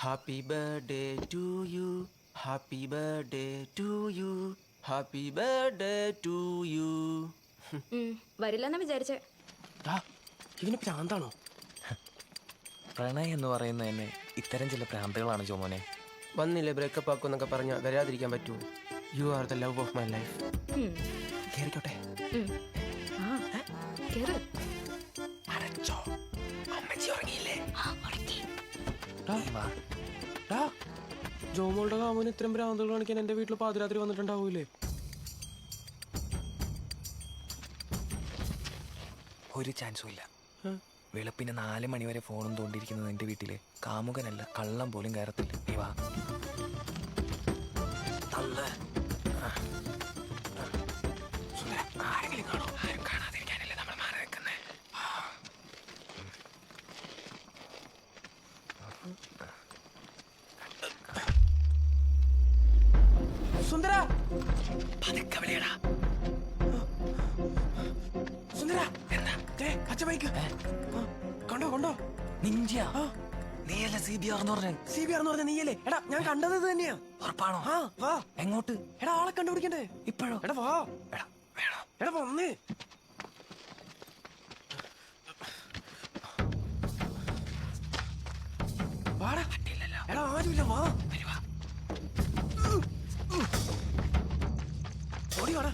Speaker 3: Happy birthday to you, happy birthday to you, happy birthday to you.
Speaker 15: വരില്ലെന്നാ വിചാരിച്ചേ.
Speaker 3: ഇവന് പ്രാന്താണോ?
Speaker 1: പ്രണയം എന്ന് പറയുന്നത് തന്നെ ഇത്തരം ചില പ്രാന്തുകളാണ് ജോമോനെ.
Speaker 3: വന്നില്ലേ ബ്രേക്കപ്പ് ആക്കുമെന്നൊക്കെ പറഞ്ഞാൽ വരാതിരിക്കാൻ പറ്റുമോ? You are the love of my life. കേറിക്കോട്ടെ. അടച്ചോ അമ്മച്ചി.
Speaker 2: ജോമോളുടെ കാമുവിന് ഇത്രയും ഭ്രാന്തുകൾ കാണിക്കാൻ എന്റെ വീട്ടിൽ പാതിരാത്രി വന്നിട്ടുണ്ടാവൂലേ?
Speaker 1: ഒരു ചാൻസും ഇല്ല. വെളുപ്പിന് 4 മണി വരെ ഫോണും തോണ്ടിയിരിക്കുന്നത് എന്റെ വീട്ടില് കാമുകനല്ല, കള്ളം പോലും കയറത്തില്ല. നീ വാ. ആരെങ്കിലും കാണോ? ആരും കാണാതിരിക്കാനല്ലേ നമ്മൾ മാറി നിൽക്കുന്നേ.
Speaker 2: സുന്ദര
Speaker 1: പതുക്കെ വിളിയടാ.
Speaker 2: സുന്ദര പച്ച ബൈക്ക് കണ്ടോ
Speaker 1: നിഞ്ച. നീയല്ലേ CBR എന്ന് പറഞ്ഞ?
Speaker 2: CBR എന്ന് പറഞ്ഞ നീയല്ലേ? എടാ ഞാൻ കണ്ടത് ഇത് തന്നെയാ.
Speaker 1: ഉറപ്പാണോ?
Speaker 2: വാ.
Speaker 1: എങ്ങോട്ട്?
Speaker 2: എടാ ആളെ കണ്ടുപിടിക്കണ്ടേ
Speaker 1: ഇപ്പോഴോ?
Speaker 2: എടാ വാ. എടാ വന്നേ. വാടാ. എടാ ആരുമില്ല, വാ. ഓടി വാടാ.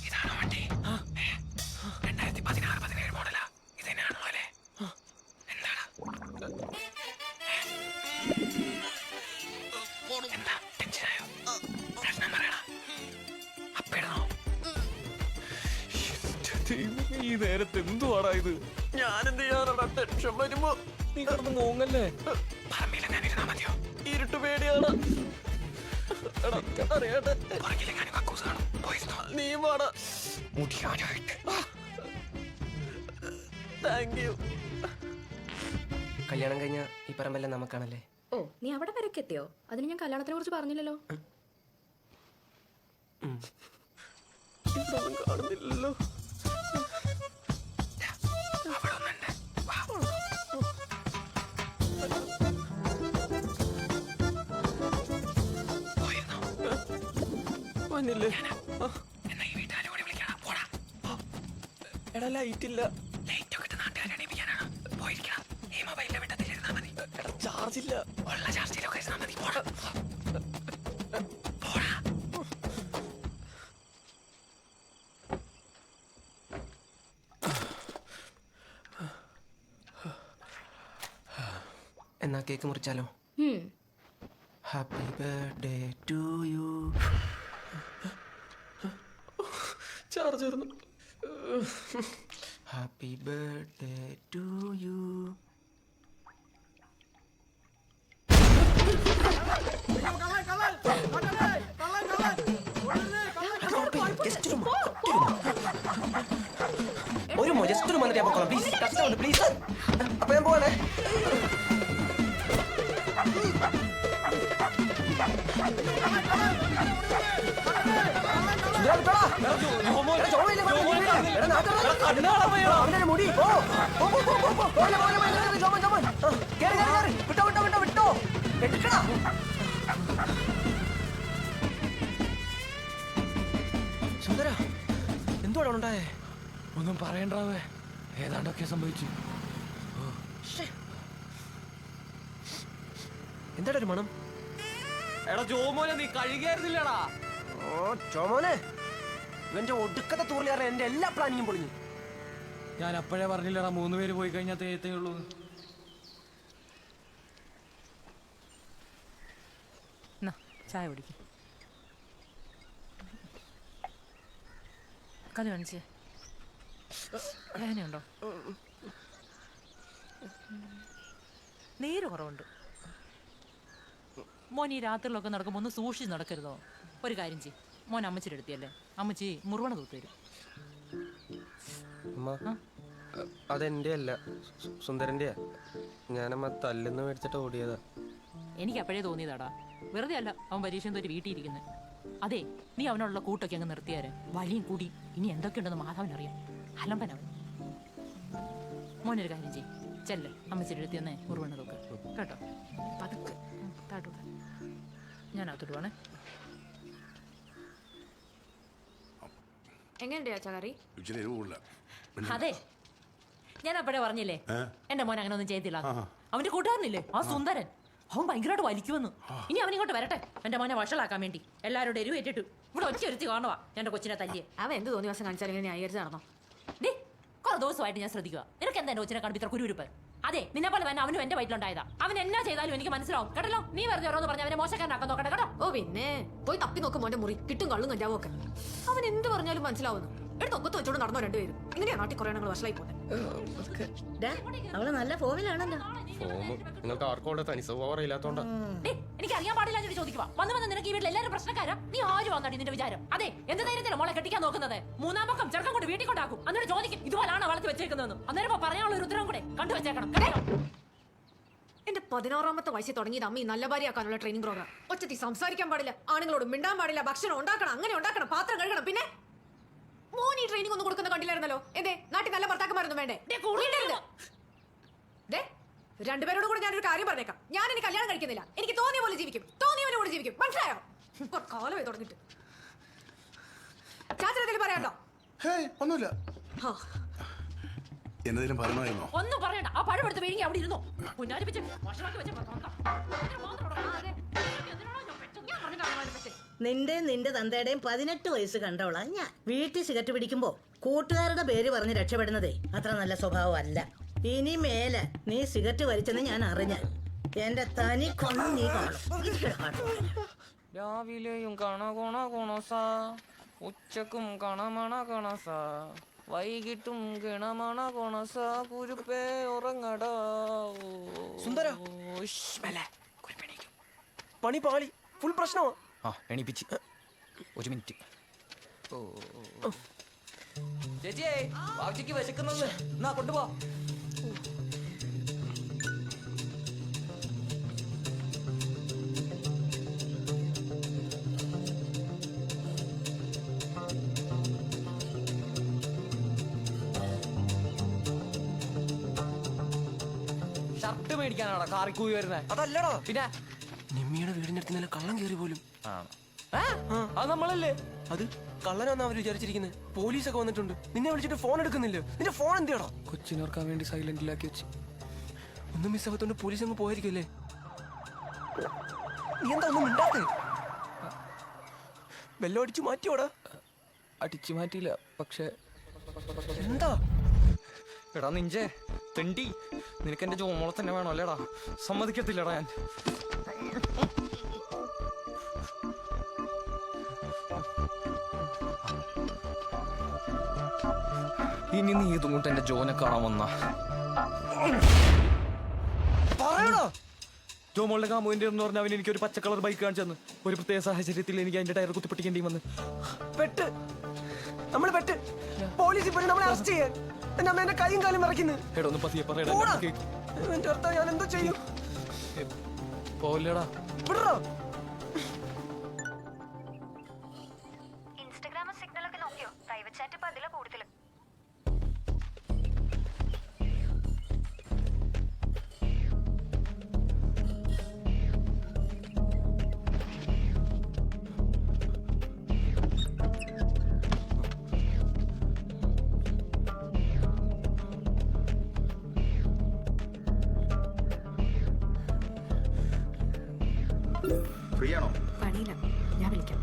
Speaker 1: ഇതാണോ വണ്ടി? 2016-17 മോഡലാ. ഇത് തന്നെയാണോ അല്ലേ? എന്താണ്? എന്താ ടെൻഷനായോ? പ്രശ്നം പറയണ. അപ്പിടണോ?
Speaker 2: ഈ നേരത്തെ എന്തുവാടാ ഇത്? ഞാനെന്ത് ചെയ്യാനാടാ? ടെൻഷൻ വരുമ്പോ നീ കിടന്ന് മോങ്ങല്ലേ?
Speaker 1: പറമ്പിലെങ്ങാനും ഇരുന്നാ മതിയോ?
Speaker 2: ഇരുട്ട് പേടിയാണ്. അറിയാട്ടെ, നീ പാടാ. Thank you.
Speaker 3: കല്യാണം കഴിഞ്ഞ ഈ പറമ്പെല്ലാം നമുക്കാണല്ലേ?
Speaker 7: ഓ, നീ അവിടെ വരെയൊക്കെ എത്തിയോ? അതിന് ഞാൻ കല്യാണത്തിനെ കുറിച്ച് പറഞ്ഞില്ലല്ലോ.
Speaker 2: കാണുന്നില്ലല്ലോ. വന്നില്ലേ? എടാ ലൈറ്റ് ഇല്ല. ചാർജ് ഇല്ല.
Speaker 3: എന്നാ കേക്ക് മുറിച്ചാലോ? Happy birthday to you.
Speaker 2: Charge വരുന്നു.
Speaker 3: Happy birthday to you. Just ഒരു വന്നിട്ട് പോകണം പ്ലീസ്. കഷ്ടമുണ്ട് പ്ലീസ്. അപ്പൊ ഞാൻ പോവാണേ. സുന്ദര എന്തുവാണ് ഉണ്ടായേ?
Speaker 1: ഒന്നും പറയണ്ടാവേ, ഏതാണ്ടൊക്കെ സംഭവിച്ചു.
Speaker 3: എന്താടാ ഒരു മണം?
Speaker 2: എടാ ജോമോനെ നീ കഴുകിയായിരുന്നില്ലടാ.
Speaker 3: ഓ ജോമോനെ, ഇവന്റെ ഒടുക്കത്തെ തൂറിൽ കാരണം എന്റെ എല്ലാ പ്ലാനിങ്ങും പൊളിഞ്ഞു.
Speaker 1: ഞാൻ അപ്പോഴേ പറഞ്ഞില്ലടാ 3 പേര് പോയി കഴിഞ്ഞാൽ തേത്തേ ഉള്ളൂ.
Speaker 5: ചായ കുടിക്കും. കല് കാണിച്ചേ. വേദനയുണ്ടോ? നീര് കുറവുണ്ട്. മോൻ ഈ രാത്രിയിലൊക്കെ നടക്കുമ്പോൾ ഒന്ന് സൂക്ഷിച്ച് നടക്കരുതോ? ഒരു കാര്യം ചെയ്യും, മോൻ അമ്മച്ചിയുടെ അടുത്തിയല്ലേ, അമ്മച്ചി മുറുവണ തൂത്തരും.
Speaker 2: അതെന്റെ അല്ല, സുന്ദരന്റെയാ. ഞാനമ്മ തല്ലെന്ന് മേടിച്ചിട്ട് ഓടിയതാ.
Speaker 5: എനിക്ക് അപ്പോഴേ തോന്നിയതാടാ. വെറുതെ അല്ല അവൻ പരീക്ഷ തോറ്റി വീട്ടിൽ ഇരിക്കുന്നത്. അതെ, നീ അവനോടുള്ള കൂട്ടൊക്കെ അങ്ങ് നിർത്തിയാരെ. വലിയും കൂടി ഇനി എന്തൊക്കെയുണ്ടെന്ന് മാധവനറിയാം. അലമ്പനവൻ. മോനൊരു കാര്യം ചെയ്യും, ചെല്ലേ അമ്മച്ചിയുടെ അടുത്ത് തന്നെ മുറുവണ്ണ തൂക്ക് കേട്ടോ. പതുക്കെ താട്ടൂക്ക. ഞാൻ അകത്തോട്ടുവാണേ.
Speaker 7: എങ്ങനെയുണ്ട് ചാച്ചകറി?
Speaker 5: അതെ, ഞാൻ അപ്പോഴേ പറഞ്ഞില്ലേ എന്റെ മോൻ അങ്ങനെ ഒന്നും ചെയ്തില്ല. അവന്റെ കൂട്ടുകാരനില്ലേ ആ സുന്ദരൻ, അവൻ ഭയങ്കരമായിട്ട് വലിക്കുമെന്ന്. ഇനി അവനിങ്ങോട്ട് വരട്ടെ എന്റെ മോനെ വഷളാക്കാൻ വേണ്ടി. എല്ലാവരോടും എരിവേറ്റിട്ടു ഇവിടെ ഒറ്റ ഒരുത്തി കാണുവാ എന്റെ കൊച്ചിനെ തല്ലിയെ.
Speaker 7: അവൻ എന്ത് തോന്നി ദിവസം കാണിച്ചാൽ ഇങ്ങനെ ന്യായീകരിച്ച് നടന്നോ?
Speaker 5: ഡേ, കുറെ ദിവസമായിട്ട് ഞാൻ ശ്രദ്ധിക്കുക. നിനക്ക് എന്താ എന്റെ കൊച്ചിനെ കാണുമ്പോൾ ഇത്ര കുരുവിരുപ്പ്? അതെ നിന്നെ പോലെ തന്നെ അവനും എന്റെ വയറ്റിലുണ്ടായതാ. അവൻ എന്നാ ചെയ്താലും എനിക്ക് മനസ്സിലാവും കേട്ടല്ലോ. നീ വെറുതെ ഓരോന്ന് പറഞ്ഞ അവനെ മോശക്കാരനാക്കാൻ നോക്കട്ടെ കേട്ടോ.
Speaker 7: ഓ പിന്നെ പോയി തപ്പി നോക്കും മോന്റെ മുറി കിട്ടും കള്ളും കഞ്ചാവും ഒക്കെ. അവൻ എന്ത് പറഞ്ഞാലും മനസ്സിലാവുന്നു. എടുത്ത് ഒക്കത്ത് വെച്ചോണ്ട് നടന്നോ രണ്ടുപേരും. ഇങ്ങനെയാ നാട്ടിൽ കുറെ ഞങ്ങൾ വഷളായി പോകുന്നത്.
Speaker 8: അവള് നല്ല ഫോമിലാണല്ലോ.
Speaker 2: നിങ്ങൾക്ക് ആർക്കും തനി സ്വഭാവം ഇല്ലാത്തോണ്ടാ.
Speaker 5: എനിക്ക് അറിയാൻ പാടില്ല ചോദിക്കുക. വന്ന് നിനക്ക് ഈ വീട്ടിൽ എല്ലാവരും പ്രശ്നക്കാരാ. നീ ആരും വന്നാടി നിന്റെ വിചാരം. അതെ എന്ത് ധൈര്യത്തിലാണ് മോളെ കെട്ടിക്കാൻ നോക്കുന്നത്? മൂന്നാം പക്കം ചെറുക്കം കൊണ്ട് വീട്ടിൽ കൊണ്ടാക്കും. എന്നിട്ട് ചോദിക്കും ഇതുപോലാണ് വളർത്തി വെച്ചേക്കുന്നതെന്ന്. അന്നേരം പറയാനുള്ള ഒരു ഉത്തരവും കൂടെ കണ്ടുവച്ചേക്കണം.
Speaker 7: എന്റെ 16ാമത്തെ വയസ്സിൽ തുടങ്ങിയത് അമ്മ ഈ നല്ല ഭാര്യയാക്കാനുള്ള ട്രെയിനിങ് പ്രോഗ്രാം. ഒച്ചത്തി സംസാരിക്കാൻ പാടില്ല, ആണുങ്ങളോട് മിണ്ടാൻ പാടില്ല, ഭക്ഷണം ഉണ്ടാക്കണം, അങ്ങനെ ഉണ്ടാക്കണം, പാത്രം കഴുകണം. പിന്നെ മോൻ ഈ ട്രെയിനിങ് ഒന്നും കൊടുക്കുന്ന കണ്ടില്ലായിരുന്നല്ലോ. എന്തേ നാട്ടിൽ നല്ല ഭർത്താക്കന്മാരൊന്നും വേണ്ടേ? രണ്ടുപേരോട് കൂടെ ഞാനൊരു കാര്യം പറഞ്ഞേക്കാം. ഞാൻ ഇനി കല്യാണം കഴിക്കുന്നില്ല. എനിക്ക് തോന്നിയ പോലെ ജീവിക്കും, തോന്നിയവനെ കൂടെ ജീവിക്കും. മനസ്സിലായോ? കാലമായി തുടങ്ങിട്ട് ചാച്ചനെന്തെങ്കിലും പറയാണ്ടോ?
Speaker 6: ഒന്നുമില്ല. എന്തെങ്കിലും പറയണമായിരുന്നോ?
Speaker 5: ഒന്നും പറയണ്ട. ആ പഴം എടുത്ത് വീഴുകി അവിടെ ഇരുന്നു.
Speaker 8: നിന്റെ തന്തയുടെയും 18 വയസ്സ് കണ്ടവളാ ഞാൻ. വീട്ടിൽ സിഗരറ്റ് പിടിക്കുമ്പോ കൂട്ടുകാരുടെ പേര് പറഞ്ഞ് രക്ഷപ്പെടുന്നതേ അത്ര നല്ല സ്വഭാവമല്ല. ഇനി മേലെ നീ സിഗരറ്റ് വലിച്ചെന്ന് ഞാൻ അറിഞ്ഞാൽ എന്റെ തനി കൊണ നീ കാണും.
Speaker 1: രാവിലെയും കണകൊണകൊണസാ, ഉച്ചക്കും കണമണ കൊണസാ, വൈകിട്ടും കിണമണ കൊണസാ, കുരുപ്പേ ഉറങ്ങടാ.
Speaker 3: സുന്ദര പണി പാളി, ഫുൾ പ്രശ്നമാ.
Speaker 1: എണീപ്പിച്ച് ഒരു മിനിറ്റ്. ചേച്ചിയേ വാച്ചിക്ക് വിശക്കുന്നത് എന്നാ കൊണ്ടുപോ. ഷർട്ട് മേടിക്കാനാണോ കാറിക്കൂവി വരുന്നേ?
Speaker 3: അതല്ലടാ.
Speaker 1: പിന്നെ
Speaker 3: നിമ്മിയുടെ വീടിന്റെ അടുത്ത് നില കള്ളം കയറി പോലും.
Speaker 1: അത് നമ്മളല്ലേ?
Speaker 3: അത് കള്ളനാന്ന് അവർ വിചാരിച്ചിരിക്കുന്നത്. പോലീസൊക്കെ വന്നിട്ടുണ്ട്. നിന്നെ വിളിച്ചിട്ട് ഫോൺ എടുക്കുന്നില്ല. നിന്റെ ഫോൺ എന്തിയാണോ?
Speaker 1: കൊച്ചിനോർക്കാൻ വേണ്ടി സൈലന്റിലാക്കി വെച്ച്.
Speaker 3: ഒന്നും മിസ്സാകത്തോണ്ട് പോലീസ് അങ്ങ് പോയിരിക്കല്ലേ? നീ എന്താ ഒന്നും മിണ്ടാത്തെ? വെള്ളം അടിച്ചു മാറ്റിയോടാ?
Speaker 1: അടിച്ചു മാറ്റിയില്ല. പക്ഷെ
Speaker 3: എന്താ
Speaker 1: എടാ നിഞ്ചേ തെണ്ടി, നിനക്ക് എന്റെ ജോമോളെ തന്നെ വേണോ അല്ലേടാ? സമ്മതിക്കത്തില്ലടാ ഞാൻ. ഇനി നീ ഇതും കൊണ്ട് എന്റെ ജോനെ കാണാൻ വന്ന ജോമോളുടെ കാമുവിന്റെ എന്ന് പറഞ്ഞ അവൻ എനിക്ക് ഒരു പച്ച കളർ ബൈക്ക് കാണിച്ചു തന്നു. ഒരു പ്രത്യേക സാഹചര്യത്തിൽ എനിക്ക് അതിന്റെ ടയർ കുത്തിപ്പൊട്ടിക്കേണ്ടി വന്ന്
Speaker 3: പെട്ട് നമ്മൾ പെട്ട് പോലീസ് ഇപ്പോൾ നമ്മളെ അറസ്റ്റ് ചെയ്യാൻ എന്റെ കൈയും കാലും മറക്കുന്നു.
Speaker 1: എടാ ഒന്ന് പതിയെ പറയടാ.
Speaker 3: എന്റെ അർത്ഥം ഞാൻ എന്തോ ചെയ്യും?
Speaker 1: പോലെടാ
Speaker 3: വിടറോ.
Speaker 15: ഇൻസ്റ്റാഗ്രാം സിഗ്നലൊക്കെ നോക്കിയോ? പ്രൈവറ്റ് ചാറ്റ് ഇപ്പൊ അതിലെ കൂടുതൽ.
Speaker 13: ഫ്രീ ആണോ?
Speaker 7: പണിയില്ല, ഞാൻ വിളിക്കാം.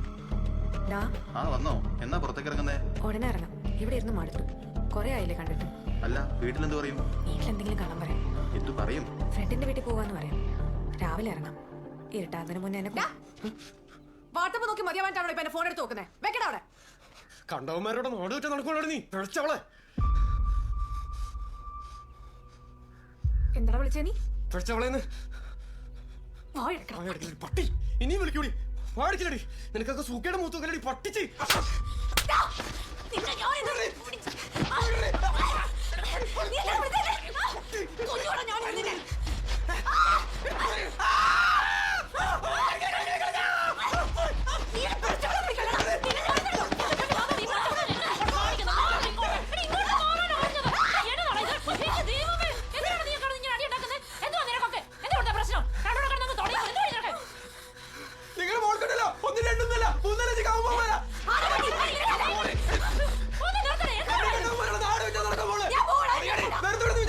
Speaker 13: ആ വന്നോ? എന്നാ പുറത്തേക്ക് ഇറങ്ങുന്നേ?
Speaker 7: ഉടനെ ഇറങ്ങാം. ഇവിടെ ഇരുന്ന് മടുത്തു. കുറെ ആയില്ലേ കണ്ടിട്ട്.
Speaker 13: അല്ല വീട്ടിലെന്ത് പറയും?
Speaker 7: വീട്ടിലെന്തെങ്കിലും കള്ളം പറയാം.
Speaker 13: എന്തു പറയും?
Speaker 7: ഫ്രണ്ടിന്റെ വീട്ടിൽ പോവാന്ന് പറയാം. രാവിലെ ഇറങ്ങാം. ഇരുട്ടാതിന് മുന്നേ എന്നെ വാട്സപ്പ് നോക്കി മതിയാവാനാണോ ഇപ്പൊ എന്നെ ഫോൺ എടുത്ത് നോക്കുന്നേ? വെക്കടാ അവിടെ.
Speaker 2: കണ്ടവന്മാരോട് നോട് വിട്ട് നടക്കുവാണ് നീ. പിഴച്ചവളെ
Speaker 7: എന്താ വിളിച്ചേ നീ?
Speaker 2: പിഴച്ചവളേന്ന് പട്ടി. ഇനിയും വിളിക്കൂടി. വാടിച്ചില്ലടി. നിനക്കൊക്കെ സൂക്കേടെ മൂത്തൂക്കലടി പട്ടിച്ച്. നിങ്ങൾ മോൾക്കണ്ടല്ലോ. ഒന്നും രണ്ടൊന്നുമല്ല, മൂന്നരച്ച് കാവുമ്പോല നാട് വെച്ചാൽ നടക്കാൻ പോലെ വെറുതെ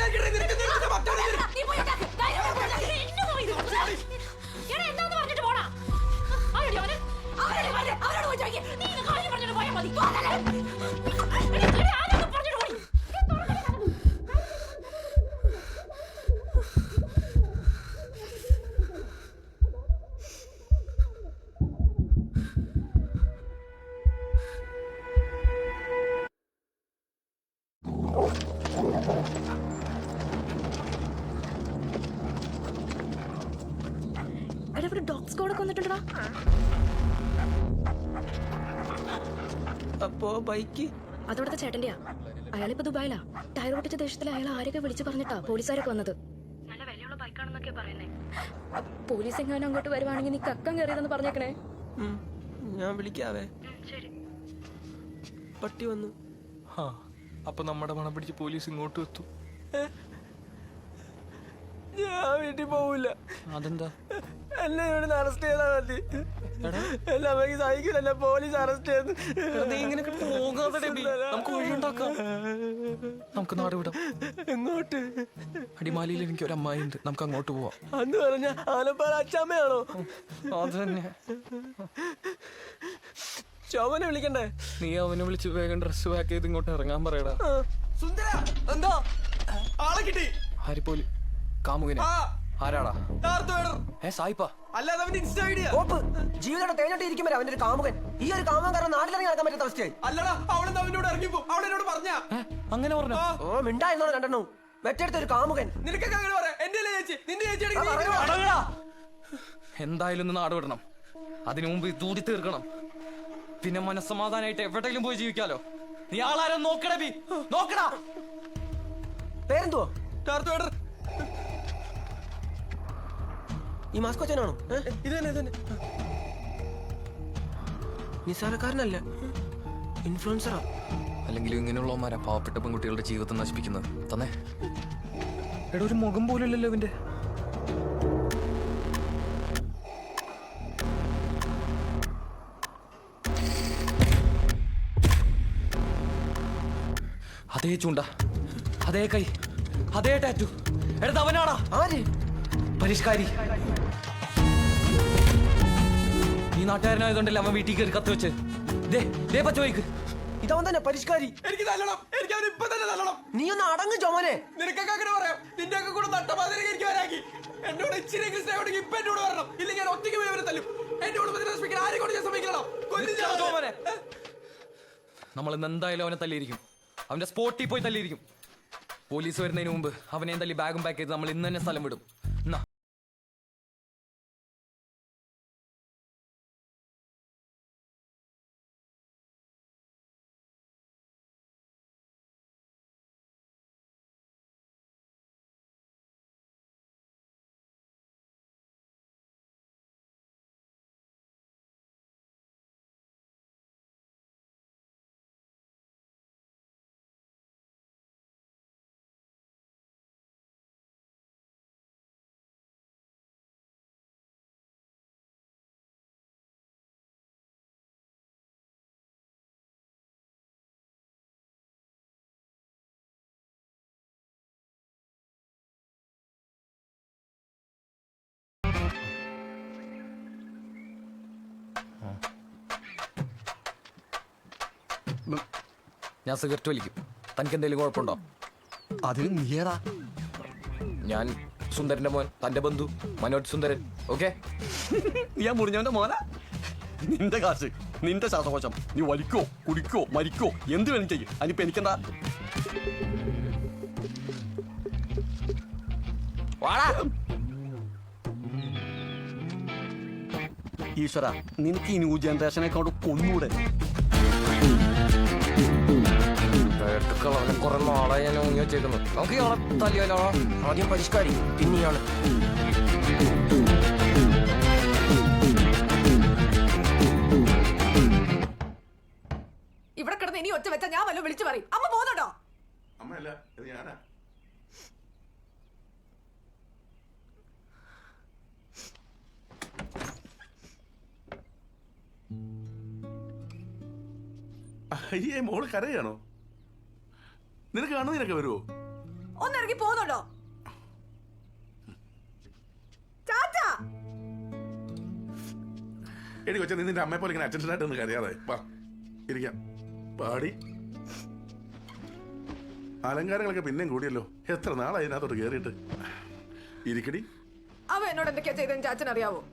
Speaker 10: എടാ ഇവിടെ ഡോഗ് സ്ക്വാഡൊക്കെ വന്നിട്ടുണ്ടടാ.
Speaker 3: അപ്പോ ബൈക്ക്
Speaker 10: അതോടത്തെ ചേട്ടന്റെയാ. അയാളിപ്പോ ദുബായിലാ. ടയർ പൊട്ടിച്ച ദേഷ്യത്തിൽ അയാൾ ആരൊക്കെ വിളിച്ചു പറഞ്ഞിട്ടാ പോലീസുകാരൊക്കെ വന്നത്. നല്ല വിലയുള്ള ബൈക്കാണെന്നൊക്കെ പറയുന്നേ. പോലീസ് എങ്ങാനും അങ്ങോട്ട് വരുവാണെങ്കിൽ നീ കക്കം കയറിയതെന്ന് പറഞ്ഞേക്കണേ.
Speaker 3: ഞാൻ വിളിക്കാവേ.
Speaker 10: ശരി.
Speaker 3: പട്ടി വന്നു.
Speaker 1: അപ്പൊ നമ്മുടെ മണം പിടിച്ച് പോലീസ് ഇങ്ങോട്ട് എത്തും.
Speaker 3: ഞാൻ വീട്ടിൽ പോവില്ല.
Speaker 1: അതെന്താ?
Speaker 3: എന്നെ ഇവിടെ അറസ്റ്റ് ചെയ്താൽ മതി. എല്ലാം എനിക്ക് സഹിക്കില്ല. പോലീസ് അറസ്റ്റ് ചെയ്ത്.
Speaker 1: നീ ഇങ്ങനെ പോകാതെ നമുക്ക് വഴിയുണ്ടാക്കാം. നമുക്ക് നാട് വിടാം.
Speaker 3: എങ്ങോട്ട്?
Speaker 1: അടിമാലിയിൽ എനിക്ക് ഒരു അമ്മായി ഉണ്ട്, നമുക്ക് അങ്ങോട്ട് പോവാം.
Speaker 3: അന്ന് പറഞ്ഞ ആലപ്പാറ അച്ചാമ്മയാണോ?
Speaker 1: അത് തന്നെ.
Speaker 3: ശോഭനെ വിളിക്കണ്ടേ?
Speaker 1: നീ അവനെ വിളിച്ച് വേഗം ഡ്രസ് പാക്ക് ചെയ്ത് ഇങ്ങോട്ട് ഇറങ്ങാൻ പറയടാ.
Speaker 3: സുന്ദര എന്താ ആളെ കിട്ടി?
Speaker 1: ആരിപ്പോലും കാമുകനെ ആരാടാ? സായിപ്പാ?
Speaker 3: അല്ലാതെ അവന്റെ ഇൻസ്റ്റ ഐഡിയ ജീവിതം തേഞ്ഞോട്ട് ഇരിക്കുമ്പോ അവന്റെ ഒരു കാമുകൻ. ഈ ഒരു കാമുകൻ കാരണം നാട്ടിലിറങ്ങി നടക്കാൻ പറ്റാത്ത അവസ്ഥയായി. അല്ലടാ അവളെന്താ അവനോട് ഇറങ്ങിപ്പോ? അവളെന്നോട് പറഞ്ഞ
Speaker 1: അങ്ങനെ പറഞ്ഞു?
Speaker 3: ഓ മിണ്ടായിരുന്നോ രണ്ടെണ്ണവും. മറ്റേടത്ത് ഒരു കാമുകൻ. നിനക്കൊക്കെ അങ്ങനെ പറയാം. എന്റെ ചേച്ചി നിന്റെ ചേച്ചി
Speaker 1: എന്തായാലും ഒന്ന് നാട് വിടണം. അതിനു മുമ്പ് തൂടി തീർക്കണം. പിന്നെ മനസ്സമാധാനായിട്ട് എവിടെയെങ്കിലും പോയി ജീവിക്കാലോ. നീ ആളാരും നോക്കണേ ബി നോക്കടാ.
Speaker 3: പേരെന്തുവാ? ഈ മാസ്ക് വെച്ചാണോ? ഇത് തന്നെ നിസ്സാരക്കാരനല്ല, ഇൻഫ്ലുവൻസറാ.
Speaker 1: അല്ലെങ്കിലും ഇങ്ങനെയുള്ളവന്മാരാ പാവപ്പെട്ട പെൺകുട്ടികളുടെ ജീവിതം നശിപ്പിക്കുന്നത്. തന്നെ എടാ ഒരു മുഖം പോലുമില്ലല്ലോ ഇവന്റെ. അതേ ചൂണ്ട, അതേ കൈ, അതേ ടാറ്റു. എടുത്ത് അവനാടാ.
Speaker 3: ആര്?
Speaker 1: പരിഷ്കാരി. ഈ നാട്ടുകാരനായതുകൊണ്ടല്ലേ അവൻ വീട്ടിൽ കയറി കത്ത് വെച്ച്. പച്ചവയ്ക്ക്
Speaker 3: ഇതവൻ തന്നെ പരിഷ്കാരി. എനിക്ക് തല്ലണം. എനിക്ക് അവൻ ഇപ്പൊ തന്നെ തല്ലണം. നീ ഒന്ന് അടങ്ങ് ചോമനെ. നിനക്കൊക്കെ അങ്ങനെ പറയാം. നിന്റെ ഒക്കെ കൂടെ നട്ടമാതിരി എനിക്ക് വരാക്കി. എന്നോട് ഇച്ചിരി സ്നേഹം ഇപ്പൊ എന്നോട് വരണം. ഇല്ലെങ്കിൽ ഞാൻ ഒറ്റയ്ക്ക് പോയി അവരെ തല്ലും. എന്റെ കുടുംബത്തിന് ആരെ കൊണ്ട് ഞാൻ ശ്രമിക്കണം.
Speaker 1: നമ്മൾ ഇന്ന് എന്തായാലും അവനെ തല്ലിയിരിക്കും. അവന്റെ സ്പോട്ടിൽ പോയി തല്ലിയിരിക്കും. പോലീസ് വരുന്നതിന് മുമ്പ് അവനെയും തല്ലി ബാഗും പാക്ക് ചെയ്ത് നമ്മൾ ഇന്ന് തന്നെ സ്ഥലം വിടും. എന്നാ ഞാൻ സിഗരറ്റ് വലിക്കും. തനിക്ക് എന്തെങ്കിലും കുഴപ്പമുണ്ടോ?
Speaker 12: അതിന് നീയടാ.
Speaker 1: ഞാൻ സുന്ദരന്റെ മോൻ, തന്റെ ബന്ധു മനോജ് സുന്ദരൻ. ഓക്കെ?
Speaker 12: ഞാൻ മുറിഞ്ഞവന്റെ മോനാ. നിന്റെ കാശ്, നിന്റെ ശ്വാസകോശം. നീ വലിക്കോ കുടിക്കോ മരിക്കോ എന്ത് വേണം ചെയ്യും. അതിനിപ്പോ എനിക്കെന്താ? ഈശ്വര, നിനക്ക് ഈ ന്യൂ ജനറേഷനെ കൊണ്ട് കൊന്നൂടെ?
Speaker 1: കുറെ നാളെ ഞാൻ ഊങ്ങി വെച്ചേക്കുന്നു. നമുക്ക് തല്ലിയാലോ?
Speaker 3: ആദ്യം പരിഷ്കാരി, പിന്നെ ഇയാള്.
Speaker 7: ഇവിടെ കിടന്ന് ഇനി ഒറ്റ വെച്ചാൽ ഞാൻ വല്ല വിളിച്ചു പറയും. അമ്മ പോകുന്നുണ്ടോ?
Speaker 6: അമ്മയല്ല, ഇത് ഞാനാ. അയ്യേ, മോള് കരയാണോ? നിനക്ക് കാണുന്നതിനൊക്കെ വരുമോ?
Speaker 7: ഒന്നിറങ്ങി പോകുന്നുണ്ടോ?
Speaker 6: എടി കൊച്ചെ, നീ നിന്റെ അമ്മയെ പോലെ ഇങ്ങനെ അറ്റൻഷൻ ആയിട്ട് ഒന്ന് കരയാതെ. വാ ഇരിക്കാം. പാടി അലങ്കാരങ്ങളൊക്കെ പിന്നെയും കൂടിയല്ലോ. എത്ര നാളായി അതിനകത്തോട്ട് കയറിയിട്ട്. ഇരിക്കടി.
Speaker 7: അവ എന്നോട് എന്തൊക്കെയാ ചെയ്തെന്ന് ചാച്ചൻ അറിയാവോ?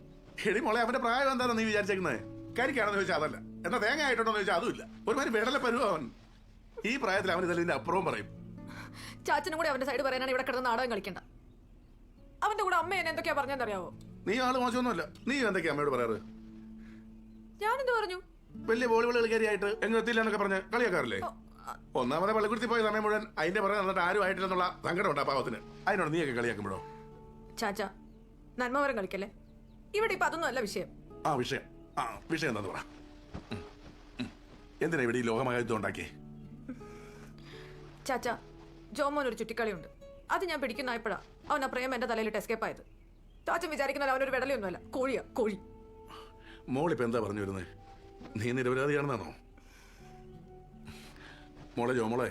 Speaker 6: എടി മോളെ, അവന്റെ പ്രായം എന്താണെന്ന് നീ വിചാരിച്ചേക്കുന്നത്? കരിക്കാണെന്ന് ചോദിച്ചാൽ അതല്ല, എന്നാ തേങ്ങ ആയിട്ടുണ്ടോന്ന് ചോദിച്ചാൽ അതുമില്ല. ഒരുമാതിരി വിടല പരുവ അവൻ. ഈ പ്രായത്തിൽ അവൻ ഇതിന്റെ അപ്പുറവും പറയും.
Speaker 7: ചാച്ചനും കൂടെ അവന്റെ സൈഡ് പറയാനാണ് ഇവിടെ കിടന്ന് നാടകം കളിക്കണ്ട. അവന്റെ കൂടെ അമ്മ എന്നെ എന്തൊക്കെയാ പറഞ്ഞെന്നറിയാവോ?
Speaker 6: നീ ആള് മോശമൊന്നുമല്ല. നീ എന്തൊക്കെയാ അമ്മയോട് പറയാറ്?
Speaker 7: ഞാനെന്ത് പറഞ്ഞു?
Speaker 6: വലിയ വോളിബോൾ കളിക്കാരിയായിട്ട് എങ്ങനെ എത്തില്ല എന്നൊക്കെ പറഞ്ഞ് കളിയാക്കാറില്ലേ? ഒന്നാമതെ പള്ളിക്കുടുത്തി പോയ സമയം മുഴുവൻ അതിന്റെ പുറകെ നടന്നിട്ട് ആരും ആയിട്ടില്ലെന്നുള്ള സങ്കടം ഉണ്ട് ആ പാവത്തിന്. അതിനോട് നീയൊക്കെ കളിയാക്കുമ്പോഴോ?
Speaker 7: ചാച്ചാ, നന്മവരം കളിക്കല്ലേ. ഇവിടെ ഇപ്പൊ അതൊന്നും അല്ല വിഷയം.
Speaker 6: വിഷയം എന്താന്ന് പറ. എന്തിനാ ഇവിടെ ഈ ലോകമഹായുദ്ധം ഉണ്ടാക്കി?
Speaker 7: ചാച്ചാ, ജോമോൻ ഒരു ചുറ്റിക്കളിയുണ്ട്. അത് ഞാൻ പിടിക്കുന്നപ്പോഴാ അവൻ ആ പ്രേമം എന്റെ തലയിലിട്ട് എസ്കേപ്പ് ആയത്. ചാച്ചൻ വിചാരിക്കുന്ന അവനൊരു വെടലൊന്നുമല്ല, കോഴിയാ കോഴി.
Speaker 6: മോളിപ്പോ എന്താ പറഞ്ഞു വരുന്നത്? നീ നിരപരാധിയാണെന്നാണോ? മോളെ ജോമോളെ,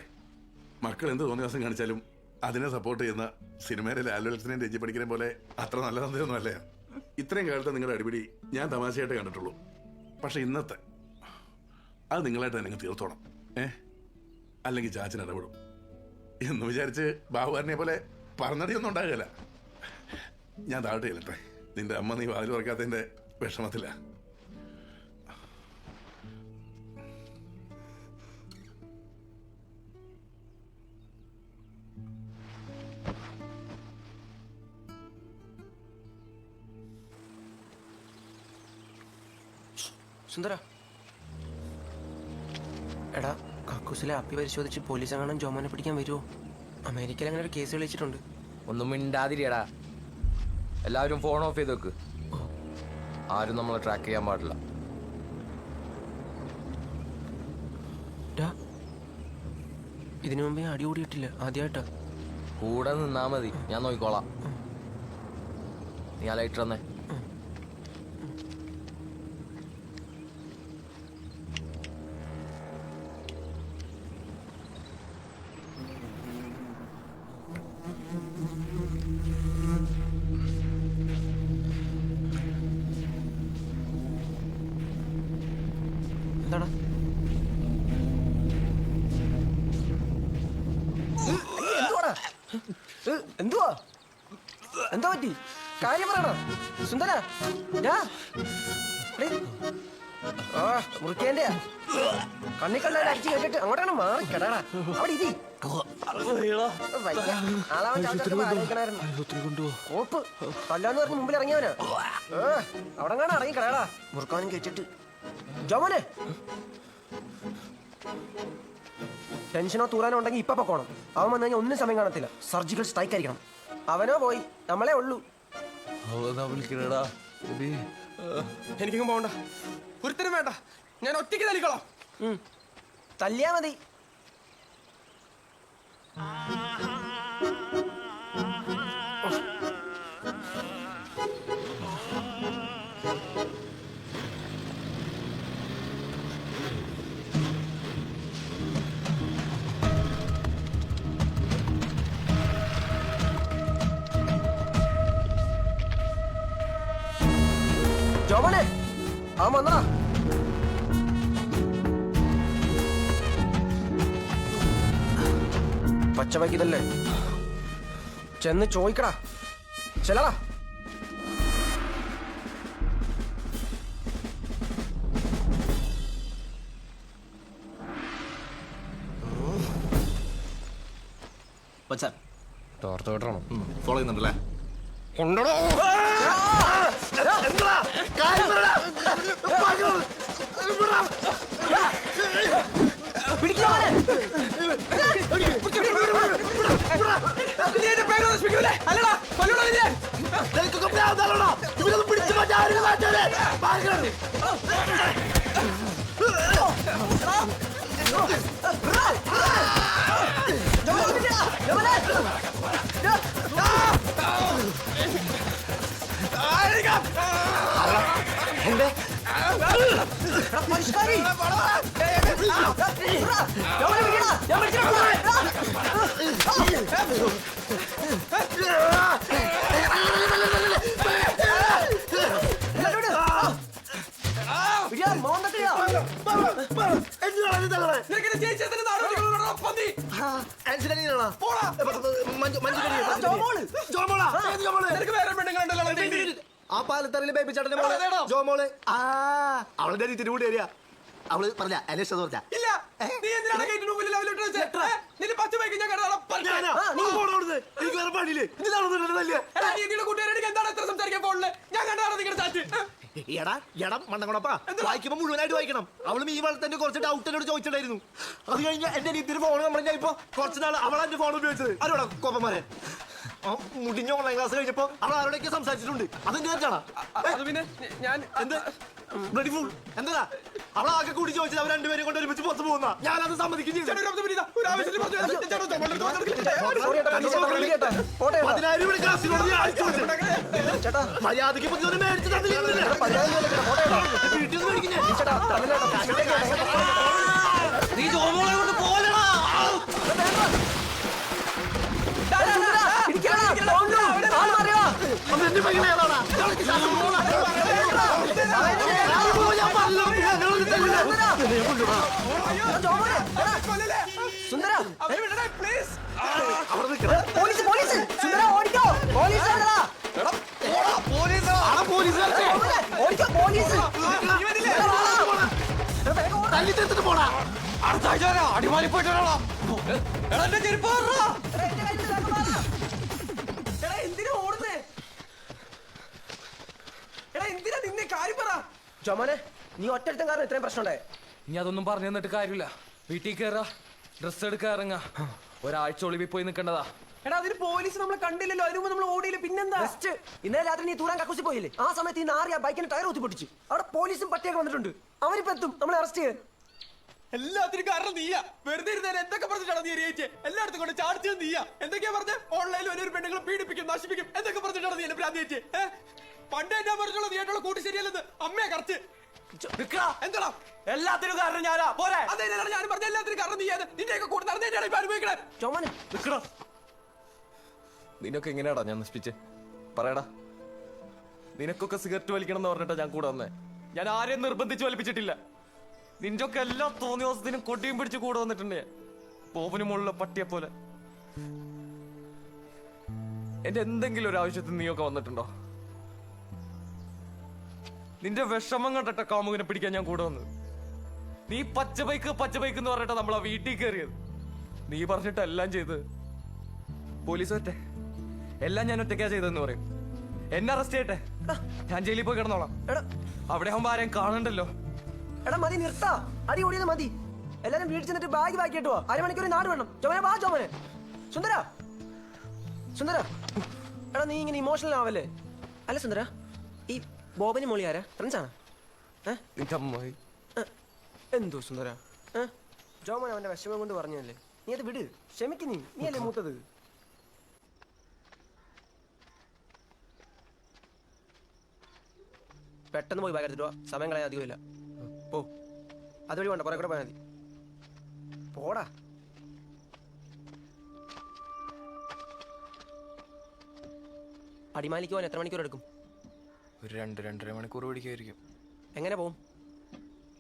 Speaker 6: മക്കൾ എന്ത് തോന്നിയ ദിവസം കാണിച്ചാലും അതിനെ സപ്പോർട്ട് ചെയ്യുന്ന സിനിമയിലെ ലാലുലക്സിനെയും രഞ്ജി പഠിക്കുന്ന പോലെ അത്ര നല്ല തന്ത്രമൊന്നും അല്ലേ. ഇത്രയും കാലത്ത് നിങ്ങളുടെ അടിപിടി ഞാൻ തമാശയായിട്ട് കണ്ടിട്ടുള്ളൂ. പക്ഷെ ഇന്നത്തെ അത് നിങ്ങളായിട്ട് തന്നെ തീർത്തോണം. അല്ലെങ്കിൽ ചാച്ചൻ ഇടപെടും എന്ന് വിചാരിച്ച് ബാബുകാരനെ പോലെ പറഞ്ഞടിയൊന്നും ഉണ്ടാകില്ല. ഞാൻ താഴോട്ട് ചെല്ലട്ടെ. നിന്റെ അമ്മ നീ വാതിൽ തുറക്കാത്തതിന്റെ വിഷമത്തില്ല.
Speaker 3: സുന്ദര, എടാ, കക്കൂസിലെ അപ്പി പരിശോധിച്ച് പോലീസ് എങ്ങാനും ജോമോനെ പിടിക്കാൻ വരുമോ? അമേരിക്കയിൽ അങ്ങനെ ഒരു കേസ് വിളിച്ചിട്ടുണ്ട്.
Speaker 1: ഒന്നും മിണ്ടാതിരിയടാ. എല്ലാവരും ഫോൺ ഓഫ് ചെയ്ത് വെക്ക്. ആരും നമ്മളെ ട്രാക്ക് ചെയ്യാൻ പാടില്ല.
Speaker 3: ഇതിനു മുമ്പേ അടി കൂടിയിട്ടില്ല, ആദ്യമായിട്ടാ.
Speaker 1: കൂടെ നിന്നാ മതി, ഞാൻ നോക്കിക്കോളാം. നീ ആ ലൈറ്റർ തന്നെ.
Speaker 3: എന്താടാ? എന്തുവാ? എന്താ പറ്റി? കാര്യം പറയണോ സുന്ദര? മുറിക്കേണ്ട കണ്ണിക്കണ്ട അടിച്ചു കേട്ടിട്ട് അങ്ങോട്ടാണ് മാറി കിടാടാ. അവിടെ ഇരി. കോപ്പ് തല്ലാന്ന് പറഞ്ഞ് മുമ്പിൽ ഇറങ്ങിയവനാ. അവിടെ കാണാൻ ഇറങ്ങി കിടാടാ. മുറുക്കാനും കേട്ടിട്ട് ജോമോനെ ടെൻഷനോ തൂറാനോ ഉണ്ടെങ്കിൽ ഇപ്പൊ പൊക്കോണം. അവൻ വന്നു കഴിഞ്ഞാൽ ഒന്നും സമയം കാണത്തില്ല. സർജിക്കൽ സ്ട്രൈക്ക് ആയിരിക്കണം. അവനോ പോയി, നമ്മളെ ഉള്ളൂ. എനിക്കും പോകണ്ട, ഒരുത്തരും വേണ്ട, ഞാൻ ഒറ്റയ്ക്ക് തല്ലിക്കോളാം. തല്ലിയാ മതി. ജോമോനെ, അവൻ വന്നടാ. പച്ചവയ്ക്കിതല്ലേ, ചെന്ന് ചോദിക്കടാ. ചെല്ലടാ.
Speaker 1: തോർത്ത് വിട്ടണം.
Speaker 17: ഫോളോ ചെയ്യുന്നുണ്ടല്ലേ?
Speaker 1: കൊണ്ടോ
Speaker 16: ആ പാലത്തറിയില് ബേബി ചേട്ടന്റെ മോളെ ജോമോള്. അവളുടെ തിരുവൂട് ഏരിയ. അവള് പറഞ്ഞ അന്വേഷിച്ചത് പറഞ്ഞ ഇല്ല.
Speaker 3: നീ എന്തിനാണ് ഗേറ്റിന് മുമ്പിൽ ലവ് ലെറ്റർ വെച്ചേ? നിന്റെ പച്ച ബൈക്ക് ഞാൻ കണ്ടതാ. നീ കൂട്ടുകാരോട് എന്താണ് എത്ര സംസാരിക്കാൻ ഫോണില്? ഞാൻ കണ്ടതാണ് നിങ്ങളുടെ ചാറ്റ്.
Speaker 16: എടാ മണ്ണങ്ങണപ്പാ വായിക്കുമ്പോ മുഴുവനായിട്ട് വായിക്കണം. അവളും ഈ വള തന്നെ കുറച്ച് ഡൗട്ട് എന്നോട് ചോദിച്ചിട്ടുണ്ടായിരുന്നു. അത് കഴിഞ്ഞ് എന്റെ രീതിയിൽ ഫോൺ നമ്മൾ ഞാൻ ഇപ്പൊ കുറച്ച് നാൾ അവളാ എന്റെ ഫോൺ ഉപയോഗിച്ചത്. ആരോടാ കോപ്പന്മാരെ മുടിഞ്ഞ ഓൺലൈൻ ക്ലാസ് കഴിഞ്ഞപ്പോ അവൾ ആരോടൊക്കെ സംസാരിച്ചിട്ടുണ്ട്. അതെന്ത് കേട്ടാ?
Speaker 3: പിന്നെ ഞാൻ
Speaker 16: എന്ത് ബ്ലഡി ഫൂൾ എന്താ അവളാകെ കൂടി ചോദിച്ചത് അവർ രണ്ടുപേരും കൊണ്ട് ഒരുമിച്ച് പുറത്ത് പോകുന്ന ഞാനത് സമ്മതിക്കും ചെയ്തു. 10,000 രൂപ ക്ലാസ്സിനോട് മര്യാദക്ക് മേടിച്ചു വീട്ടിൽ നിന്ന് മേടിക്കുന്നേ.
Speaker 3: നീ ജോമോളെ കൊണ്ട് പോലെടാ. അടിമാലി പോയിട്ട് എന്തിനാ ഓടുന്നേ? എന്തിനാ നിന്നെ കാര്യം പറ. ജോമോനെ നീ ഒറ്റടുത്തും കാരണം ഇത്രയും പ്രശ്നമുണ്ടേ.
Speaker 1: ഇനി അതൊന്നും പറഞ്ഞു തന്നിട്ട് കാര്യമില്ല. വീട്ടിൽ കയറാ, ഡ്രസ് എടുക്കാൻ ഇറങ്ങാ, ഒരാഴ്ച ഒളിവിൽ പോയി നിൽക്കേണ്ടതാ.
Speaker 3: എടാ അതിന് പോലീസ് നമ്മളെ കണ്ടില്ലല്ലോ, അതിന് മുമ്പ് നമ്മൾ ഓടിയില്ല. പിന്നെന്താ?
Speaker 2: ഇന്നലെ രാത്രി നീ തൂറാൻ കക്കൂസി പോയില്ലേ? ആ സമയത്ത് ഈ നാറിയ ബൈക്കിന് ടയർ കുത്തി പൊട്ടിച്ചു. അവിടെ പോലീസും പട്ടിയൊക്കെ വന്നിട്ടുണ്ട്. അവരിപ്പോ എത്തും നമ്മളെ അറസ്റ്റ് ചെയ്യാൻ.
Speaker 3: എല്ലാത്തിനും കാരണം നീയാ. വെറുതെ ഇരുന്നേരം എന്തൊക്കെ പറഞ്ഞിട്ടാണ് നീ അറിയിച്ചേ? എല്ലായിടത്തും കൊണ്ട് ചാർജ് ചെയ്ത് നീയാ. എന്തൊക്കെയാ പറഞ്ഞ? ഓൺലൈനിൽ ഒരു പെണ്ണുങ്ങളെ പീഡിപ്പിക്കും, നശിപ്പിക്കും എന്തൊക്കെ പറഞ്ഞിട്ടാണ് നീ എന്നെ പ്രാന്തിച്ചേ? പണ്ടേ ഞാൻ പറഞ്ഞുള്ള നീ ആയിട്ടുള്ള കൂട്ടി ശരിയല്ലെന്ന് അമ്മയെ കറച്ച് എന്താ? എല്ലാത്തിനും കാരണം ഞാനാ. പോരെ അതെ ഞാൻ പറഞ്ഞ എല്ലാത്തിനും കാരണം നീ. നിന്റെയൊക്കെ കൂടെ നടന്നേറ്റാണ് ഇപ്പൊ അനുഭവിക്കണേ.
Speaker 2: ജോമോനെ
Speaker 1: നിനക്ക് എങ്ങനെയാടാ ഞാൻ നശിപ്പിച്ച് പറയടാ? നിനക്കൊക്കെ സിഗരറ്റ് വലിക്കണം എന്ന് പറഞ്ഞിട്ടാ ഞാൻ കൂടെ വന്നേ. ഞാൻ ആരെയും നിർബന്ധിച്ച് വലിപ്പിച്ചിട്ടില്ല. നിന്റെ ഒക്കെ എല്ലാ തോന്നിയ ദിവസത്തിനും കൊട്ടിയും പിടിച്ച് കൂടെ വന്നിട്ടുണ്ട്. പോവന് മുകളിലെ പട്ടിയെ പോലെ. എന്റെ എന്തെങ്കിലും ഒരു ആവശ്യത്തിന് നീയൊക്കെ വന്നിട്ടുണ്ടോ? നിന്റെ വിഷമം കണ്ടിട്ട കാമുകനെ പിടിക്കാൻ ഞാൻ കൂടെ വന്നത്. നീ പച്ച ബൈക്ക് എന്ന് പറഞ്ഞിട്ടാ നമ്മളാ വീട്ടിൽ കയറിയത്. നീ പറഞ്ഞിട്ട് എല്ലാം ചെയ്ത് പോലീസ് ഒറ്റ എല്ലാം ഞാൻ ഒറ്റയ്ക്കാ ചെയ്തതെന്ന് പറയും. എന്നെ അറസ്റ്റ് ചെയ്യട്ടെ, ഞാൻ ജയിലിൽ പോയി കിടന്നോളാം. അവിടെ ആകുമ്പോ ആരെയും കാണണ്ടല്ലോ.
Speaker 2: എടാ മതി, നിർത്താ. അടി ഓടിയത് മതി. എല്ലാരും വീട്ടിൽ ചെന്നിട്ട് ബാഗ് ബാക്കിട്ടോ. അരമണിക്കൂർ നാട് വേണം. ജോമനെ വാ. ജോമനെ സുന്ദര എടാ നീ ഇങ്ങനെ ഇമോഷണൽ ആവല്ലേ? അല്ല സുന്ദര, ഈ ബോബന് മോളി ആരാ? ഫ്രണ്ട്സാണ്? എന്തോ സുന്ദര ജോമൻ അവന്റെ വിഷമം കൊണ്ട് പറഞ്ഞല്ലേ. നീ അത് വിട്, ക്ഷമിക്ക്. നീ അല്ലേ മൂത്തത്. പെട്ടെന്ന് പോയി ബാഗ് എടുത്തിട്ട് വാ. സമയം കളയാൻ അധികമില്ല. പോ. അതുവഴി വേണ്ട, കുറെ കൂടെ പോയാൽ മതി. പോടാ. അടിമാലിക്ക് പോകാൻ എത്ര മണിക്കൂർ എടുക്കും?
Speaker 1: ഒരു 2-2.5 മണിക്കൂർ പിടിക്കായിരിക്കും.
Speaker 2: എങ്ങനെ പോവും?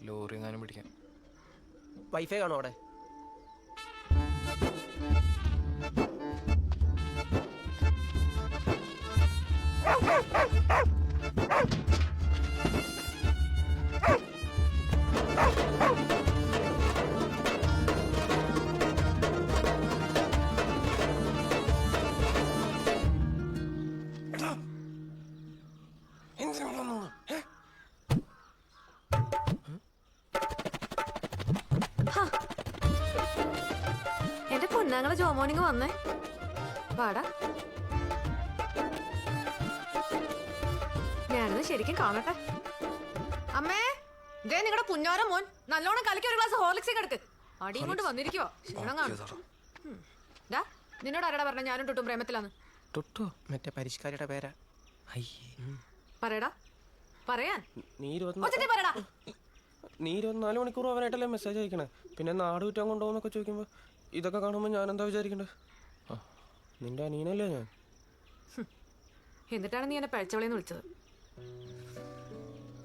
Speaker 1: ലോറി എങ്ങാനും പിടിക്കാൻ.
Speaker 2: വൈഫൈ കാണോ അവിടെ?
Speaker 7: എന്റെ പൊന്നാങ്ങളെ ജോമോനിങ് വന്നേ. പാടാ, ഞാനത് ശരിക്കും കാണട്ടെ. അമ്മേ, ദേ നിങ്ങളുടെ പുഞ്ഞോര മോൻ നല്ലോണം കലക്കി ഒരു ഗ്ലാസ് ഹോർലിക്സ് എടുക്ക്. അടിയും കൊണ്ട് വന്നിരിക്കുവോ? ക്ഷീണം കാണും. നിന്നോട് ആരാടാ പറഞ്ഞ ഞാനും ടുട്ടും പ്രേമത്തിലാന്ന്?
Speaker 3: മറ്റേ പരിഷ്കാരിയുടെ പേരാ.
Speaker 7: പറയടാ, പറയാൻ.
Speaker 3: നീ 24 മണിക്കൂർ അവനായിട്ടല്ലേ മെസ്സേജ് അയക്കണേ. പിന്നെ നാട് വിറ്റാൻ കൊണ്ടുപോകുന്നൊക്കെ ചോദിക്കുമ്പോ ഇതൊക്കെ കാണുമ്പോ ഞാൻ എന്താ വിചാരിക്കണ്ടേ? നിന്റെ അനിയനല്ലേ ഞാൻ.
Speaker 7: എന്നിട്ടാണ് നീ എന്നെ പിഴച്ചവളെന്ന് വിളിച്ചത്.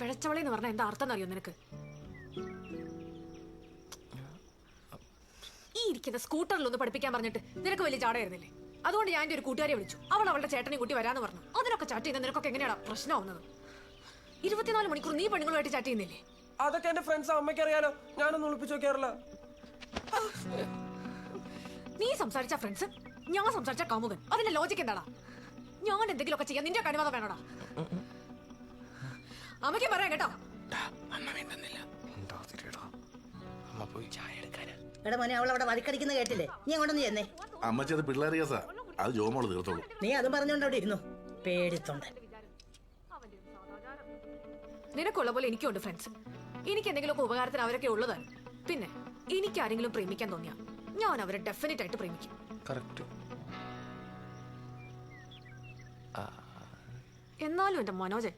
Speaker 7: പിഴച്ചവളെന്ന് പറഞ്ഞാൽ എന്താ അർത്ഥം അറിയോ നിനക്ക്? ഈ ഇരിക്കുന്ന സ്കൂട്ടറിലൊന്ന് പഠിപ്പിക്കാൻ പറഞ്ഞിട്ട് നിനക്ക് വലിയ ചാടയായിരുന്നില്ലേ? അതുകൊണ്ട് ഞാൻ എൻ്റെ ഒരു കൂട്ടുകാരിയെ വിളിച്ചു. അവൾ അവളുടെ ചേട്ടനെ കൂട്ടി വരാന്ന് പറഞ്ഞു. അതിനൊക്കെ ചാറ്റ് ചെയ്യുന്ന നിനക്കൊക്കെ എങ്ങനെയാണ് പ്രശ്നമാവുന്നത്? 24 മണിക്കൂർ നീ പെണ്ണുങ്ങളുമായിട്ട് ചാറ്റ് ചെയ്യുന്നില്ലേ?
Speaker 3: അതൊക്കെ എന്റെ ഫ്രണ്ട്സ് അമ്മയ്ക്ക് അറിയാലോ. ഞാനൊന്നും ഒളിപ്പിച്ചു നോക്കാറില്ല.
Speaker 7: നീ സംസാരിച്ച ഫ്രണ്ട്സ്, ഞാൻ സംസാരിച്ച കാമുകൻ, അതിന്റെ ലോജിക്ക് എന്താടാ? ഞാൻ എന്തെങ്കിലുമൊക്കെ ചെയ്യാൻ നിന്റെ അനുവാദം വേണോടാ? അമ്മയ്ക്ക് പറയാം കേട്ടോ.
Speaker 8: എടാ മോനെ, അവൾ അവിടെ വഴിക്കടിക്കുന്ന കേട്ടില്ലേ? നീ അങ്ങോട്ടൊന്ന് ചെന്നേ.
Speaker 6: അമ്മച്ചി അത് പിള്ളേർ കേസാ, അത് ജോമോള് തീർത്തോളൂ.
Speaker 8: നീ അതും പറഞ്ഞോണ്ട് അവിടെ ഇരുന്നു. പേടിത്തൊണ്ട്.
Speaker 7: നിനക്കുള്ള പോലെ എനിക്കുണ്ട് ഫ്രണ്ട്സ്. എനിക്ക് എന്തെങ്കിലുമൊക്കെ ഉപകാരത്തിന് അവരൊക്കെ ഉള്ളതാണ്. പിന്നെ എനിക്ക് ആരെങ്കിലും പ്രേമിക്കാൻ തോന്നിയാ ഞാൻ അവരെ ഡെഫിനറ്റ് ആയിട്ട് പ്രേമിക്കും. എന്നാലും എന്റെ മനോജൻ,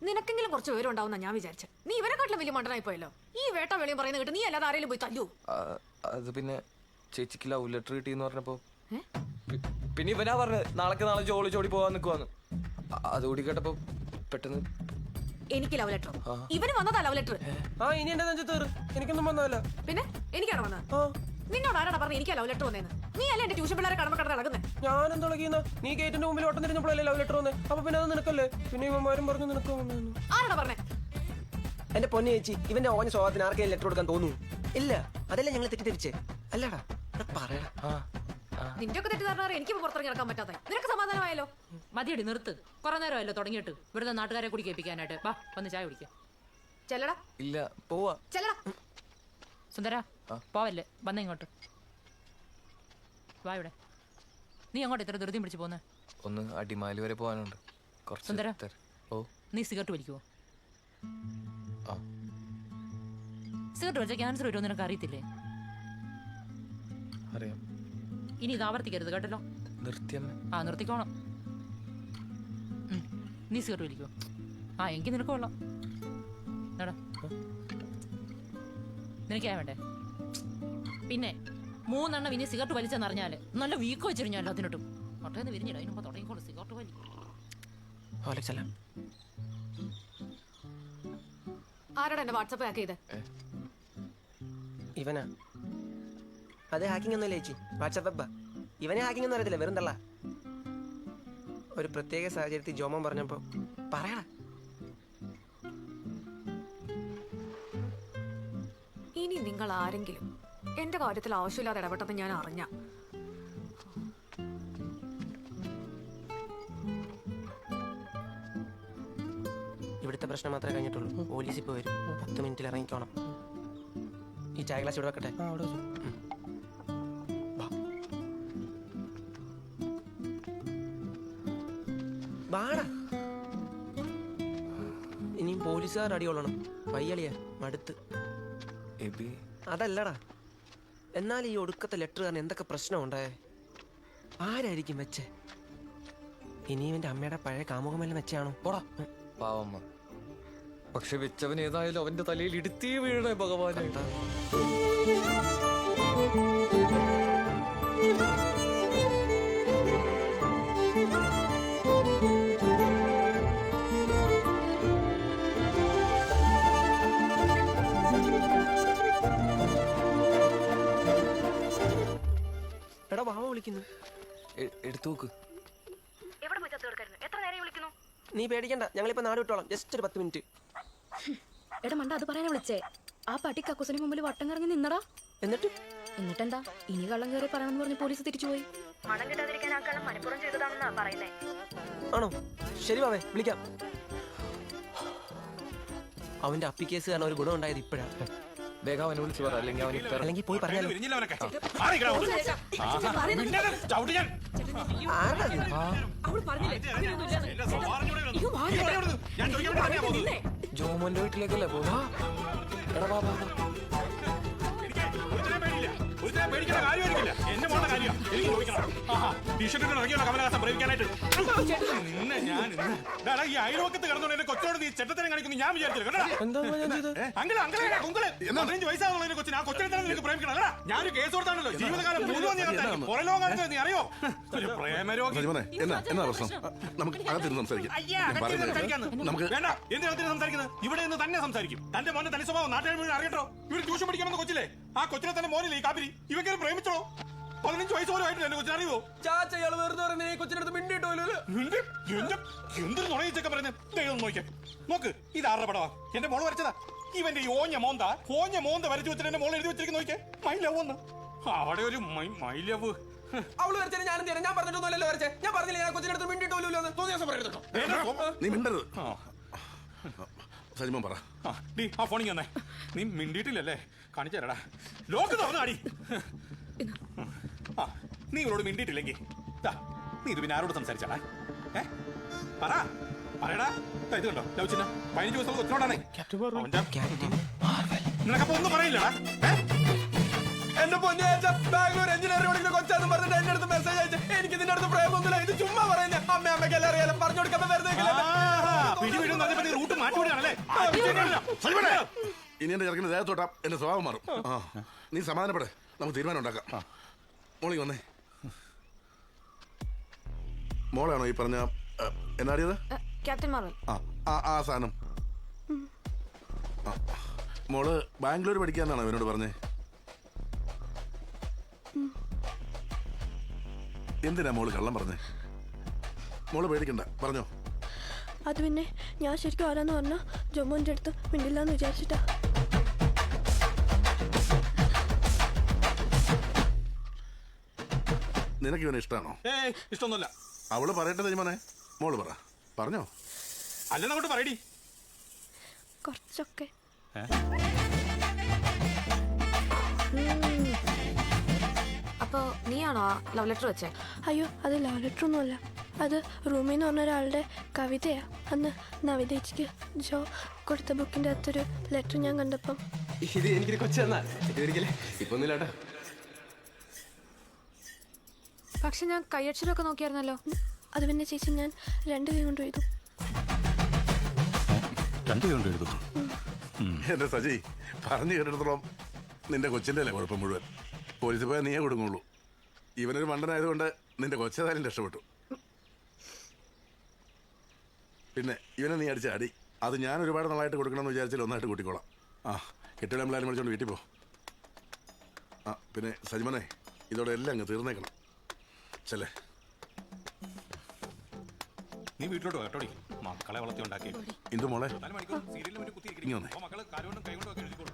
Speaker 7: നിനക്കെങ്കിലും കുറച്ച് വിവരം ഉണ്ടാവുന്ന ഞാൻ വിചാരിച്ചു. നീ ഇവരെക്കാട്ടിലും വലിയ മണ്ടനായി പോയല്ലോ. ഈ വേട്ട വെളിയും പറയുന്നത് കേട്ട് നീ അല്ലാതെ ആരെങ്കിലും പോയി തല്ലൂ?
Speaker 1: അത് പിന്നെ ചേച്ചിക്ക് ലവ് ലെറ്റർ കിട്ടിയെന്ന് പറഞ്ഞപ്പോ പിന്നെ ഇവനാ പറഞ്ഞത് നാളെ ജോളി പോവാൻ നിൽക്കുവാന്ന്. അതുകൂടി കേട്ടപ്പോ പെട്ടെന്ന്
Speaker 7: എനിക്ക് ലവ് ലെറ്റർ. ഇവന് വന്നതാ ലവ് ലെറ്റർ.
Speaker 3: ഇനി എന്റെ നെഞ്ചത്ത് എനിക്കൊന്നും വന്നതല്ല.
Speaker 7: പിന്നെ എനിക്കാണ് വന്നത്. നിന്നോട് ആരാടാ പറഞ്ഞു എനിക്ക് ലവ് ലെറ്റർ വന്നേന്ന്? നീ അല്ലേ എന്റെ ട്യൂഷൻ പിള്ളേരെ കടമ കടന്ന് നടക്കുന്നേ?
Speaker 3: ഞാൻ എന്തൊളകിയെന്ന നീ ഗേറ്റിന്റെ മുമ്പിൽ ഓട്ടം തിരിഞ്ഞപ്പോഴല്ലേ ലവ് ലെറ്റർ വന്നേ? അപ്പൊ പിന്നെ അത് നിനക്കല്ലേ? പിന്നെ ഇവന്മാരും പറഞ്ഞു നിനക്ക് വന്നു.
Speaker 7: ആരാടാ പറഞ്ഞേ?
Speaker 3: എന്റെ പൊന്നു ചേച്ചി, ഇവന്റെ ഓഞ്ഞ സ്വഭാവത്തിന് ആർക്കെങ്കിലും ലെറ്റർ കൊടുക്കാൻ തോന്നുന്നു? ഇല്ല, അതല്ലേ ഞങ്ങൾ തെറ്റിദ്ധരിച്ചേ. അല്ലടാ പറയടാ.
Speaker 7: നിന്റെ ഒക്കെ തെറ്റിദ്ധാരണ എനിക്ക് പുറത്തിറങ്ങി നടക്കാൻ പറ്റാത്ത. നിനക്ക് സമാധാനമായല്ലോ?
Speaker 5: മതിയടി, നിർത്ത്. കുറെ നേരമല്ലോ തുടങ്ങിയിട്ട് ഇവിടുത്തെ നാട്ടുകാരെ കൂടി കേൾപ്പിക്കാനായിട്ട്. വാ, വന്ന് ചായ കുടിക്കാം.
Speaker 7: ചെല്ലടാ.
Speaker 1: ഇല്ല, പോവാ.
Speaker 7: ചെല്ലടാ.
Speaker 5: സുന്ദര, പോവല്ലേ, വന്നേ ഇങ്ങോട്ട് വാ. ഇവിടെ നീ അങ്ങോട്ട് ഇത്ര ധൃതി പിടിച്ച് പോന്നെ?
Speaker 1: ഒന്ന് അടിമാലി വരെ പോകാനുണ്ട്.
Speaker 5: സുന്ദര, നീ സിഗരറ്റ് വലിക്കുവോ? സിഗരറ്റ് വലിച്ച ക്യാൻസർ വരുമോ നിനക്ക് അറിയത്തില്ലേ?
Speaker 1: അറിയാം.
Speaker 5: ഇനി ഇത് ആവർത്തിക്കരുത് കേട്ടല്ലോ. നിർത്തിക്കോണം. നീ സിഗരറ്റ് വലിക്കുവോ? എങ്കിൽ നിനക്ക് കൊള്ളാം. നിനക്കാ വേണ്ടേ? പിന്നെ 3 എണ്ണം ഇനി സിഗരറ്റ് വലിച്ചെന്നറിഞ്ഞാല് നല്ല വീക്ക് വെച്ചിരുന്നല്ലോ അതിനോട്ടും. ഒട്ടേന്ന് വിരിഞ്ഞില്ല, അതിനുമ്പോ തുടങ്ങിക്കോളൂ സിഗരറ്റ് വലി.
Speaker 7: ആരാടാ എന്റെ വാട്സാപ്പ് ഹാക്ക് ചെയ്തേ?
Speaker 3: ഇവനാ. അത് ഹാക്കിംഗ് ഒന്നുമില്ല ചേച്ചി, വാട്സാപ്പ് വെബാ. ഇവനെ ഹാക്കിംഗ് ഒന്നും അറിയത്തില്ല, വെറും തള്ള. ഒരു പ്രത്യേക സാഹചര്യത്തിൽ ജോമോൻ പറഞ്ഞപ്പോ പറയടാ.
Speaker 7: ഇനി നിങ്ങൾ ആരെങ്കിലും എന്റെ കാര്യത്തിൽ ആവശ്യമില്ലാതെ ഇടപെട്ടെന്ന് ഞാൻ അറിഞ്ഞ
Speaker 3: ഇവിടുത്തെ പ്രശ്നം മാത്രമേ കഴിഞ്ഞിട്ടുള്ളൂ. പോലീസ് ഇപ്പൊ വരും. 10 മിനിറ്റിൽ ഇറങ്ങിക്കോണം. ഈ ചായ ഗ്ലാസ് ഇവിടെ വെക്കട്ടെ? വാടാ. ഇനിയും പോലീസുകാർ അടികൊള്ളണം. വയ്യളിയാ, മടുത്ത്. അതല്ലടാ, എന്നാൽ ഈ ഒടുക്കത്തെ ലെറ്റർ കാരണം എന്തൊക്കെ പ്രശ്നം ഉണ്ടായേ? ആരായിരിക്കും വെച്ചേ? ഇനി ഇവന്റെ അമ്മയുടെ പഴയ കാമുകമെല്ലാം വെച്ചാണോ?
Speaker 1: പോടാ പാവമ്മ. പക്ഷെ വെച്ചവൻ ഏതായാലും അവന്റെ തലയിൽ ഇടുത്തി വീഴണേ ഭഗവാനെ.
Speaker 3: എടാ വാവ വിളിക്കുന്നു.
Speaker 1: എടുത്തു നോക്ക്.
Speaker 3: നീ പേടിക്കണ്ട, ഞങ്ങളിപ്പോ നാട് വിട്ടോളാം. ജസ്റ്റ് ഒരു 10 മിനിറ്റ്.
Speaker 10: എടാ മണ്ട, അത് പറയാനാ വിളിച്ചേ. ആ പട്ടി കക്കൂസിന് മുമ്പിൽ വട്ടം കറങ്ങി നിന്നടാ. എന്നിട്ടെന്താ? ഇനി കള്ളം കയറി പറയണമെന്ന് പറഞ്ഞ് പോലീസ് തിരിച്ചുപോയി.
Speaker 3: ആണോ? ശരി വാവേ, വിളിക്കാം. അവന്റെ അപ്പി കേസ് കാരണം ഒരു ഗുണം ഉണ്ടായത് ഇപ്പോഴാണ്.
Speaker 1: വേഗം അവനെ വിളിച്ച് പറ, അല്ലെങ്കിൽ
Speaker 3: പോയി പറഞ്ഞാലോ.
Speaker 1: ജോമോന്റെ വീട്ടിലേക്കല്ലേ പോവാ? എടാ ബാബാ,
Speaker 17: ഈ അയൽവക്കത്ത് കിടന്നോണ്ട് എന്റെ കൊച്ചോട് നീ ചെറ്റത്തരം കാണിക്കുന്നു ഞാൻ വിചാരിച്ചില്ല. കൊച്ചിനെ ആ കൊച്ചിനെ തന്നെ നിനക്ക് പ്രേമിക്കണം. ഞാനൊരു കേസ് കൊടുത്താണല്ലോ ജീവിതകാലം മുഴുവൻ പുറം ലോകം കാണിച്ചത് നീ അറിയോ? പ്രേമരോഗി.
Speaker 6: എന്നാ പ്രശ്നം? നമുക്ക് അകത്തിരുന്ന് സംസാരിക്കാം.
Speaker 17: വേണ്ട, എന്തിനകത്തിന് സംസാരിക്കുന്നത്? ഇവിടെ നിന്ന് തന്നെ സംസാരിക്കും. തന്റെ മോന്റെ തനി സ്വഭാവം നാട്ടുകാർ മുഴുവൻ അറിയട്ടോ. ഇവിടെ ട്യൂഷൻ പഠിക്കണമെന്ന് കൊച്ചില്ലേ? ആ കൊച്ചിനെ തന്നെ മോനില്ലേ ഈ കാപ്പിരി? ഇവയ്ക്ക് പ്രേമിച്ചോ? 15 വയസ്സ് പോലും ആയിട്ടില്ല എന്റെ കൊച്ചിനറിയോ?
Speaker 3: ചാച്ചയാള് വെറുതെ പറഞ്ഞ കൊച്ചിനടുത്ത് മിണ്ടിട്ടോ?
Speaker 17: എന്തൊരു നുണയിച്ചൊക്കെ പറയുന്നത് നോക്കിയ നോക്ക്. ഇത് ആരുടെ പടവാ? എന്റെ മോള് വരച്ചതാ. ഇവന്റെ ഈ ഓഞ്ഞ മോന്ത വരച്ചു വെച്ചിട്ട് എന്റെ മോള് എഴുതി വെച്ചിരിക്കുന്ന നോക്കിയേ. മൈ ലവ് ഒന്ന്
Speaker 18: അവിടെ ഒരു മൈലവ്
Speaker 3: അവള് വരച്ചേ ഞാനും ചെയ്യാം. ഞാൻ പറഞ്ഞിട്ടൊന്നുമല്ലോ വരച്ചേ. ഞാൻ പറഞ്ഞില്ല ഞാൻ കൊച്ചിനടുത്ത് മിണ്ടിട്ടോല്ലോ തോന്നിയ ദിവസം പറയരുത്.
Speaker 6: നീ മിണ്ടരുത്. സജിമോൻ പറ.
Speaker 18: ആ ഫോണിങ് വന്നേ. നീ മിണ്ടിയിട്ടില്ലല്ലേ? കാണിച്ചു തരടാ. ലോക്ക് തുറന്നാടി. നീ ഇവരോട് മിണ്ടിയിട്ടില്ലെങ്കിൽ നീ ഇത് പിന്നെ ആരോട് സംസാരിച്ചാടാ? പറ പറയടാ. ഇത് കണ്ടോ ലൗച്ചിന് 15 ദിവസം കൊച്ചിനോടാണേ. നിനക്കപ്പോ ഒന്നും പറയില്ലടാ.
Speaker 3: എന്റെ പൊന്നെ ബാംഗ്ലൂർ എഞ്ചിനീയറിംഗ് കൊച്ചാന്ന് പറഞ്ഞിട്ട് എന്റെ അടുത്ത് മെസ്സേജ് അയച്ചു. എനിക്ക് ഇതിന്റെ അടുത്ത് പ്രേമൊന്നുമില്ല. ഇത് ചുമ്മാ പറയുന്ന അമ്മയ്ക്ക് എല്ലാം അറിയാലോ. പറഞ്ഞു കൊടുക്കാൻ വെറുതെ
Speaker 18: റൂട്ട് മാറ്റിവിടുകയാണല്ലേ?
Speaker 6: ഇനി എന്റെ ചെറുക്കിന് ദേഹത്തോട്ടാ എന്റെ സ്വഭാവം മാറും. നീ സമാധാനപ്പെടെ, നമുക്ക് തീരുമാനം ഉണ്ടാക്കാം. മോളിങ് വന്നേ. മോളാണോ ഈ പറഞ്ഞ എന്നാടിയത്?
Speaker 7: Captain Marvel.
Speaker 6: ആ സാധനം. മോള് ബാംഗ്ലൂർ പഠിക്കാന്നാണോ ഇവനോട് പറഞ്ഞേ? എന്തിനാ മോള് കള്ളം പറഞ്ഞേ? മോള് പേടിക്കണ്ട, പറഞ്ഞോ.
Speaker 10: അത് പിന്നെ ഞാൻ ശരിക്കും ആരാന്ന് പറഞ്ഞ ജമ്മുവിന്റെ അടുത്ത് മിണ്ടില്ലാന്ന് വിചാരിച്ചിട്ടാ.
Speaker 6: നിനക്ക് ഇവനെ ഇഷ്ടമാണോ?
Speaker 18: ഇഷ്ടമൊന്നുമില്ല.
Speaker 6: അവള് പറയട്ടെ തരുമാനെ. മോള് പറ. പറഞ്ഞോ.
Speaker 18: അല്ലെന്ന് അങ്ങോട്ട് പറയടി.
Speaker 10: കുറച്ചൊക്കെ.
Speaker 7: അപ്പോ നീയാണോ ലവ് ലെറ്റർ വെച്ചേ?
Speaker 10: അയ്യോ, അത് ലവ് ലെറ്റർ ഒന്നുമല്ല. അത് റൂമിൽ നിന്ന് പറഞ്ഞ ഒരാളുടെ കവിതയാ. അന്ന് നവിതേച്ചിക്ക് ജോ കൊടുത്ത ബുക്കിന്റെ അകത്തൊരു ലെറ്റർ ഞാൻ കണ്ടപ്പം
Speaker 3: ഇത് എനിക്കൊരു കൊച്ചെന്നാ ഇപ്പൊ ഒന്നുമില്ലാട്ടോ.
Speaker 7: പക്ഷെ ഞാൻ കൈയക്ഷരമൊക്കെ നോക്കിയായിരുന്നല്ലോ.
Speaker 10: അത് പിന്നെ ചേച്ചി ഞാൻ 2 കൈ കൊണ്ട് എഴുതും.
Speaker 17: 2 കൈ കൊണ്ട് എഴുതും?
Speaker 6: എന്റെ സജി പറഞ്ഞു കേട്ടിടത്തോളം നിന്റെ കൊച്ചിന്റെ അല്ലേ കുഴപ്പം മുഴുവൻ. പോലീസ് പോയാൽ നീയേ കൊടുങ്ങുള്ളൂ. ഇവനൊരു മണ്ടനായതുകൊണ്ട് നിന്റെ കൊച്ചേതായാലും രക്ഷപ്പെട്ടു. പിന്നെ ഇവനെ നീ അടിച്ച അടി അത് ഞാൻ ഒരുപാട് നാളായിട്ട് കൊടുക്കണമെന്ന് വിചാരിച്ചാൽ ഒന്നായിട്ട് കൂട്ടിക്കോളാം. കെട്ടിടം എല്ലാവരും വിളിച്ചോണ്ട് വീട്ടിൽ പോ. പിന്നെ സജിമനെ ഇതോടെ എല്ലാം അങ്ങ് തീർന്നേക്കണം. ചെല്ലേ.
Speaker 18: നീ വീട്ടിലോട്ട് കേട്ടോടി. മക്കളെ വളർത്തി ഉണ്ടാക്കി.
Speaker 6: ഇന്ദു മോളെ
Speaker 18: മക്കള് കാലുകൊണ്ടും കൈകൊണ്ടും ഒക്കെ എഴുതിക്കോളൂ.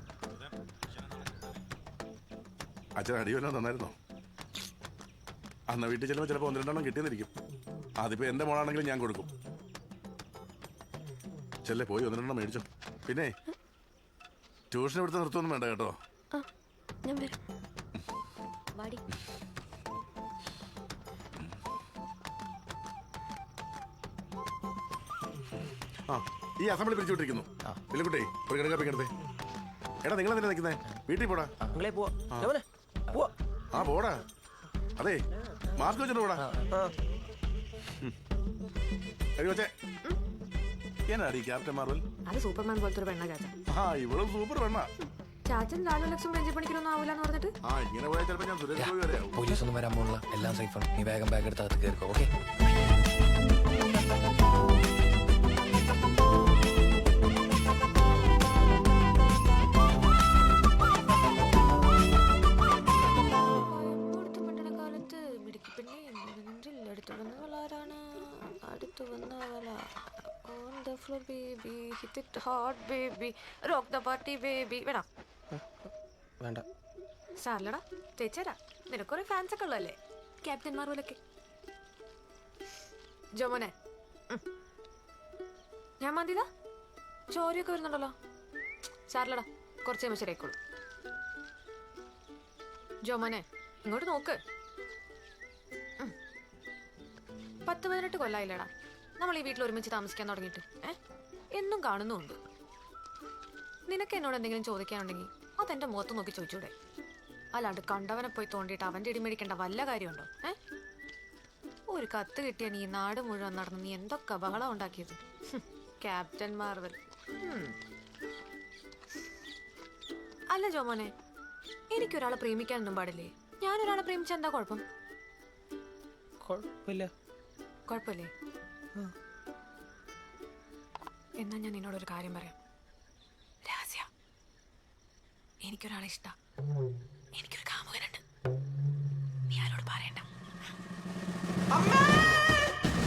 Speaker 6: അച്ഛൻ അടിവല്ലോ നന്നായിരുന്നോ? അന്ന് വീട്ടിൽ ചെല്ലുമ്പോൾ ചിലപ്പോൾ 1-2 എണ്ണം കിട്ടിയെന്നിരിക്കും. അതിപ്പോൾ എൻ്റെ മോളാണെങ്കിലും ഞാൻ കൊടുക്കും. ചെല്ലേ പോയി 1-2 എണ്ണം മേടിച്ചോ. പിന്നെ ട്യൂഷൻ എടുത്ത് നിർത്തുമൊന്നും വേണ്ട കേട്ടോ.
Speaker 10: ഞാൻ വരാം.
Speaker 6: ഈ അസംബ്ലി പിരിച്ചുവിട്ടിരിക്കുന്നു. വില്ലുകുട്ടി ഒരു കിടക്കാപ്പി കിടത്തേ. എടാ നിങ്ങൾ എന്തിനാ നിൽക്കുന്നേ? വീട്ടിൽ പോടാ. പോടാ. അതെ മാസ്ക് വെച്ചിട്ട് പോടാ. കൊച്ചേ എന്നാടി ക്യാപ്റ്റൻ മാർവൽ?
Speaker 7: അത് സൂപ്പർമാൻ പോലത്തെ ഒരു പെണ്ണ ചാച്ച.
Speaker 6: ഇവളും സൂപ്പർ പെണ്ണ.
Speaker 7: ചാച്ചൻ ലാലു ലക്ഷം ബെഞ്ചി പണിക്കൊന്നും ആവൂലെന്ന് പറഞ്ഞിട്ട്
Speaker 6: ഇങ്ങനെ പോയാൽ ചിലപ്പോൾ ഞാൻ സുരേഷ് ഗോപി വരെയാവും.
Speaker 1: പോലീസ് ഒന്നും വരാൻ പോലുള്ള എല്ലാം സേഫാണ്. നീ വേഗം ബാഗ് എടുത്ത് അകത്ത് കയറിക്കോ. ഓക്കെ.
Speaker 3: വേണ്ട
Speaker 7: സാറിലടാ ചേച്ചേരാ. നിനക്കൊരു ഫാൻസ് ഒക്കെ ഉള്ളതല്ലേ ക്യാപ്റ്റൻ മാർവലൊക്കെ. ജോമോനെ ഞാൻ മതിതാ. ചോരയൊക്കെ വരുന്നുണ്ടല്ലോ. സാറിലടാ കുറച്ച് കഴിയുമ്പോൾ ശരിയായിക്കോളൂ. ജോമോനെ ഇങ്ങോട്ട് നോക്ക്. 10-18 കൊല്ലായില്ലടാ നമ്മൾ ഈ വീട്ടിൽ ഒരുമിച്ച് താമസിക്കാൻ തുടങ്ങിയിട്ട്. എന്നും കാണുന്നുണ്ട്. നിനക്ക് എന്നോട് എന്തെങ്കിലും ചോദിക്കാനുണ്ടെങ്കിൽ അതെന്റെ മുഖത്ത് നോക്കി ചോദിച്ചൂടെ? അല്ലാണ്ട് കണ്ടവനെ പോയി തോണ്ടിയിട്ട് അവന്റെ ഇടി മേടിക്കേണ്ട വല്ല കാര്യമുണ്ടോ? ഒരു കത്ത് കിട്ടിയ നീ നാട് മുഴുവൻ നടന്ന് നീ എന്തൊക്കെ ബഹളം ഉണ്ടാക്കിയത്. Captain Marvel. അല്ല ജോമോനെ, എനിക്കൊരാളെ പ്രേമിക്കാനൊന്നും പാടില്ലേ? ഞാനൊരാളെ പ്രേമിച്ച എന്താ കുഴപ്പം? കുഴപ്പമില്ലേ? എന്നാ ഞാൻ നിന്നോടൊരു കാര്യം പറയാം. രഹസ്യ, എനിക്കൊരാളെ ഇഷ്ടം. എനിക്കൊരു